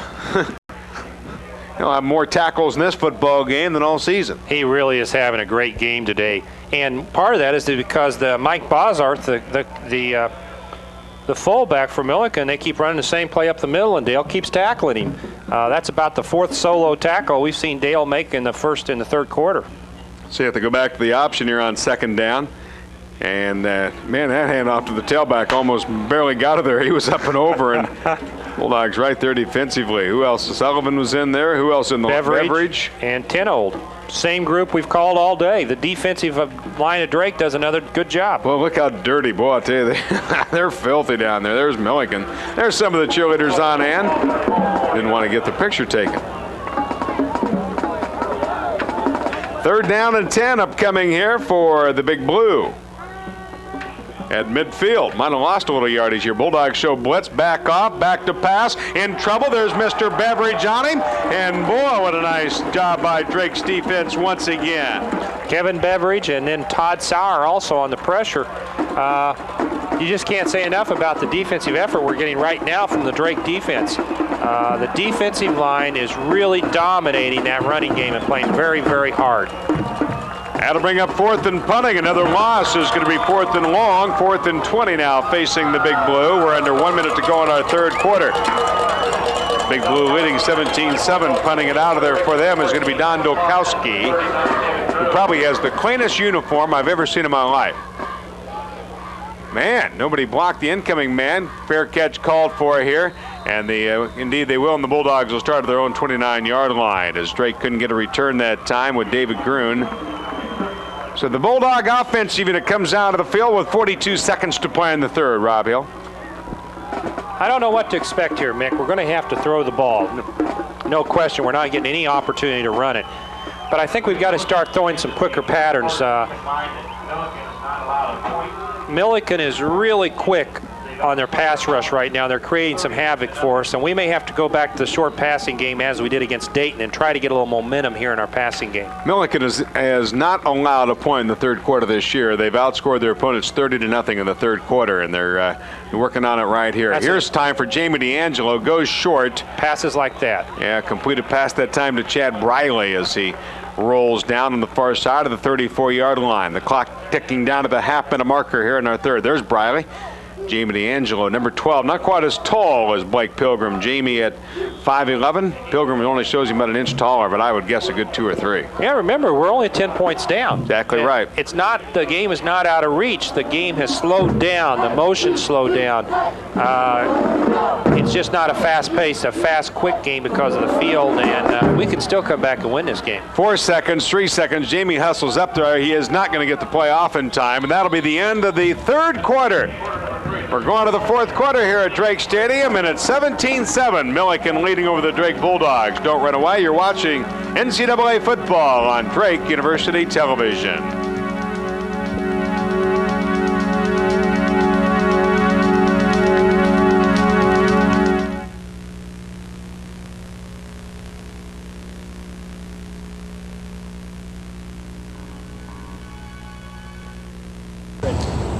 he'll have more tackles in this football game than all season. He really is having a great game today, and part of that is because the Mike Bozarth, the fullback for Millikin, they keep running the same play up the middle, and Dale keeps tackling him. That's about the 4th solo tackle we've seen Dale make in the 1st and the 3rd quarter. So you have to go back to the option here on 2nd down. And, man, that handoff to the tailback almost barely got it there. He was up and over, and Bulldogs right there defensively. Who else? Sullivan was in there. Who else in the Beveridge? And Tenold. Same group we've called all day. The defensive line of Drake does another good job. Well, look how dirty. Boy, I tell you, they're filthy down there. There's Millikin. There's some of the cheerleaders on hand. Didn't want to get the picture taken. 3rd down and 10 upcoming here for the Big Blue. At midfield, might have lost a little yardage here. Bulldogs show blitz, back off, back to pass. In trouble, there's Mr. Beveridge on him. And boy, what a nice job by Drake's defense once again. Kevin Beveridge and then Todd Sauer also on the pressure. You just can't say enough about the defensive effort we're getting right now from the Drake defense. The defensive line is really dominating that running game and playing very, very hard. That'll bring up 4th and punting. Another loss is going to be 4th and long. 4th and 20 now facing the Big Blue. We're under 1 minute to go in our 3rd quarter. Big Blue leading 17-7. Punting it out of there for them is going to be Don Dolkowski, who probably has the cleanest uniform I've ever seen in my life. Man, nobody blocked the incoming man. Fair catch called for here. And indeed they will, and the Bulldogs will start at their own 29-yard line as Drake couldn't get a return that time with David Grun. So the Bulldog offense even comes out of the field with 42 seconds to play in the 3rd, Rob Hill. I don't know what to expect here, Mick. We're going to have to throw the ball. No question, we're not getting any opportunity to run it. But I think we've got to start throwing some quicker patterns. Millikin is really quick on their pass rush right now. They're creating some havoc for us, and we may have to go back to the short passing game as we did against Dayton and try to get a little momentum here in our passing game. Millikin has not allowed a point in the 3rd quarter this year. They've outscored their opponents 30-0 in the 3rd quarter, and they're working on it right here. Here's time for Jamie D'Angelo. Goes short. Passes like that. Yeah, completed pass that time to Chad Briley as he rolls down on the far side of the 34-yard line. The clock ticking down to the half-minute marker here in our 3rd. There's Briley. Jamie D'Angelo, number 12, not quite as tall as Blake Pilgrim. Jamie at 5'11". Pilgrim only shows him about an inch taller, but I would guess a good 2 or 3. Yeah, remember, we're only 10 points down. Exactly right. The game is not out of reach. The game has slowed down. The motion slowed down. It's just not a fast pace, a fast, quick game because of the field, and we can still come back and win this game. 4 seconds, 3 seconds. Jamie hustles up there. He is not going to get the play off in time, and that'll be the end of the 3rd quarter. We're going to the fourth quarter here at Drake Stadium, and it's 17-7. Millikin leading over the Drake Bulldogs. Don't run away. You're watching NCAA football on Drake University Television.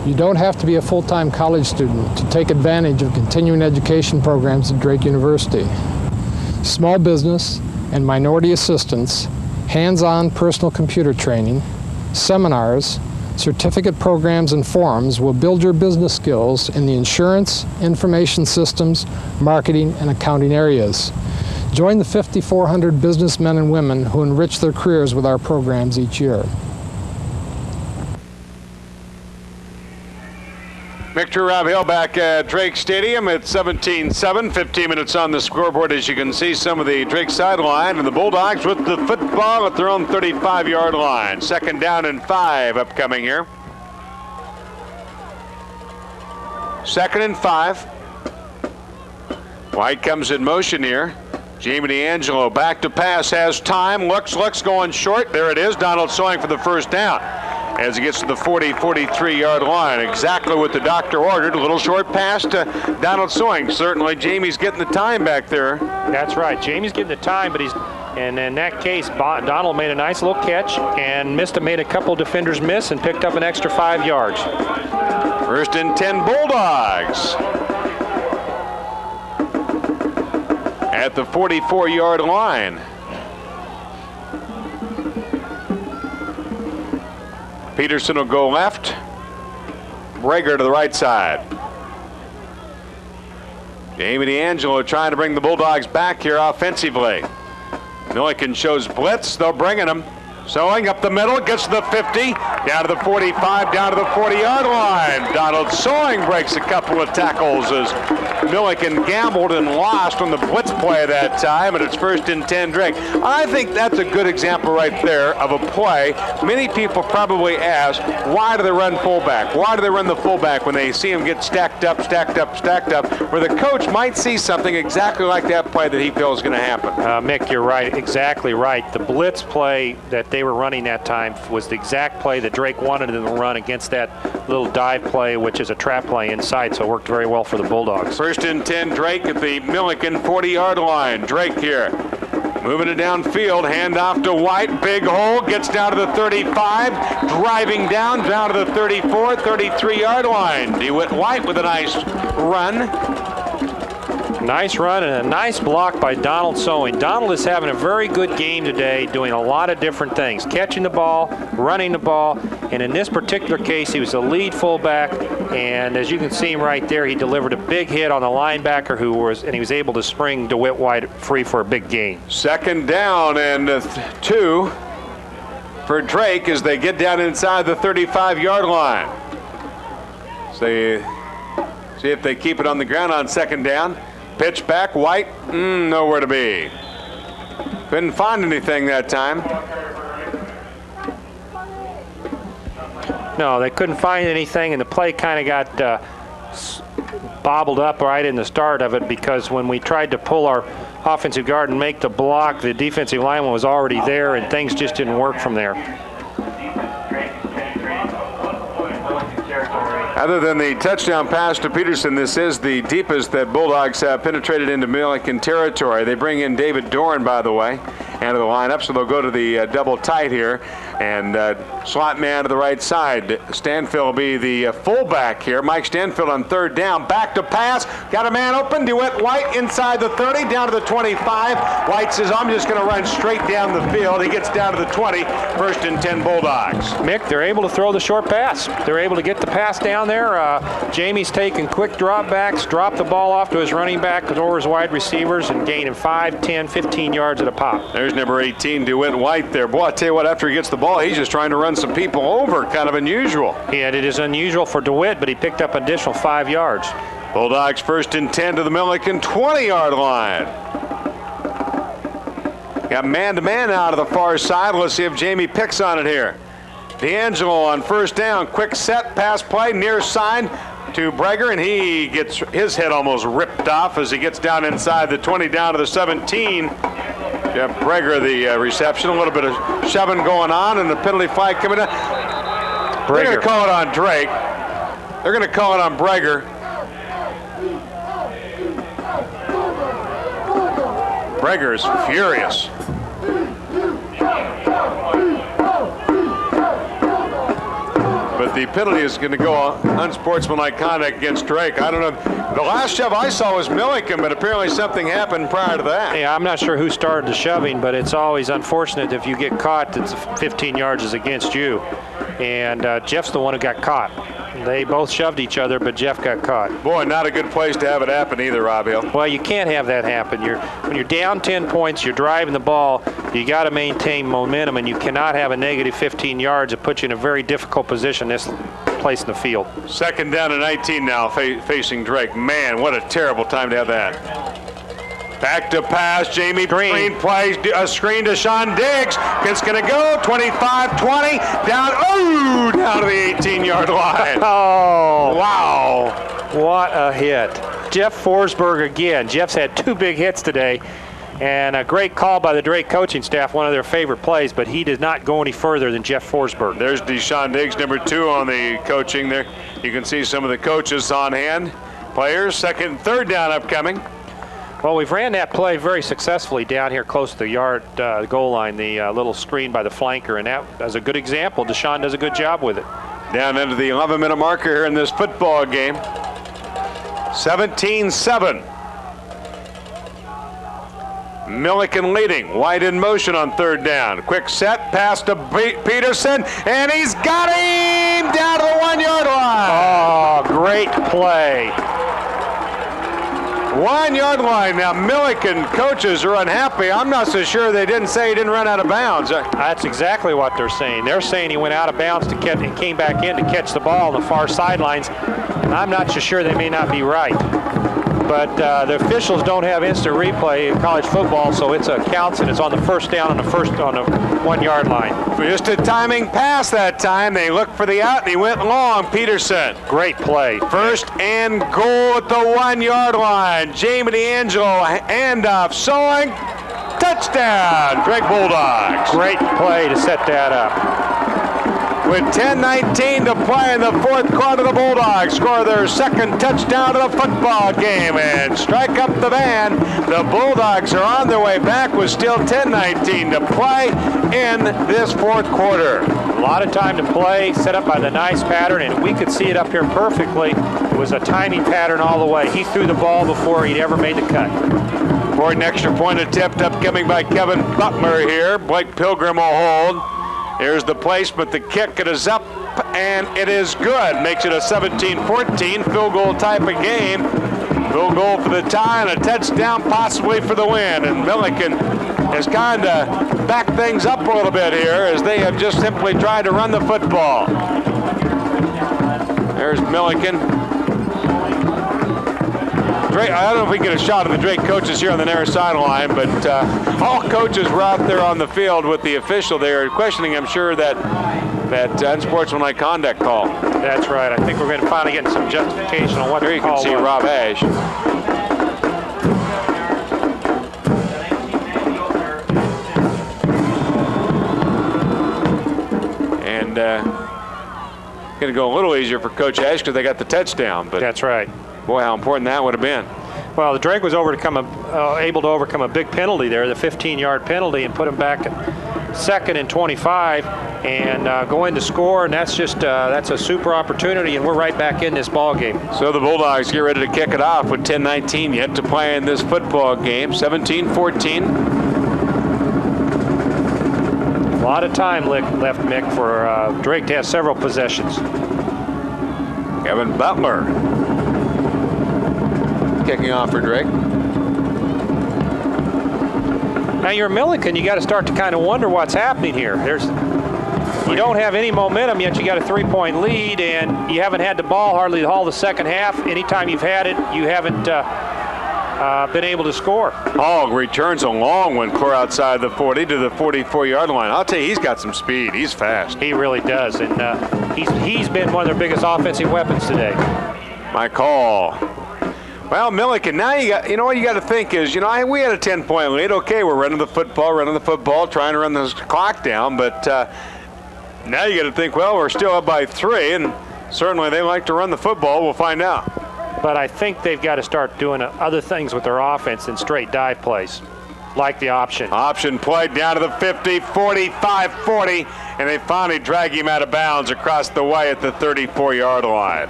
You don't have to be a full-time college student to take advantage of continuing education programs at Drake University. Small business and minority assistance, hands-on personal computer training, seminars, certificate programs, and forums will build your business skills in the insurance, information systems, marketing, and accounting areas. Join the 5,400 businessmen and women who enrich their careers with our programs each year. Victor Rob Hill back at Drake Stadium at 17-7, 15 minutes on the scoreboard. As you can see, some of the Drake sideline, and the Bulldogs with the football at their own 35-yard line. 2nd down and 5 upcoming here. 2nd and 5. White comes in motion here. Jamie D'Angelo back to pass, has time, looks going short. There it is, Donald Sewing for the first down. As he gets to the 43-yard line. Exactly what the doctor ordered. A little short pass to Donald Sewing. Certainly Jamie's getting the time back there. That's right. Jamie's getting the time, but and in that case, Donald made a nice little catch and made a couple defenders miss and picked up an extra 5 yards. 1st and 10 Bulldogs. At the 44-yard line. Peterson will go left. Brager to the right side. Jamie D'Angelo trying to bring the Bulldogs back here offensively. Millikin shows blitz. They're bringing him. Sewing up the middle, gets to the 50, down to the 45, down to the 40-yard line. Donald Sewing breaks a couple of tackles as Millikin gambled and lost on the blitz play that time, and it's 1st and 10 Drake. I think that's a good example right there of a play. Many people probably ask, why do they run fullback? Why do they run the fullback when they see him get stacked up, where the coach might see something exactly like that play that he feels is going to happen? Mick, you're right, exactly right. The blitz play that they were running that time was the exact play that Drake wanted them to run against that little dive play, which is a trap play inside, so it worked very well for the Bulldogs. 1st and 10 Drake at the Millikin 40-yard line. Drake here moving it downfield, hand off to White, big hole, gets down to the 35, driving down to the 34, 33-yard line. DeWitt White with a nice run. Nice run and a nice block by Donald Sewing. Donald is having a very good game today, doing a lot of different things. Catching the ball, running the ball, and in this particular case, he was the lead fullback, and as you can see right there, he delivered a big hit on the linebacker and he was able to spring DeWitt White free for a big gain. 2nd down and 2 for Drake as they get down inside the 35-yard line. See if they keep it on the ground on 2nd down. Pitch back, White, nowhere to be. Couldn't find anything that time. No, they couldn't find anything, and the play kind of got bobbled up right in the start of it, because when we tried to pull our offensive guard and make the block, the defensive lineman was already there, and things just didn't work from there. Other than the touchdown pass to Peterson, this is the deepest that Bulldogs have penetrated into Millikin territory. They bring in David Doran, by the way, into the lineup, so they'll go to the double tight here. And slot man to the right side. Stanfield will be the fullback here. Mike Stanfield on 3rd down. Back to pass. Got a man open. DeWitt White inside the 30, down to the 25. White says, I'm just going to run straight down the field. He gets down to the 20. 1st and 10 Bulldogs. Mick, they're able to throw the short pass. They're able to get the pass down there. Jamie's taking quick drop backs, drop the ball off to his running back or his wide receivers, and gaining 5, 10, 15 yards at a pop. There's number 18, DeWitt White there. Boy, I tell you what, after he gets the ball, he's just trying to run some people over. Kind of unusual. Yeah, it is unusual for DeWitt, but he picked up an additional 5 yards. Bulldogs 1st and 10 to the Millikin 20-yard line. Got man-to-man out of the far side. Let's see if Jamie picks on it here. D'Angelo on 1st down. Quick set, pass play, near side. to Breger, and he gets his head almost ripped off as he gets down inside the 20, down to the 17. Jeff Breger, the reception. A little bit of shoving going on, and the penalty flag coming down. They're going to call it on Drake. They're going to call it on Breger. Breger is furious. But the penalty is going to go unsportsmanlike conduct against Drake. I don't know. The last shove I saw was Millikin, but apparently something happened prior to that. Yeah, I'm not sure who started the shoving, but it's always unfortunate if you get caught that 15 yards is against you. And Jeff's the one who got caught. They both shoved each other, but Jeff got caught. Boy, not a good place to have it happen either, Rob Hill. Well, you can't have that happen. When you're down 10 points, you're driving the ball, you got to maintain momentum, and you cannot have a negative 15 yards. It puts you in a very difficult position this place in the field. Second down and 19 now facing Drake. Man, what a terrible time to have that. Back to pass, Jamie Green plays a screen to Sean Diggs. It's going to go 25-20, down to the 18-yard line. Oh, wow. What a hit. Jeff Forsberg again. Jeff's had 2 big hits today, and a great call by the Drake coaching staff, one of their favorite plays, but he did not go any further than Jeff Forsberg. There's Deshaun Diggs, number 2 on the coaching there. You can see some of the coaches on hand. Players, second and third down upcoming. Well, we've ran that play very successfully down here close to the goal line, the little screen by the flanker, and that was a good example. Deshaun does a good job with it. Down into the 11-minute marker here in this football game. 17-7. Millikin leading, wide in motion on third down. Quick set, pass to Peterson, and he's got him down to the 1-yard line. Oh, great play. 1-yard line. Now, Millikin coaches are unhappy. I'm not so sure they didn't say he didn't run out of bounds. That's exactly what they're saying. They're saying he went out of bounds to catch and came back in to catch the ball on the far sidelines. I'm not so sure they may not be right. But the officials don't have instant replay in college football, so it's a counts and it's on the first down on the 1-yard line. Just a timing pass that time. They looked for the out, and he went long. Peterson. Great play. First and goal at the 1-yard line. Jamie D'Angelo handoff, sowing, touchdown. Drake Bulldogs. Great play to set that up. With 10:19 to play in the fourth quarter, the Bulldogs score their second touchdown of the football game and strike up the band. The Bulldogs are on their way back with still 10:19 to play in this fourth quarter. A lot of time to play, set up by the nice pattern, and we could see it up here perfectly. It was a timing pattern all the way. He threw the ball before he'd ever made the cut. For an extra point attempt upcoming by Kevin Butler here. Blake Pilgrim will hold. Here's the placement, the kick, it is up, and it is good. Makes it a 17-14 field goal type of game. Field goal for the tie and a touchdown possibly for the win. And Millikin has kind of backed things up a little bit here as they have just simply tried to run the football. There's Millikin. Drake, I don't know if we can get a shot of the Drake coaches here on the near sideline, but all coaches were out there on the field with the official there questioning, I'm sure, that unsportsmanlike conduct call. That's right. I think we're going to finally get some justification on what the call was. Here you can see Rob Ash. And going to go a little easier for Coach Ash because they got the touchdown. But that's right. Boy, how important that would have been. Well, the Drake was able to overcome a big penalty there, the 15-yard penalty, and put him back at second and 25 and go in to score, and that's just that's a super opportunity, and we're right back in this ball game. So the Bulldogs get ready to kick it off with 10:19 yet to play in this football game. 17-14. A lot of time left, Mick, for Drake to have several possessions. Kevin Butler kicking off for Drake. Now you're Millikin, you got to start to kind of wonder what's happening here. You don't have any momentum yet. You got a 3-point lead, and you haven't had the ball hardly all the second half. Anytime you've had it, you haven't been able to score. Hogg returns a long one clear outside the 40 to the 44-yard line. I'll tell you, he's got some speed. He's fast. He really does, and he's been one of their biggest offensive weapons today. My call. Well, Millikin, now you know what you got to think is, we had a 10-point lead. Okay, we're running the football, trying to run this clock down, but now you got to think, well, we're still up by 3, and certainly they like to run the football. We'll find out. But I think they've got to start doing other things with their offense than straight dive plays, like the option. Option play down to the 50, 45, 40, and they finally drag him out of bounds across the way at the 34-yard line.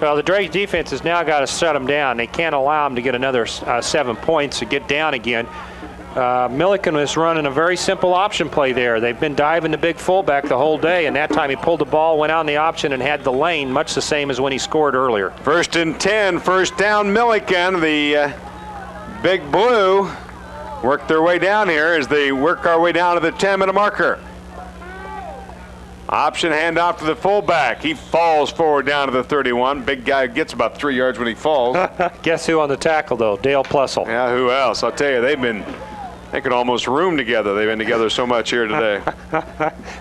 Well, the Drake defense has now got to shut them down. They can't allow them to get another 7 points to get down again. Millikin was running a very simple option play there. They've been diving the big fullback the whole day, and that time he pulled the ball, went out in the option, and had the lane, much the same as when he scored earlier. 1st and 10, first down Millikin. The Big Blue work their way down here as they work our way down to the 10-minute marker. Option handoff to the fullback. He falls forward down to the 31. Big guy gets about 3 yards when he falls. Guess who on the tackle, though? Dale Plessel. Yeah, who else? I'll tell you, they could almost room together. They've been together so much here today.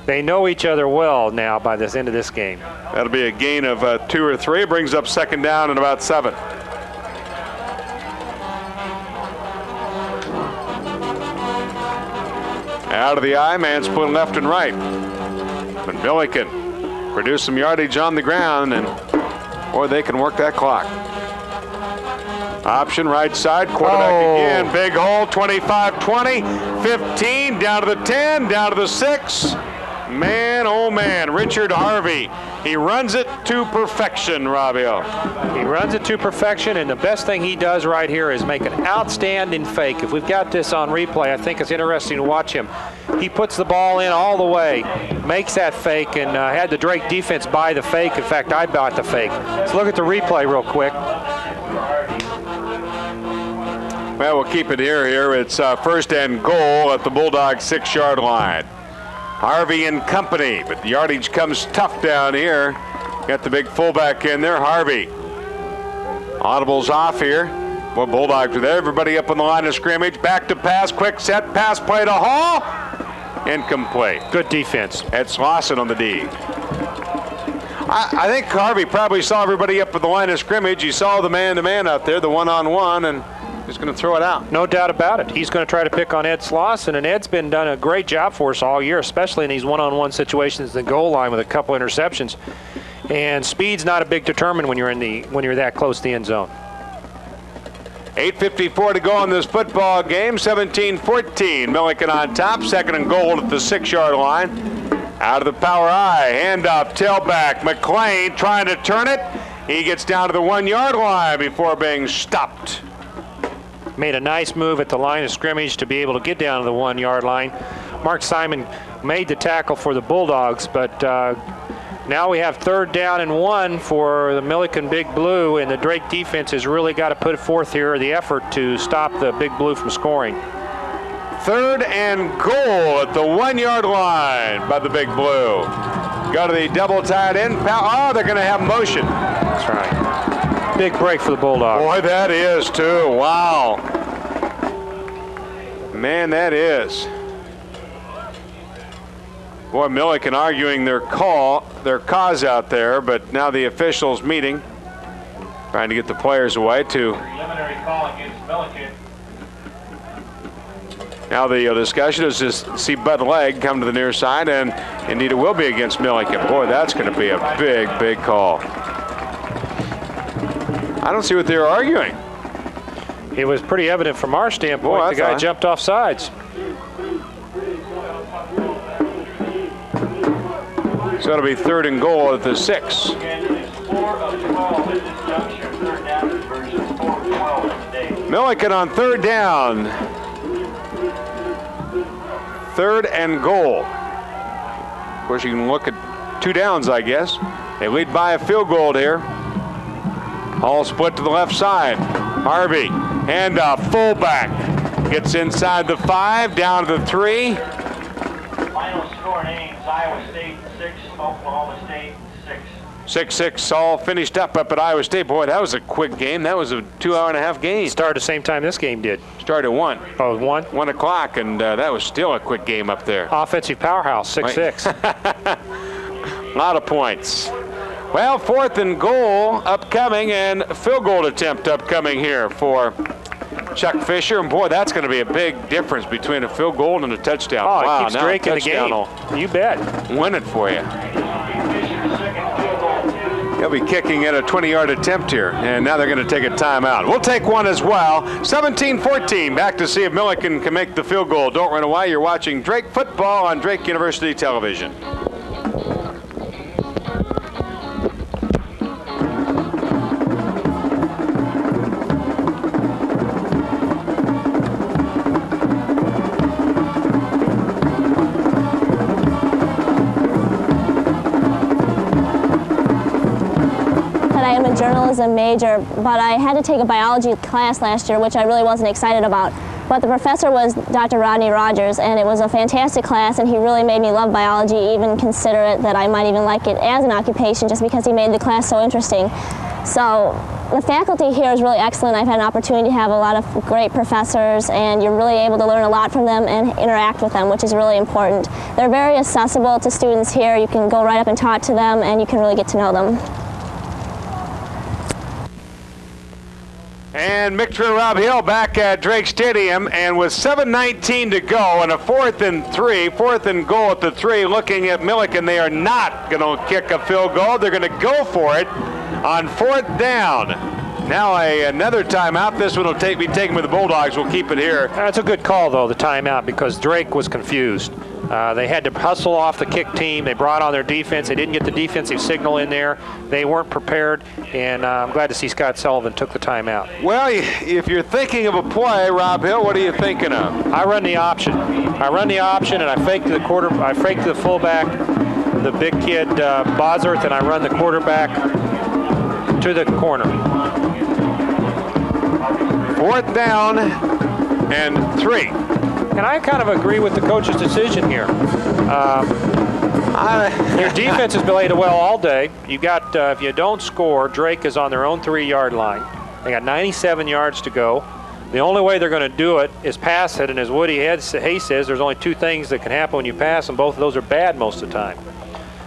They know each other well now by this end of this game. That'll be a gain of 2 or 3. Brings up 2nd down and about 7. Out of the eye, man split left and right. But Millikin produced some yardage on the ground, and boy, they can work that clock. Option right side, quarterback again, big hole, 25, 20, 15, down to the 10, down to the 6. Man, oh man, Richard Harvey. He runs it to perfection, Robbio. He runs it to perfection, and the best thing he does right here is make an outstanding fake. If we've got this on replay, I think it's interesting to watch him. He puts the ball in all the way, makes that fake, and had the Drake defense buy the fake. In fact, I bought the fake. Let's look at the replay real quick. Well, we'll keep it here. It's 1st and goal at the Bulldogs 6-yard line. Harvey and company, but the yardage comes tough down here. Got the big fullback in there, Harvey. Audibles off here. Well, Bulldogs with everybody up on the line of scrimmage. Back to pass, quick set, pass play to Hall. Incomplete. Good defense. It's Lawson on the D. I think Harvey probably saw everybody up at the line of scrimmage. He saw the man-to-man out there, the one-on-one, and he's going to throw it out. No doubt about it. He's going to try to pick on Ed Slauson, and Ed's been done a great job for us all year, especially in these one-on-one situations at the goal line with a couple interceptions. And speed's not a big determinant when you're that close to the end zone. 8:54 to go in this football game. 17-14. Millikin on top. 2nd and goal at the 6-yard line. Out of the power I. Handoff, tailback. McLean trying to turn it. He gets down to the 1-yard line before being stopped. Made a nice move at the line of scrimmage to be able to get down to the 1-yard line. Mark Simon made the tackle for the Bulldogs, but now we have 3rd down and 1 for the Millikin Big Blue, and the Drake defense has really got to put forth here the effort to stop the Big Blue from scoring. 3rd and goal at the 1-yard line by the Big Blue. Go to the double tight end. Oh, they're going to have motion. That's right. Big break for the Bulldogs. Boy, that is too. Wow. Man, that is. Boy, Millikin arguing their cause out there, but now the officials meeting, trying to get the players away to. Preliminary call against Millikin. Now the discussion is just see Bud Legg come to the near side, and indeed it will be against Millikin. Boy, that's going to be a big, big call. I don't see what they're arguing. It was pretty evident from our standpoint. Boy, the guy jumped off sides. So it'll be 3rd and goal at the 6. Millikin on 3rd down. 3rd and goal. Of course, you can look at 2 downs, I guess. They lead by a field goal here. Hall split to the left side. Harvey, handoff, fullback. Gets inside the 5, down to the 3. Final score in innings, Iowa State 6, Oklahoma State 6. 6-6 all finished up at Iowa State. Boy, that was a quick game. That was a 2-hour-and-a-half game. Started the same time this game did. Started at 1. Oh, 1? 1 o'clock, and that was still a quick game up there. Offensive powerhouse, 6-6. A lot of points. Well, 4th and goal upcoming and field goal attempt upcoming here for Chuck Fisher. And boy, that's going to be a big difference between a field goal and a touchdown. Oh, wow, it keeps Drake in the game. You bet. Win it for you. He'll be kicking in a 20-yard attempt here, and now they're going to take a timeout. We'll take one as well. 17-14, back to see if Millikin can make the field goal. Don't run away. You're watching Drake football on Drake University Television. Journalism major, but I had to take a biology class last year, which I really wasn't excited about. But the professor was Dr. Rodney Rogers, and it was a fantastic class, and he really made me love biology, even consider it that I might even like it as an occupation just because he made the class so interesting. So the faculty here is really excellent. I've had an opportunity to have a lot of great professors, and you're really able to learn a lot from them and interact with them, which is really important. They're very accessible to students here. You can go right up and talk to them, and you can really get to know them. And Mictre Rob Hill back at Drake Stadium, and with 7:19 to go and a 4th and 3, 4th and goal at the 3, looking at Millikin. They are not going to kick a field goal. They're going to go for it on 4th down. Now another timeout. This one will be taken with the Bulldogs. We'll keep it here. That's a good call, though, the timeout, because Drake was confused. They had to hustle off the kick team. They brought on their defense. They didn't get the defensive signal in there. They weren't prepared, and I'm glad to see Scott Sullivan took the timeout. Well, if you're thinking of a play, Rob Hill, what are you thinking of? I run the option. I run the option, and I fake to the fullback, the big kid Bosworth, and I run the quarterback to the corner. 4th down and 3. And I kind of agree with the coach's decision here. Your defense has played well all day. You got, if you don't score, Drake is on their own 3-yard line. They got 97 yards to go. The only way they're going to do it is pass it, and as Woody Hayes says, there's only 2 things that can happen when you pass, and both of those are bad most of the time.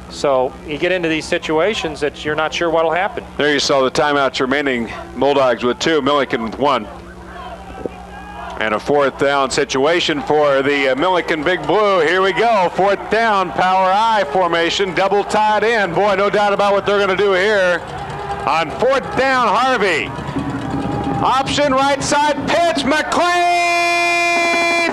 So you get into these situations that you're not sure what will happen. There you saw the timeouts remaining. Bulldogs with 2, Millikin with 1. And a 4th down situation for the Millikin Big Blue. Here we go. 4th down, power I formation, double tied in. Boy, no doubt about what they're going to do here. On 4th down, Harvey. Option right side pitch, McLean,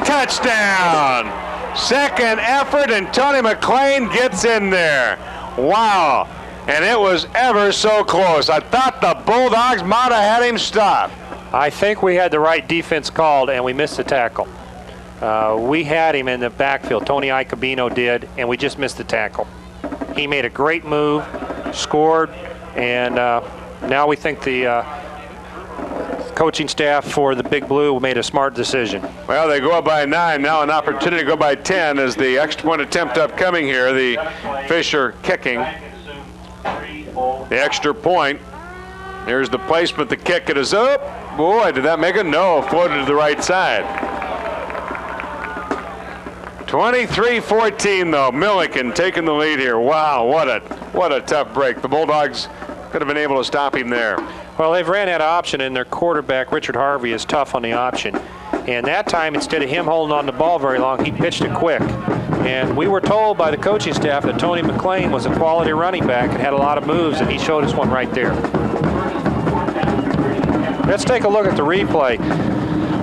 touchdown. Second effort, and Tony McLean gets in there. Wow. And it was ever so close. I thought the Bulldogs might have had him stopped. I think we had the right defense called, and we missed the tackle. We had him in the backfield. Tony Icabino did, and we just missed the tackle. He made a great move, scored, and now we think the coaching staff for the Big Blue made a smart decision. Well, they go up by 9. Now an opportunity to go by 10 as the extra point attempt upcoming here. The Fisher kicking. The extra point. Here's the placement. The kick. It is up. Boy, did that make it? No, floated to the right side. 23-14 though. Millikin taking the lead here. Wow, what a tough break. The Bulldogs could have been able to stop him there. Well, they've ran out of option, and their quarterback, Richard Harvey, is tough on the option. And that time, instead of him holding on the ball very long, he pitched it quick. And we were told by the coaching staff that Tony McLean was a quality running back and had a lot of moves, and he showed us one right there. Let's take a look at the replay.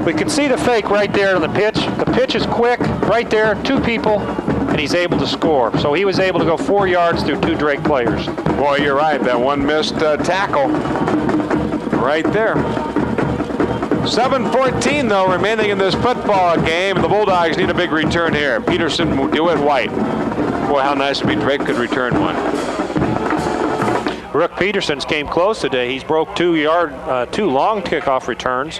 We can see the fake right there on the pitch. The pitch is quick, right there, 2 people, and he's able to score. So he was able to go 4 yards through 2 Drake players. Boy, you're right. That one missed tackle right there. 7:14 though remaining in this football game. The Bulldogs need a big return here. Peterson will do it. White. Boy, how nice it would be Drake could return one. Rook Peterson's came close today. He's broke 2 long kickoff returns.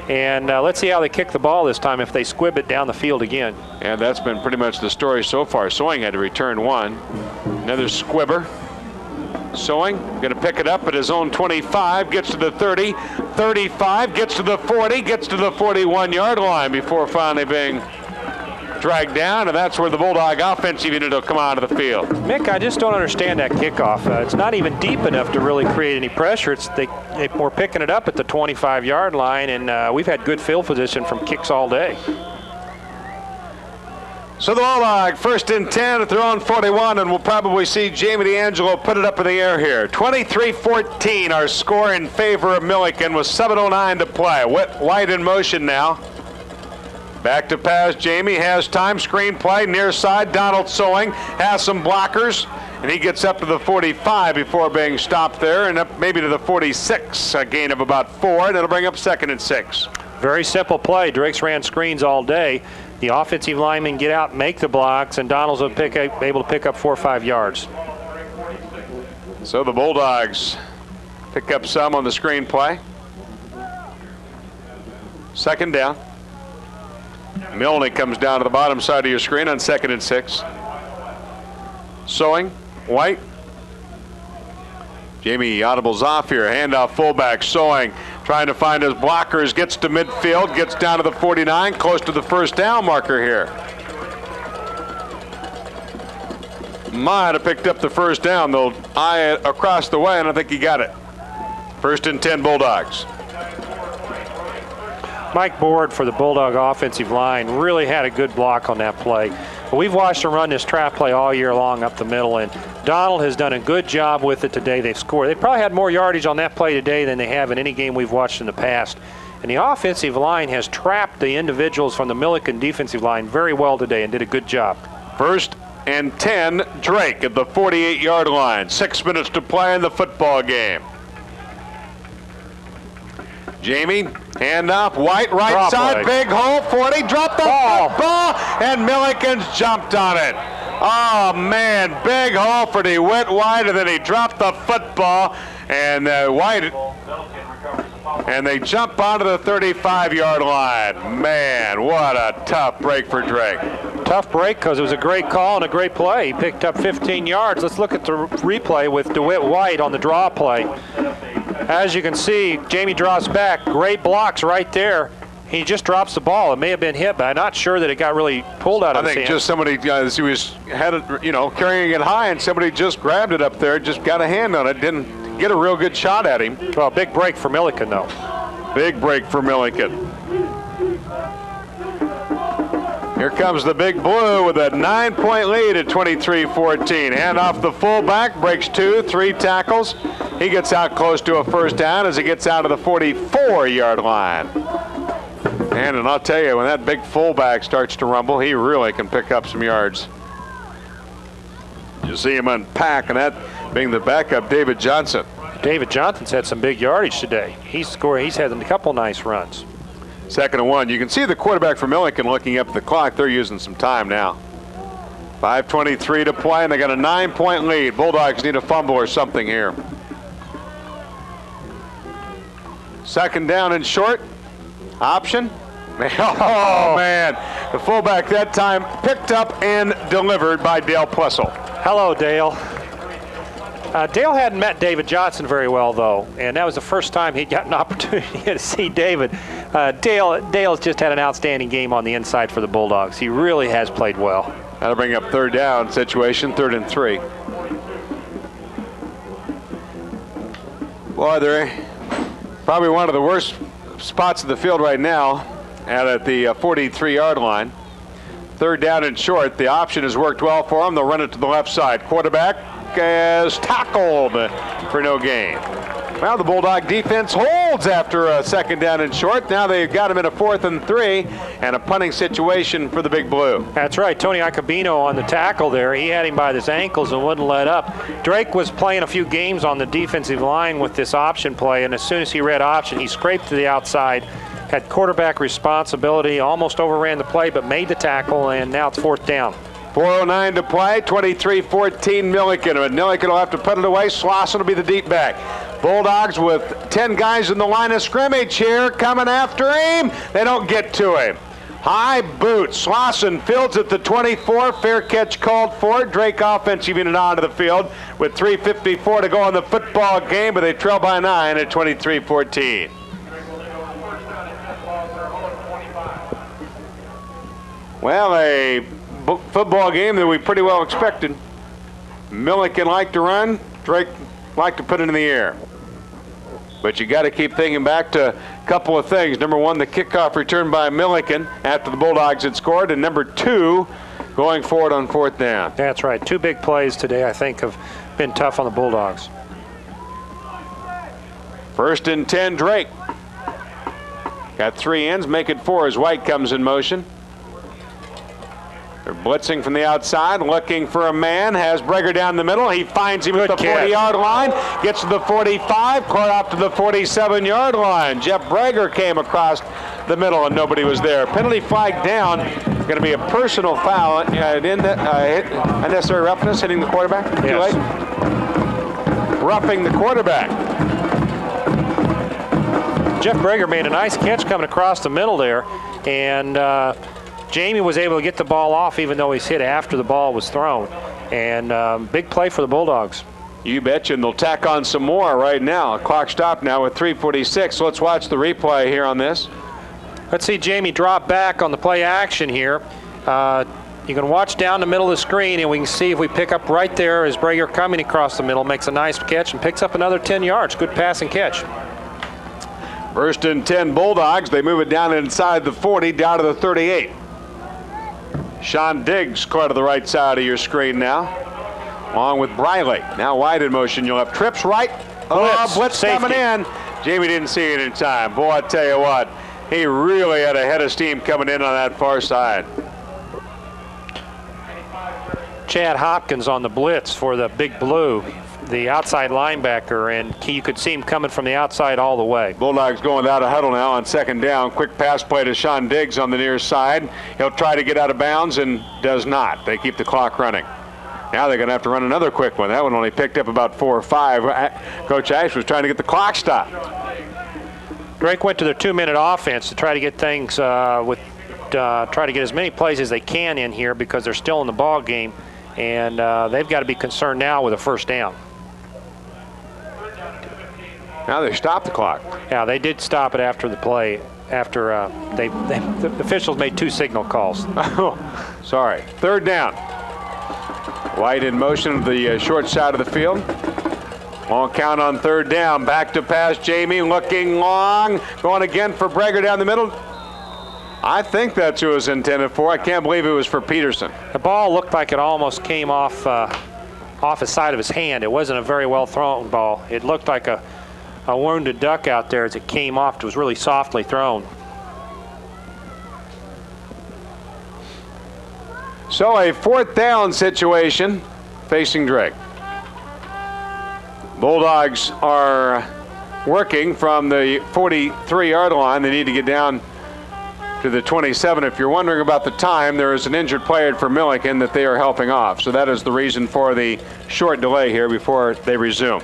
And let's see how they kick the ball this time if they squib it down the field again. And that's been pretty much the story so far. Sewing had to return one. Another squibber. Sewing going to pick it up at his own 25, gets to the 30, 35, gets to the 40, gets to the 41-yard line before finally being dragged down, and that's where the Bulldog offensive unit will come onto the field. Mick, I just don't understand that kickoff. It's not even deep enough to really create any pressure. We're picking it up at the 25-yard line, and we've had good field position from kicks all day. So the Bulldog, 1st and 10 at their own 41, and we'll probably see Jamie D'Angelo put it up in the air here. 23-14, our score in favor of Millikin with 7:09 to play. White in motion now. Back to pass. Jamie has time. Screen play near side. Donald Sewing has some blockers, and he gets up to the 45 before being stopped there, and up maybe to the 46, a gain of about 4, and it'll bring up 2nd and 6. Very simple play. Drake's ran screens all day. The offensive linemen get out, make the blocks, and Donald's able to pick up 4 or 5 yards. So the Bulldogs pick up some on the screen play. 2nd down. Milne comes down to the bottom side of your screen on 2nd and 6. Sewing, White. Jamie audibles off here. Handoff fullback, Sewing trying to find his blockers, gets to midfield, gets down to the 49, close to the 1st down marker here. Might have picked up the 1st down. They'll eye it across the way, and I think he got it. 1st and 10 Bulldogs. Mike Board for the Bulldog offensive line really had a good block on that play. We've watched them run this trap play all year long up the middle, and Donald has done a good job with it today. They've scored. They probably had more yardage on that play today than they have in any game we've watched in the past. And the offensive line has trapped the individuals from the Millikin defensive line very well today and did a good job. 1st and 10, Drake at the 48-yard line. 6 minutes to play in the football game. Jamie, handoff, White, right side, big hole, 40, dropped the football, and Millikin's jumped on it. Oh, man, big hole for DeWitt White, and then he dropped the football, and White, and they jump onto the 35-yard line. Man, what a tough break for Drake. Tough break because it was a great call and a great play. He picked up 15 yards. Let's look at the replay with DeWitt White on the draw play. As you can see, Jamie draws back. Great blocks right there. He just drops the ball. It may have been hit, but I'm not sure that it got really pulled out of his hand. I think just somebody, he was carrying it high, and somebody just grabbed it up there, just got a hand on it, didn't get a real good shot at him. Well, big break for Millikin, though. Big break for Millikin. Here comes the Big Blue with a 9-point lead at 23-14. Hand off the fullback, breaks 2, 3 tackles. He gets out close to a 1st down as he gets out to the 44-yard line. And I'll tell you, when that big fullback starts to rumble, he really can pick up some yards. You see him unpack, and that being the backup, David Johnson. David Johnson's had some big yardage today. He's had a couple nice runs. 2nd and 1. You can see the quarterback from Millikin looking up at the clock. They're using some time now. 5:23 to play, and they got a 9-point lead. Bulldogs need a fumble or something here. 2nd down and short. Option. Oh, man. The fullback that time picked up and delivered by Dale Plessel. Hello, Dale. Dale hadn't met David Johnson very well, though, and that was the first time he'd got an opportunity to see David. Dale's just had an outstanding game on the inside for the Bulldogs. He really has played well. That'll bring up 3rd down situation, 3rd and 3. Boy, they're probably one of the worst spots of the field right now, out at the 43-yard line. 3rd down and short. The option has worked well for them. They'll run it to the left side. Quarterback is tackled for no gain. Well, the Bulldog defense holds after a 2nd down and short. Now they've got him in a 4th and 3 and a punting situation for the Big Blue. That's right. Tony Iacobino on the tackle there. He had him by his ankles and wouldn't let up. Drake was playing a few games on the defensive line with this option play, and as soon as he read option, he scraped to the outside, had quarterback responsibility, almost overran the play, but made the tackle, and now it's 4th down. 4:09 to play, 23-14 Millikin. And Millikin will have to put it away. Slauson will be the deep back. Bulldogs with 10 guys in the line of scrimmage here coming after him. They don't get to him. High boot. Slauson fields at the 24. Fair catch called for. Drake offensive unit onto the field with 3:54 to go in the football game, but they trail by 9 at 23-14. Well, a football game that we pretty well expected. Millikin liked to run, Drake liked to put it in the air. But you got to keep thinking back to a couple of things. Number one, the kickoff return by Millikin after the Bulldogs had scored, and number two, going forward on 4th down. That's right. 2 big plays today, I think, have been tough on the Bulldogs. 1st and 10, Drake. Got 3 ends, make it 4 as White comes in motion. They're blitzing from the outside, looking for a man, has Breger down the middle. He finds him at the 40-yard line, gets to the 45, caught up to the 47-yard line. Jeff Breger came across the middle and nobody was there. Penalty flag down. Going to be a personal foul. Unnecessary roughness hitting the quarterback. Yes. Too late. Roughing the quarterback. Jeff Breger made a nice catch coming across the middle there, and Jamie was able to get the ball off even though he's hit after the ball was thrown. And big play for the Bulldogs. You betcha, and they'll tack on some more right now. Clock stopped now with 3:46. So let's watch the replay here on this. Let's see Jamie drop back on the play action here. You can watch down the middle of the screen, and we can see if we pick up right there as Breger coming across the middle, makes a nice catch and picks up another 10 yards. Good pass and catch. 1st and 10 Bulldogs. They move it down inside the 40, down to the 38. Sean Diggs caught to the right side of your screen now, along with Briley. Now wide in motion. You'll have trips right. Blitz coming in. Jamie didn't see it in time. Boy, I tell you what, he really had a head of steam coming in on that far side. Chad Hopkins on the blitz for the Big Blue, the outside linebacker, and you could see him coming from the outside all the way. Bulldogs going out of huddle now on 2nd down. Quick pass play to Sean Diggs on the near side. He'll try to get out of bounds and does not. They keep the clock running. Now they're going to have to run another quick one. That one only picked up about 4 or 5. Coach Ash was trying to get the clock stopped. Drake went to their 2-minute offense to try to get things try to get as many plays as they can in here because they're still in the ball game, and they've got to be concerned now with a 1st down. Now they stopped the clock. Yeah, they did stop it after the play. After the officials made 2 signal calls. Oh, sorry. 3rd down. White in motion to the short side of the field. Long count on 3rd down. Back to pass. Jamie looking long. Going again for Breger down the middle. I think that's who it was intended for. I can't believe it was for Peterson. The ball looked like it almost came off the side of his hand. It wasn't a very well thrown ball. It looked like a wounded duck out there as it came off. It was really softly thrown. So a 4th down situation facing Drake. Bulldogs are working from the 43-yard line. They need to get down to the 27. If you're wondering about the time, there is an injured player for Millikin that they are helping off. So that is the reason for the short delay here before they resume.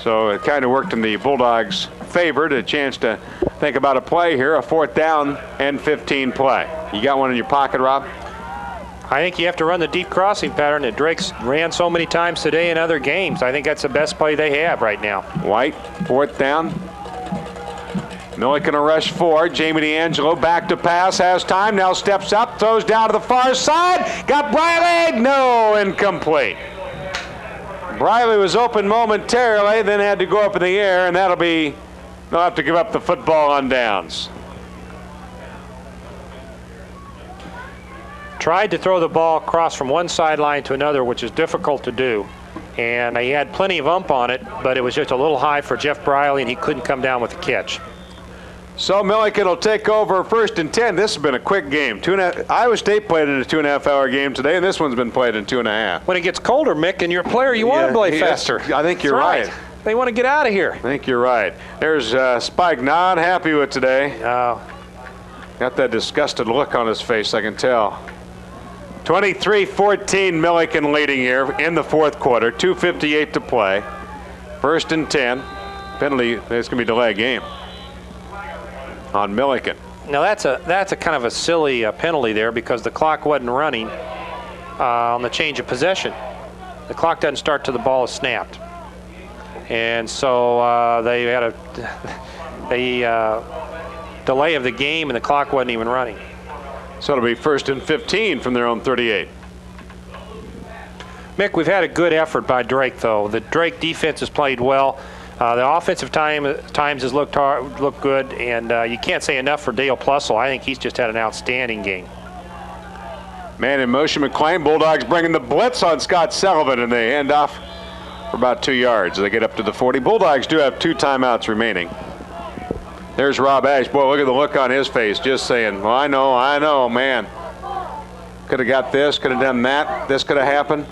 So it kind of worked in the Bulldogs' favor, a chance to think about a play here, a 4th down and 15 play. You got one in your pocket, Rob? I think you have to run the deep crossing pattern that Drake's ran so many times today in other games. I think that's the best play they have right now. White, 4th down. Millikin a rush 4. Jamie D'Angelo back to pass, has time, now steps up, throws down to the far side. Got Briley, no, incomplete. Briley was open momentarily, then had to go up in the air, and they'll have to give up the football on downs. Tried to throw the ball across from one sideline to another, which is difficult to do. And he had plenty of ump on it, but it was just a little high for Jeff Briley, and he couldn't come down with the catch. So Millikin will take over 1st and 10. This has been a quick game. Iowa State played in a 2.5-hour game today, and this one's been played in 2.5. When it gets colder, Mick, and you're a player, you want to play faster. I think you're right. They want to get out of here. I think you're right. There's Spike not happy with today. Got that disgusted look on his face, I can tell. 23-14 Millikin leading here in the 4th quarter. 2:58 to play. 1st and 10. Penalty, it's going to be a delay game on Millikin. Now that's a kind of a silly penalty there because the clock wasn't running on the change of possession. The clock doesn't start till the ball is snapped, and so they had a delay of the game, and the clock wasn't even running. So it'll be 1st and 15 from their own 38. Mick, we've had a good effort by Drake, though. The Drake defense has played well. The offensive times has looked good, and you can't say enough for Dale Plussel. I think he's just had an outstanding game. Man in motion, McLean. Bulldogs bringing the blitz on Scott Sullivan, and they hand off for about 2 yards. They get up to the 40. Bulldogs do have 2 timeouts remaining. There's Rob Ash. Boy, look at the look on his face, just saying, well, I know, man. Could have got this, could have done that. This could have happened.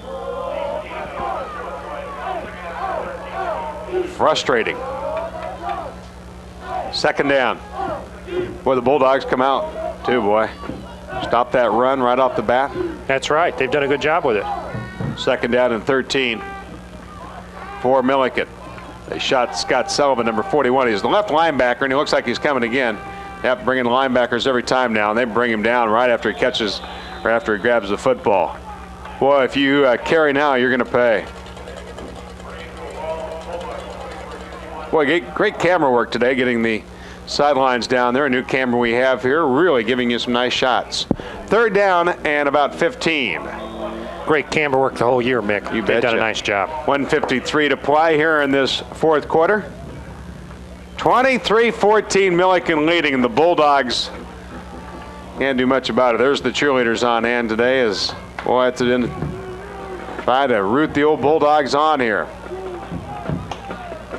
Frustrating. 2nd down. Boy, the Bulldogs come out, too, boy. Stop that run right off the bat. That's right. They've done a good job with it. 2nd down and 13 for Millikin. They shot Scott Sullivan, number 41. He's the left linebacker, and he looks like he's coming again. They have to bring in linebackers every time now, and they bring him down right after he catches or after he grabs the football. Boy, if you carry now, you're going to pay. Boy, great camera work today, getting the sidelines down there. A new camera we have here, really giving you some nice shots. 3rd down and about 15. Great camera work the whole year, Mick. They've done a nice job. 1:53 to play here in this 4th quarter. 23-14 Millikin leading. The Bulldogs can't do much about it. There's the cheerleaders on hand today as, boy, it's try to root the old Bulldogs on here.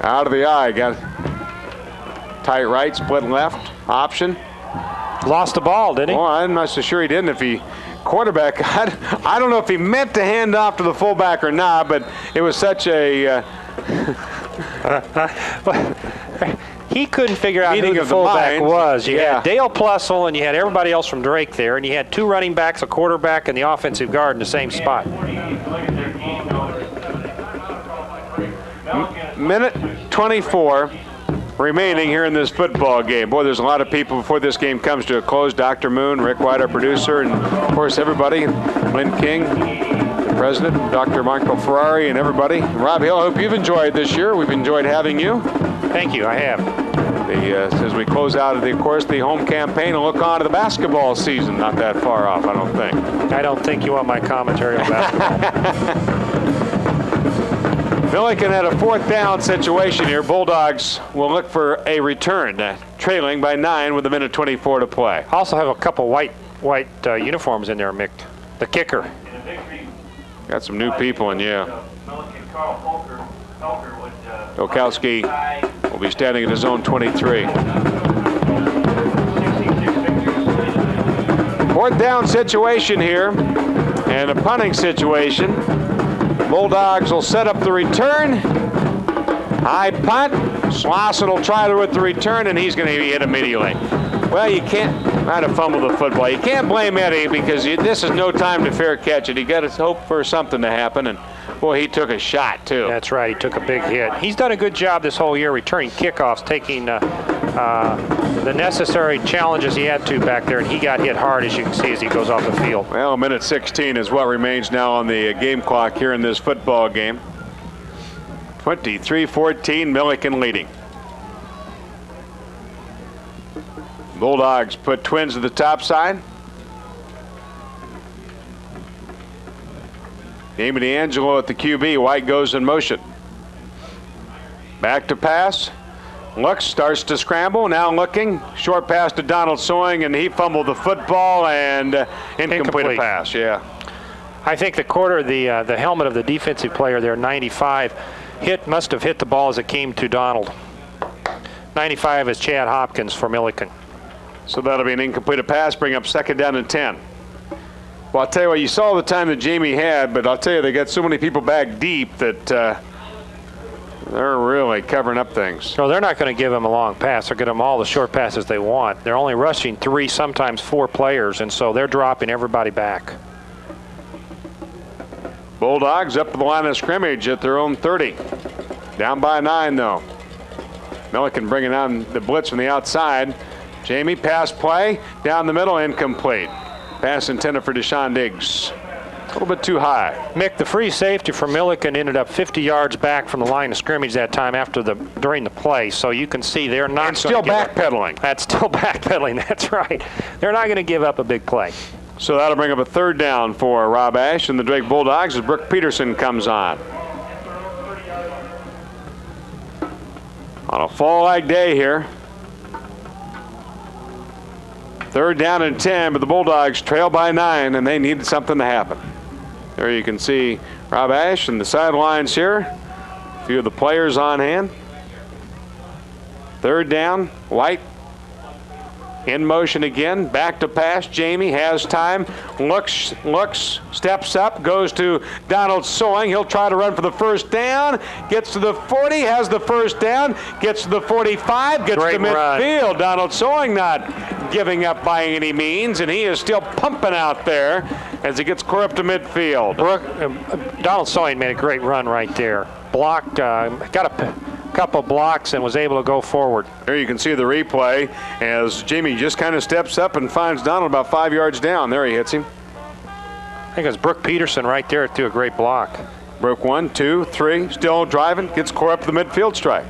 Out of the eye, got tight right, split left, option. Lost the ball, didn't he? Well, I'm not so sure he didn't. If he quarterback, I don't know if he meant to hand off to the fullback or not, but it was such a he couldn't figure out who the fullback was. You had Dale Plussel and you had everybody else from Drake there, and you had 2 running backs, a quarterback, and the offensive guard in the same spot. Minute 24 remaining here in this football game. Boy, there's a lot of people before this game comes to a close. Dr. Moon, Rick White, our producer, and of course everybody, Lynn King, the president, Dr. Michael Ferrari, and everybody. Rob Hill, I hope you've enjoyed this year. We've enjoyed having you. Thank you, I have. As we close out, of course, the home campaign and look on to the basketball season. Not that far off, I don't think. I don't think you want my commentary on basketball. Millikin had a 4th down situation here. Bulldogs will look for a return, trailing by 9 with 1:24 to play. Also have a couple white uniforms in there, Mick. The kicker. Got some new people in, yeah. Okowski will be standing at his own 23. 4th down situation here, and a punting situation. Bulldogs will set up the return. High punt. Slauson will try with the return, and he's going to be hit immediately. Well, you can't try to fumble the football. You can't blame Eddie because this is no time to fair catch it. You got to hope for something to happen, and boy, he took a shot too. That's right. He took a big hit. He's done a good job this whole year returning kickoffs, taking the necessary challenges he had to back there, and he got hit hard, as you can see, as he goes off the field. Well, minute 16 is what remains now on the game clock here in this football game. 23-14, Millikin leading. Bulldogs put Twins to the top side. Amy D'Angelo at the QB. White goes in motion. Back to pass. Looks, starts to scramble. Now looking. Short pass to Donald Sewing, and he fumbled the football and incomplete pass. Yeah. I think the helmet of the defensive player there, 95, must have hit the ball as it came to Donald. 95 is Chad Hopkins for Millikin. So that'll be an incomplete pass, bring up 2nd down and 10. Well, I'll tell you what, you saw the time that Jamie had, but I'll tell you, they got so many people back deep that they're really covering up things. No, they're not going to give him a long pass. They're going to give him all the short passes they want. They're only rushing 3, sometimes 4 players, and so they're dropping everybody back. Bulldogs up to the line of scrimmage at their own 30. Down by 9, though. Millikin bringing on the blitz from the outside. Jamie, pass play, down the middle, incomplete. Pass intended for Deshaun Diggs. A little bit too high. Mick, the free safety for Millikin ended up 50 yards back from the line of scrimmage that time during the play. So you can see they're not and still backpedaling. That's still backpedaling. That's right. They're not going to give up a big play. So that'll bring up a third down for Rob Ash and the Drake Bulldogs as Brooke Peterson comes on. On a fall-like day here. Third down and 10, but the Bulldogs trail by 9, and they needed something to happen. There you can see Rob Ash and the sidelines here. A few of the players on hand. Third down, White in motion again, back to pass. Jamie has time, looks, steps up, goes to Donald Sewing. He'll try to run for the first down, gets to the 40, has the first down, gets to the 45, gets to midfield. Donald Sewing not giving up by any means, and he is still pumping out there as he gets clear up to midfield. Donald Sewing made a great run right there. Blocked, got a couple blocks and was able to go forward. There you can see the replay as Jamie just kind of steps up and finds Donald about 5 yards down. There he hits him. I think it's Brooke Peterson right there to do a great block. Broke 1, 2, 3, still driving, gets clear up to the midfield strike.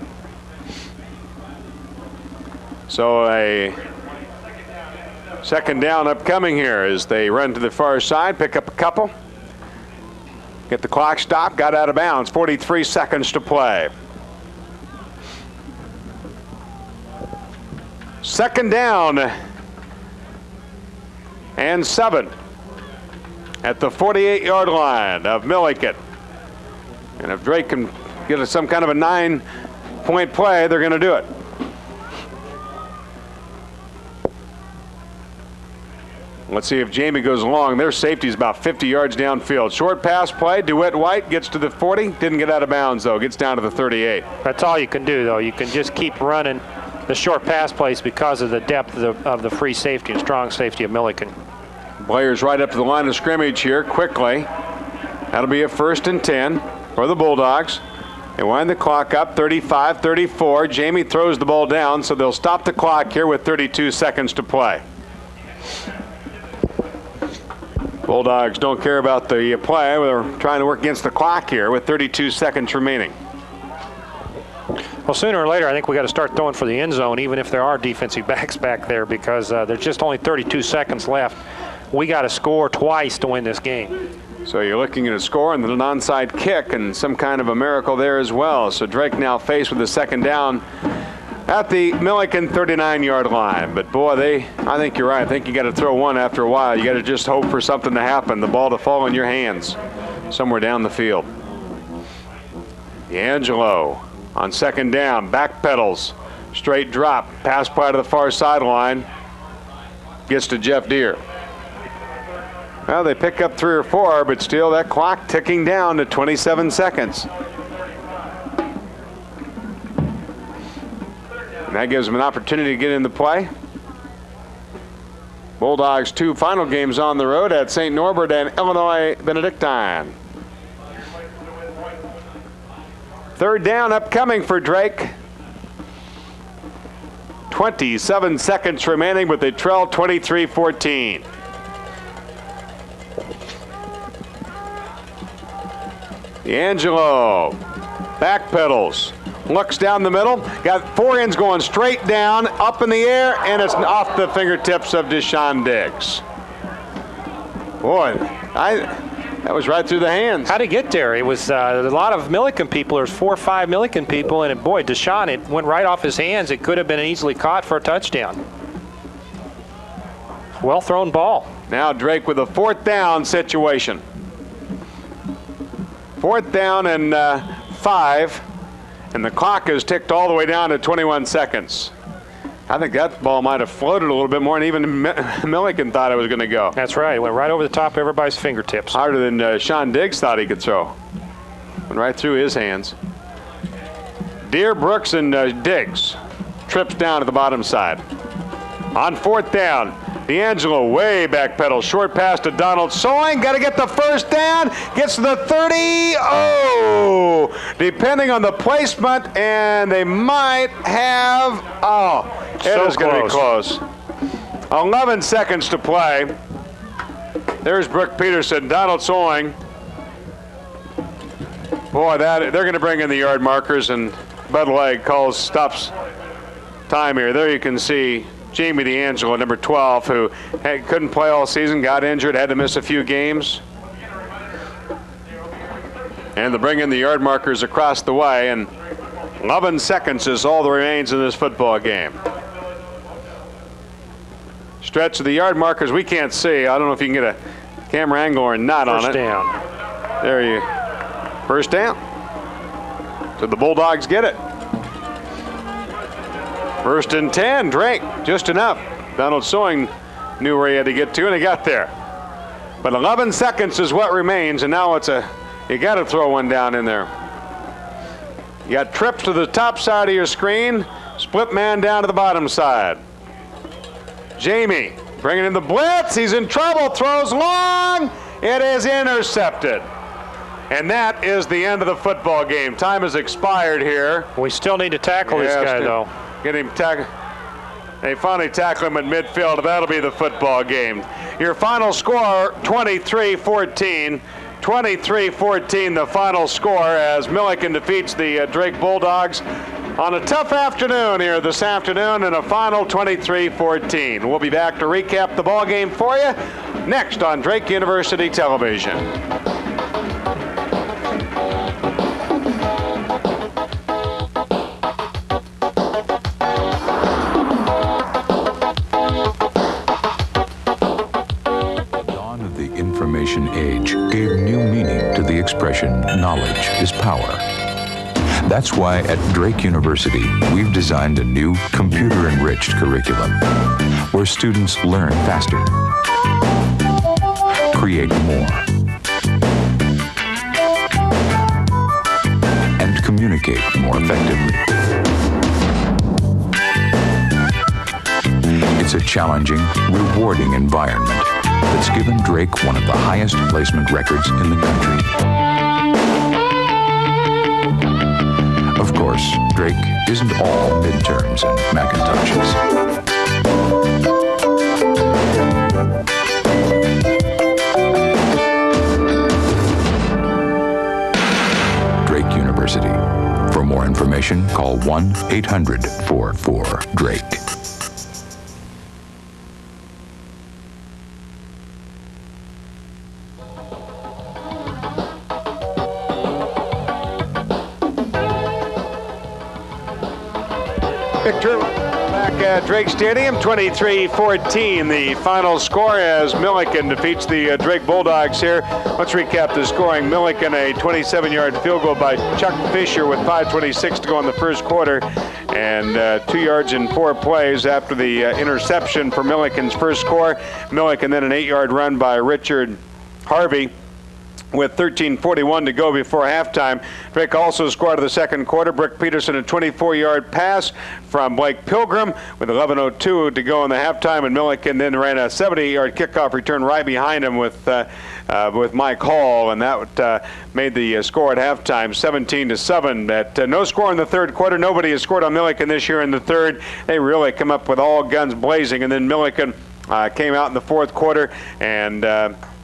So a second down upcoming here as they run to the far side, pick up a couple. Get the clock stopped, got out of bounds, 43 seconds to play. Second down and 7 at the 48-yard line of Millikin. And if Drake can get some kind of a 9-point play, they're going to do it. Let's see if Jamie goes along. Their safety is about 50 yards downfield. Short pass play. DeWitt White gets to the 40. Didn't get out of bounds, though. Gets down to the 38. That's all you can do, though. You can just keep running the short pass plays because of the depth of the free safety and strong safety of Millikin. Players right up to the line of scrimmage here quickly. That'll be a 1st and 10 for the Bulldogs. They wind the clock up, 35-34. Jamie throws the ball down, so they'll stop the clock here with 32 seconds to play. Bulldogs don't care about the play. They're trying to work against the clock here with 32 seconds remaining. Well, sooner or later, I think we got to start throwing for the end zone, even if there are defensive backs back there, because there's just only 32 seconds left. We got to score twice to win this game. So you're looking at a score and then an onside kick and some kind of a miracle there as well. So Drake now faced with a second down at the Millikin 39-yard line. But boy, I think you're right. I think you got to throw one after a while. You got to just hope for something to happen, the ball to fall in your hands somewhere down the field. D'Angelo on second down, back pedals, straight drop, pass play to the far sideline, gets to Jeff Deere. Well, they pick up 3 or 4, but still that clock ticking down to 27 seconds. And that gives them an opportunity to get in the play. Bulldogs 2 final games on the road at St. Norbert and Illinois Benedictine. Third down upcoming for Drake. 27 seconds remaining, but they trail 23-14. D'Angelo back pedals, looks down the middle, got 4 ends going straight down, up in the air, and it's off the fingertips of Deshaun Diggs. Boy, that was right through the hands. How'd he get there? It was a lot of Millikin people. There's 4 or 5 Millikin people, and boy, Deshaun, it went right off his hands. It could have been easily caught for a touchdown. Well thrown ball. Now Drake with a 4th down situation. 4th down and 5, and the clock is ticked all the way down to 21 seconds. I think that ball might have floated a little bit more, and even Millikin thought it was going to go. That's right. It went right over the top of everybody's fingertips. Harder than Sean Diggs thought he could throw. Went right through his hands. Deere, Brooks, and Diggs trips down to the bottom side. On 4th down, D'Angelo way back pedal, short pass to Donald Sewing. Got to get the first down. Gets to the 30. Oh, depending on the placement, and they might have. Oh, it is going to be close. 11 seconds to play. There's Brooke Peterson, Donald Soing. Boy, they're going to bring in the yard markers, and Bud Legg stops time here. There you can see Jamie D'Angelo, number 12, who couldn't play all season, got injured, had to miss a few games. And they'll bring in the yard markers across the way, and 11 seconds is all that remains in this football game. Stretch of the yard markers we can't see. I don't know if you can get a camera angle or not on it. First down. There you. First down. So the Bulldogs get it. 1st and 10. Drake just enough. Donald Soing knew where he had to get to, and he got there. But 11 seconds is what remains, and now you got to throw one down in there. You got trips to the top side of your screen, split man down to the bottom side. Jamie bringing in the blitz. He's in trouble. Throws long. It is intercepted. And that is the end of the football game. Time has expired here. We still need to tackle this guy, though. Get him tackled. They finally tackle him at midfield. That'll be the football game. Your final score, 23-14. 23-14, the final score, as Millikin defeats the Drake Bulldogs on a tough afternoon here this afternoon in a final 23-14. We'll be back to recap the ball game for you next on Drake University Television. Information age gave new meaning to the expression knowledge is power. That's why at Drake University, we've designed a new computer-enriched curriculum where students learn faster, create more, and communicate more effectively. It's a challenging, rewarding environment that's given Drake one of the highest placement records in the country. Of course, Drake isn't all midterms and Macintoshes. Drake University. For more information, call 1-800-44-DRAKE. Victor back at Drake Stadium, 23-14. The final score as Millikin defeats the Drake Bulldogs here. Let's recap the scoring. Millikin, a 27-yard field goal by Chuck Fisher with 5:26 to go in the first quarter. And 2 yards in 4 plays after the interception for Millikin's first score. Millikin then an 8-yard run by Richard Harvey with 13:41 to go before halftime. Drake also scored in the second quarter. Brooke Peterson, a 24-yard pass from Blake Pilgrim with 11:02 to go in the halftime, and Millikin then ran a 70-yard kickoff return right behind him with Mike Hall, and that made the score at halftime 17-7. At no score in the third quarter. Nobody has scored on Millikin this year in the third. They really come up with all guns blazing, and then Millikin came out in the fourth quarter, and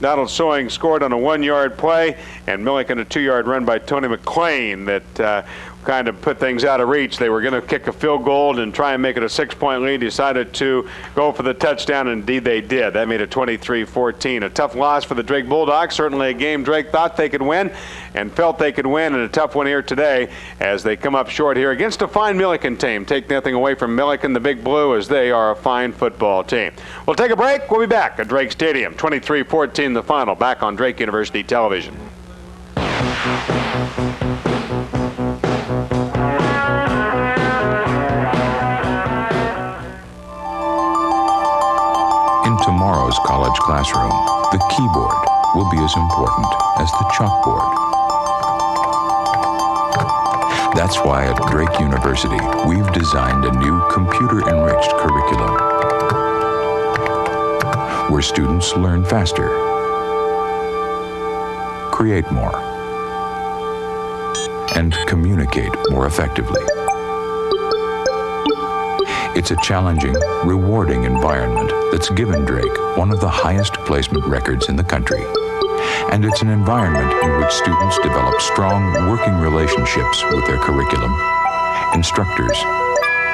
Donald Soing scored on a 1-yard play, and Millikin a 2-yard run by Tony McLean that kind of put things out of reach. They were going to kick a field goal and try and make it a 6-point lead. Decided to go for the touchdown, and indeed they did. That made it 23-14. A tough loss for the Drake Bulldogs. Certainly a game Drake thought they could win and felt they could win, and a tough one here today as they come up short here against a fine Millikin team. Take nothing away from Millikin, the Big Blue, as they are a fine football team. We'll take a break. We'll be back at Drake Stadium. 23-14 the final, back on Drake University Television. In tomorrow's college classroom, the keyboard will be as important as the chalkboard. That's why at Drake University, we've designed a new computer-enriched curriculum where students learn faster, create more, and communicate more effectively. It's a challenging, rewarding environment that's given Drake one of the highest placement records in the country. And it's an environment in which students develop strong working relationships with their curriculum, instructors,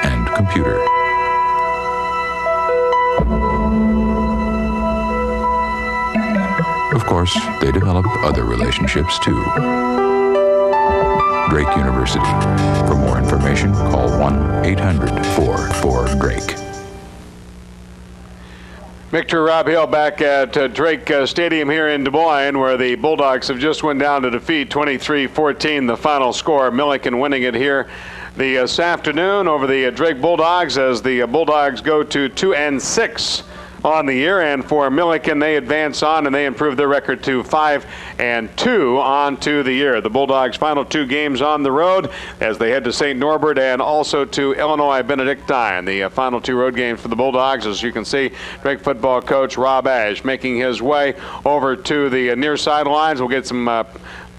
and computer. Of course, they develop other relationships too. Drake University. For more information, call 1-800-44-DRAKE. Victor Rob Hill back at Drake Stadium here in Des Moines, where the Bulldogs have just went down to defeat 23-14, the final score. Millikin winning it here this afternoon over the Drake Bulldogs, as the Bulldogs go to 2-6 on the year, and for Millikin, they advance on and they improve their record to 5-2 on to the year. The Bulldogs' final 2 games on the road as they head to St. Norbert and also to Illinois Benedictine. The final 2 road games for the Bulldogs, as you can see, Drake football coach Rob Ash making his way over to the near sidelines. We'll get some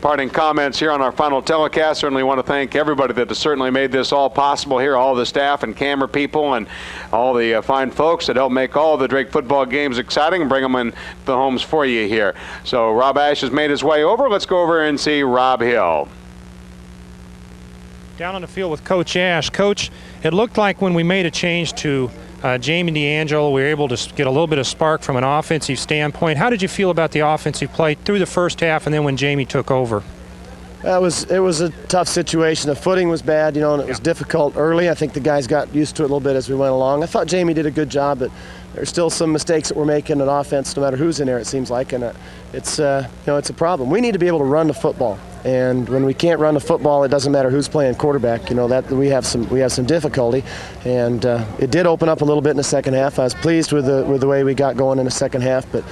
parting comments here on our final telecast. Certainly want to thank everybody that has certainly made this all possible here, all the staff and camera people and all the fine folks that help make all the Drake football games exciting and bring them in the homes for you here. So Rob Ash has made his way over. Let's go over and see Rob Hill. Down on the field with Coach Ash. Coach, it looked like when we made a change to Jamie D'Angelo, we were able to get a little bit of spark from an offensive standpoint. How did you feel about the offensive play through the first half and then when Jamie took over? It was a tough situation. The footing was bad, and it was difficult early. I think the guys got used to it a little bit as we went along. I thought Jamie did a good job, but there's still some mistakes that we're making in offense, no matter who's in there, it seems like, and it's a problem. We need to be able to run the football. And when we can't run the football, it doesn't matter who's playing quarterback. That we have some difficulty, and it did open up a little bit in the second half. I was pleased with the way we got going in the second half, but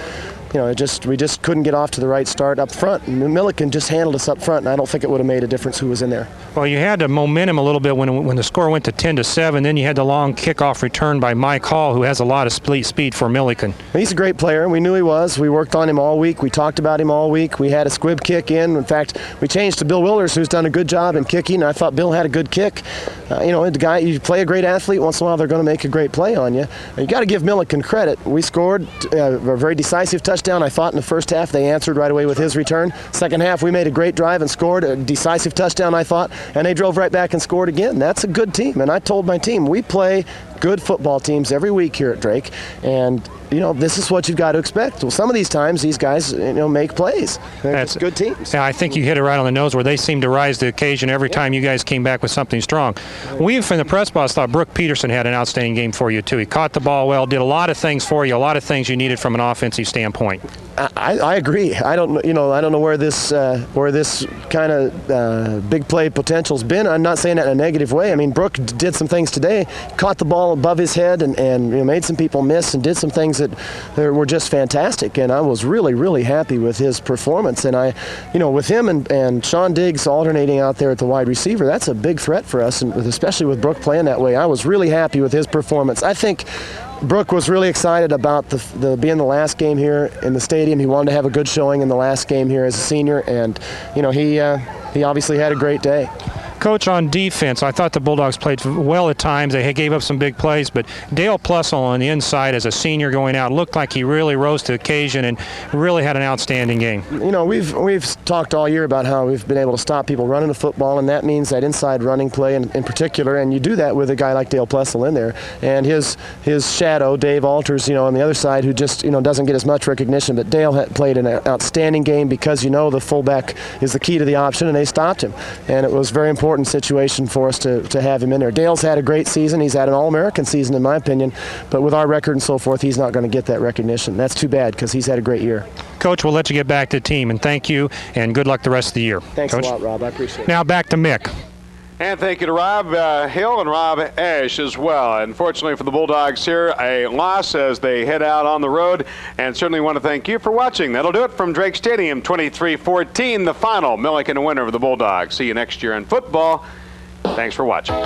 we just couldn't get off to the right start up front. And Millikin just handled us up front, and I don't think it would have made a difference who was in there. Well, you had the momentum a little bit when the score went to 10-7. Then you had the long kickoff return by Mike Hall, who has a lot of speed for Millikin. He's a great player. We knew he was. We worked on him all week. We talked about him all week. We had a squib kick in. In fact, we changed to Bill Wilders, who's done a good job in kicking. I thought Bill had a good kick. The guy, you play a great athlete, once in a while they're going to make a great play on you. You got to give Millikin credit. We scored a very decisive touchdown. I thought in the first half they answered right away with his return. Second half we made a great drive and scored a decisive touchdown, I thought, and they drove right back and scored again. That's a good team, and I told my team we play good football teams every week here at Drake, and this is what you've got to expect. Well, some of these times these guys make plays. That's good teams. Yeah, I think you hit it right on the nose where they seem to rise to the occasion every time you guys came back with something strong. We from the press box thought Brooke Peterson had an outstanding game for you too. He caught the ball well, did a lot of things for you, a lot of things you needed from an offensive standpoint. I agree. I don't know where this kind of big play potential's been. I'm not saying that in a negative way. I mean, Brooke did some things today, caught the ball above his head and made some people miss and did some things that were just fantastic. And I was really, really happy with his performance. And with him and Sean Diggs alternating out there at the wide receiver, that's a big threat for us, and especially with Brooke playing that way. I was really happy with his performance. I think Brooke was really excited about being the last game here in the stadium. He wanted to have a good showing in the last game here as a senior, and he obviously had a great day. Coach, on defense, I thought the Bulldogs played well at times. They gave up some big plays, but Dale Plussel on the inside as a senior going out looked like he really rose to the occasion and really had an outstanding game. We've talked all year about how we've been able to stop people running the football, and that means that inside running play in particular, and you do that with a guy like Dale Plussel in there. And his shadow, Dave Alters, on the other side, who just doesn't get as much recognition, but Dale had played an outstanding game because the fullback is the key to the option, and they stopped him. And it was very important situation for us to have him in there. Dale's had a great season. He's had an All-American season, in my opinion, but with our record and so forth, he's not going to get that recognition. That's too bad because he's had a great year. Coach, we'll let you get back to the team, and thank you, and good luck the rest of the year. Thanks Coach. a lot, Rob. I appreciate it. Now back to Mick. And thank you to Rob Hill and Rob Ash as well. Unfortunately for the Bulldogs here, a loss as they head out on the road. And certainly want to thank you for watching. That'll do it from Drake Stadium, 23-14, the final. Millikin, a winner of the Bulldogs. See you next year in football. Thanks for watching.